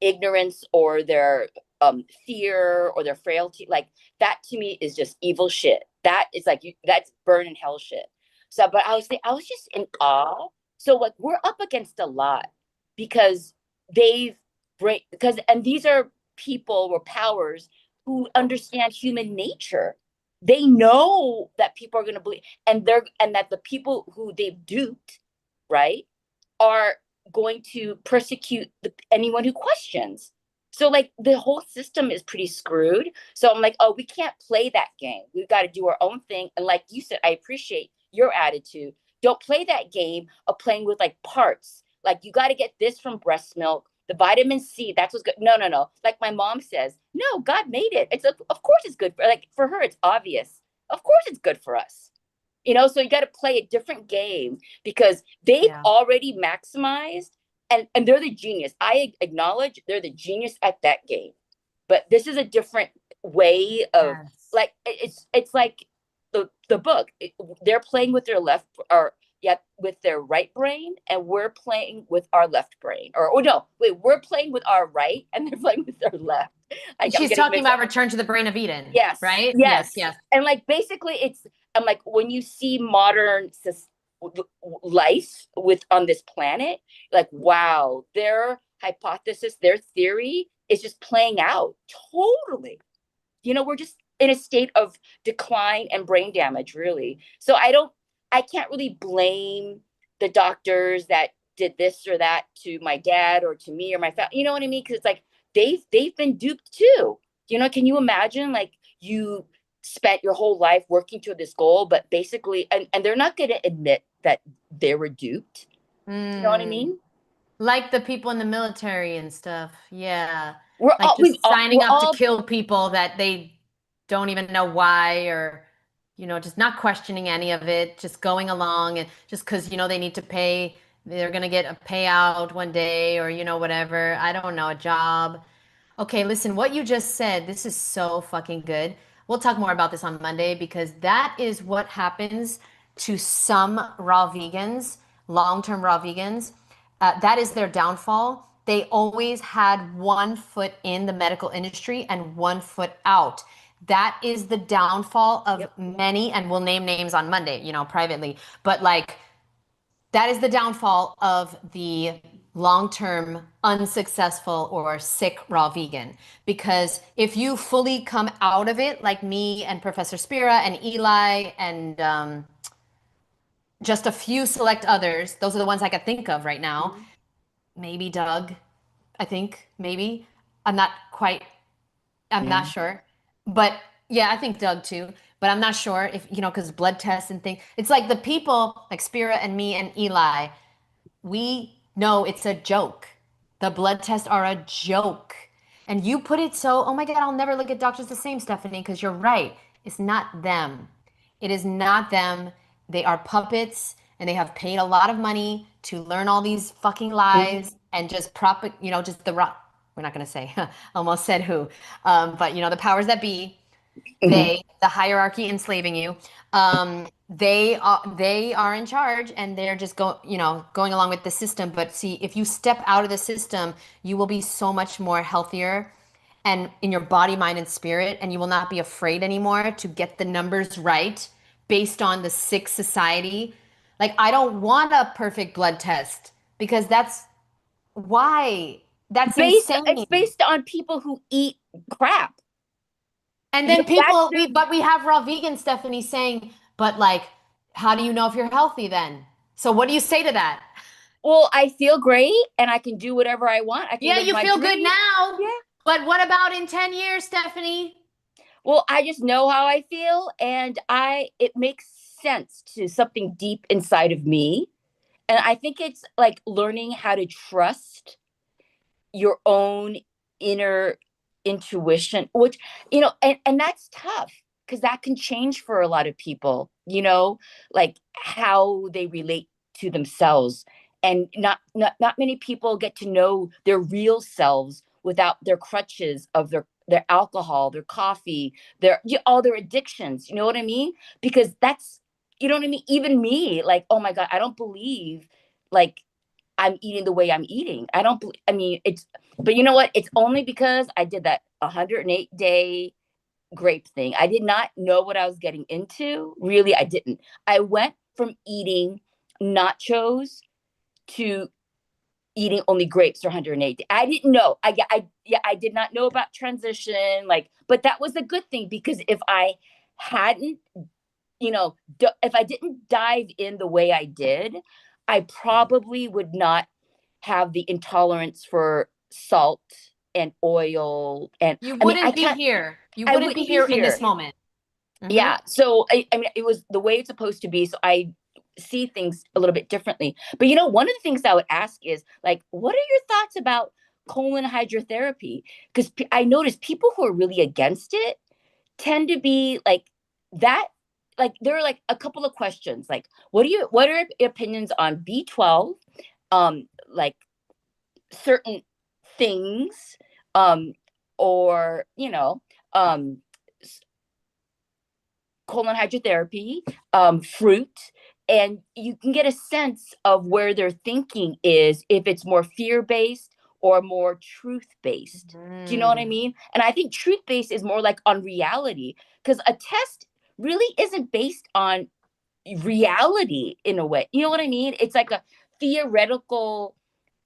ignorance or their fear or their frailty. Like, that to me is just evil shit. That is like, that's burn in hell shit. So, but I was just in awe. So like, we're up against a lot because they've break, because, and these are people or powers who understand human nature. They know that people are going to believe, and that the people who they've duped, right, are going to persecute anyone who questions. So like the whole system is pretty screwed. So I'm like, oh, we can't play that game. We've got to do our own thing. And like you said, I appreciate your attitude. Don't play that game of playing with like parts. Like you got to get this from breast milk, the vitamin C. That's what's good. No, no, no. Like my mom says, no, God made it. Of course it's good. For her, it's obvious. Of course it's good for us. So you got to play a different game because they've already maximized, and they're the genius. I acknowledge they're the genius at that game, but this is a different way of like, it's like the book. They're playing with their left or with their right brain, and we're playing with our left brain. Or no, wait, we're playing with our right, and they're playing with their left. She's talking about Return to the Brain of Eden. Yes. Right? Yes. Yes. And like basically I'm like, when you see modern life on this planet, like, wow, their hypothesis, their theory is just playing out totally. We're just in a state of decline and brain damage, really. So I can't really blame the doctors that did this or that to my dad or to me or my family. You know what I mean? Because it's like they've been duped too. Can you imagine like you spent your whole life working to this goal, but basically, and they're not going to admit that they were duped. You know what I mean? Like the people in the military and stuff. Yeah. We're like all, just signing up all, to kill people that they don't even know why, or just not questioning any of it, just going along, and just because they need to pay, they're going to get a payout one day, or whatever, I don't know, a job. Okay, listen, what you just said, this is so fucking good. We'll talk more about this on Monday, because that is what happens to some raw vegans, long-term raw vegans. That is their downfall. They always had one foot in the medical industry and one foot out. That is the downfall of many, and we'll name names on Monday, privately. But like, that is the downfall of the long-term unsuccessful or sick raw vegan. Because if you fully come out of it, like me and Professor Spira and Eli and just a few select others, those are the ones I could think of right now. Maybe Doug, I think, maybe. I'm not sure. But yeah, I think Doug too. But I'm not sure if, because blood tests and things. It's like the people like Spira and me and Eli, we know it's a joke. The blood tests are a joke. And you put it so, oh my God, I'll never look at doctors the same, Stephanie, because you're right. It's not them. It is not them. They are puppets, and they have paid a lot of money to learn all these fucking lies and just just the rock. We're not going to say, almost said who, but the powers that be, the hierarchy enslaving you, they are in charge, and they're just going along with the system. But see, if you step out of the system, you will be so much more healthier and in your body, mind, and spirit, and you will not be afraid anymore to get the numbers right based on the sick society. Like, I don't want a perfect blood test, because that's insane. It's based on people who eat crap. And then we have raw vegan Stephanie saying, but like, how do you know if you're healthy then? So what do you say to that? Well, I feel great and I can do whatever I want. Yeah, you feel good now. Yeah. But what about in 10 years, Stephanie? Well, I just know how I feel, and it makes sense to something deep inside of me. And I think it's like learning how to trust your own inner intuition, which, and that's tough, because that can change for a lot of people, like how they relate to themselves. And not many people get to know their real selves without their crutches of their alcohol, their coffee, all their addictions. You know what I mean? Because that's, you know what I mean? Even me, like, oh my God, I don't believe like I'm eating the way I'm eating. But you know what? It's only because I did that 108-day grape thing. I did not know what I was getting into. Really, I didn't. I went from eating nachos to eating only grapes for 108 days. I didn't know. I did not know about transition. Like, but that was a good thing, because if I hadn't, if I didn't dive in the way I did, I probably would not have the intolerance for salt and oil. And You I mean, wouldn't be here. You I wouldn't be here in this moment. Yeah. So I mean, it was the way it's supposed to be. So I see things a little bit differently. But one of the things I would ask is, like, what are your thoughts about colon hydrotherapy? Because I noticed people who are really against it tend to be like that. Like, there are like a couple of questions, like, what are your opinions on B12, like certain things, or colon hydrotherapy, fruit, and you can get a sense of where their thinking is, if it's more fear-based or more truth-based. Do you know what I mean? And I think truth-based is more like on reality, because a test really isn't based on reality in a way. You know what I mean? It's like a theoretical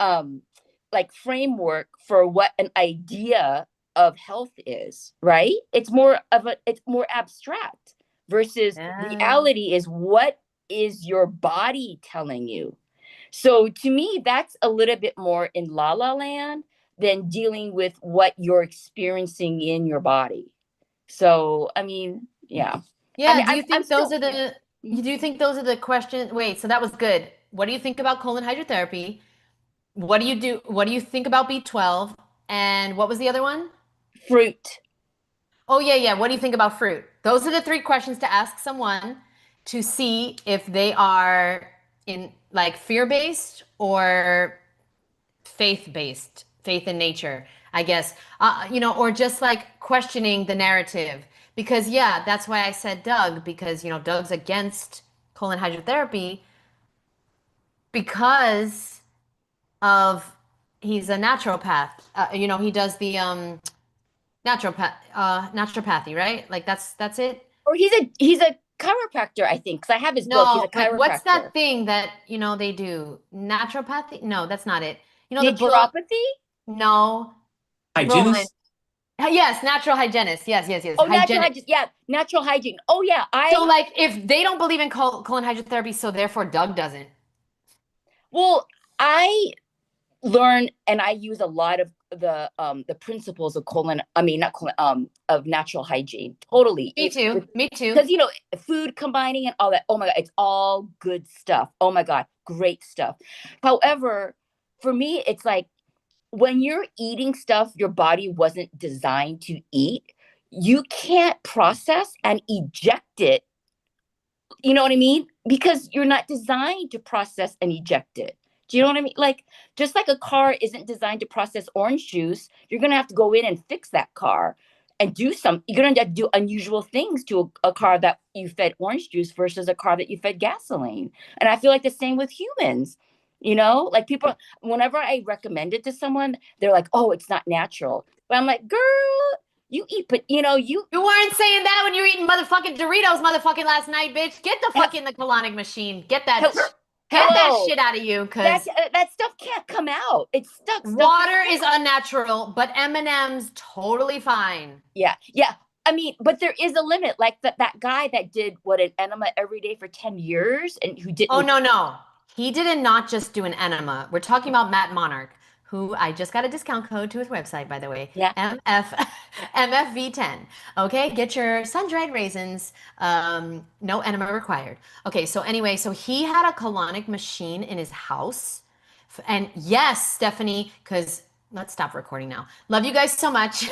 like framework for what an idea of health is, right? It's more abstract, versus reality is what is your body telling you. So to me, that's a little bit more in la la land than dealing with what you're experiencing in your body. So I mean, yeah. Yeah, do you think those are the questions? Wait, so that was good. What do you think about colon hydrotherapy? What do you think about B12? And what was the other one? Fruit. Oh, yeah. What do you think about fruit? Those are the 3 questions to ask someone to see if they are in like fear-based or faith-based, faith in nature, I guess. Or just like questioning the narrative. Because that's why I said Doug, because Doug's against colon hydrotherapy because of he's a naturopath. He does the naturopathy, right? Like that's it. Or he's a chiropractor, I think, because I have his book. He's a chiropractor. But what's that thing that they do? Naturopathy? No, that's not it. The book? Naturopathy? No. Hygienist? Yes, natural hygienist. Yes. Oh, natural hygiene. Yeah, natural hygiene. Oh, yeah. So, like, if they don't believe in colon hydrotherapy, so therefore Doug doesn't. Well, I learn and I use a lot of the principles of of natural hygiene. Totally. Me too. Because food combining and all that. Oh my God, it's all good stuff. Oh my God, great stuff. However, for me, it's like, when you're eating stuff your body wasn't designed to eat, you can't process and eject it. You know what I mean? Because you're not designed to process and eject it. Do you know what I mean? Like, just like a car isn't designed to process orange juice, you're going to have to go in and fix that car and you're going to have to do unusual things to a car that you fed orange juice versus a car that you fed gasoline. And I feel like the same with humans. Like, people, whenever I recommend it to someone, they're like, oh, it's not natural. But I'm like, girl, you eat, but you weren't saying that when you were eating motherfucking Doritos motherfucking last night, bitch. Get the fuck in the colonic machine. Get that shit out of you, because that stuff can't come out. It's stuck. Water is unnatural, but M&M's totally fine. Yeah. I mean, but there is a limit. Like that guy that did an enema every day for 10 years and who didn't. Oh, no. He did not just do an enema. We're talking about Matt Monarch, who I just got a discount code to his website, by the way. Yeah. MFV10. Okay, get your sun-dried raisins. No enema required. Okay, so anyway, so he had a colonic machine in his house. And yes, Stephanie, because let's stop recording now. Love you guys so much.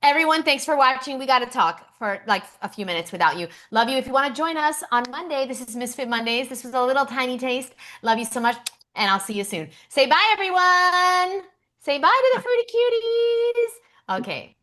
Everyone, thanks for watching. We got to talk for like a few minutes without you. Love you. If you want to join us on Monday, this is Misfit Mondays. This was a little tiny taste. Love you so much, and I'll see you soon. Say bye, everyone. Say bye to the fruity cuties. Okay.